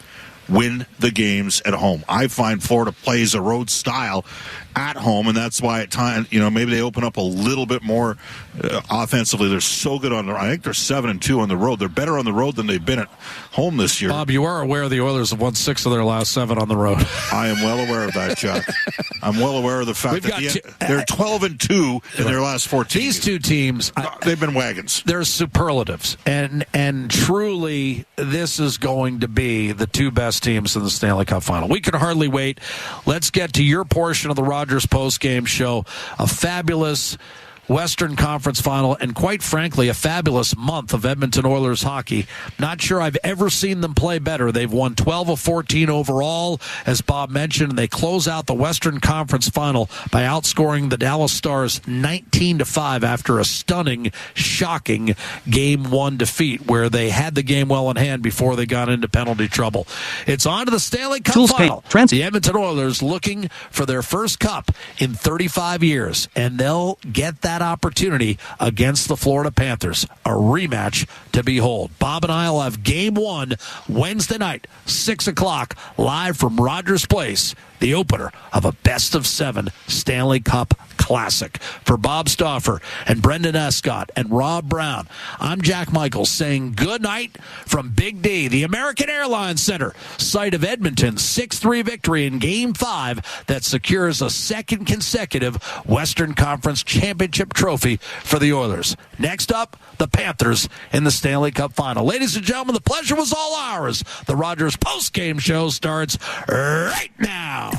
Win the games at home. I find Florida plays a road style at home, and that's why at times, maybe they open up a little bit more offensively. They're so good I think they're 7-2 on the road. They're better on the road than they've been at home this year. Bob, you are aware the Oilers have won 6 of their last 7 on the road. I am well aware of that, Chuck. I'm well aware of the fact that they're 12-2 in their last 14. These two teams, they've been wagons. They're superlatives, and truly, this is going to be the 2 best teams in the Stanley Cup Final. We can hardly wait. Let's get to your portion of the Rogers postgame show. A fabulous Western Conference Final, and quite frankly, a fabulous month of Edmonton Oilers hockey. Not sure I've ever seen them play better. They've won 12 of 14 overall, as Bob mentioned, and they close out the Western Conference Final by outscoring the Dallas Stars 19-5 after a stunning, shocking Game 1 defeat where they had the game well in hand before they got into penalty trouble. It's on to the Stanley Cup Final. The Edmonton Oilers looking for their first cup in 35 years, and they'll get that opportunity against the Florida Panthers. A rematch to behold. Bob and I will have Game 1 Wednesday night, 6 o'clock, live from Rogers Place, the opener of a best-of-7 Stanley Cup Classic. For Bob Stauffer and Brendan Escott and Rob Brown, I'm Jack Michaels saying good night from Big D, the American Airlines Center, site of Edmonton's 6-3 victory in Game 5 that secures a second consecutive Western Conference Championship trophy for the Oilers. Next up, the Panthers in the Stanley Cup Final. Ladies and gentlemen, the pleasure was all ours. The Rogers postgame show starts right now.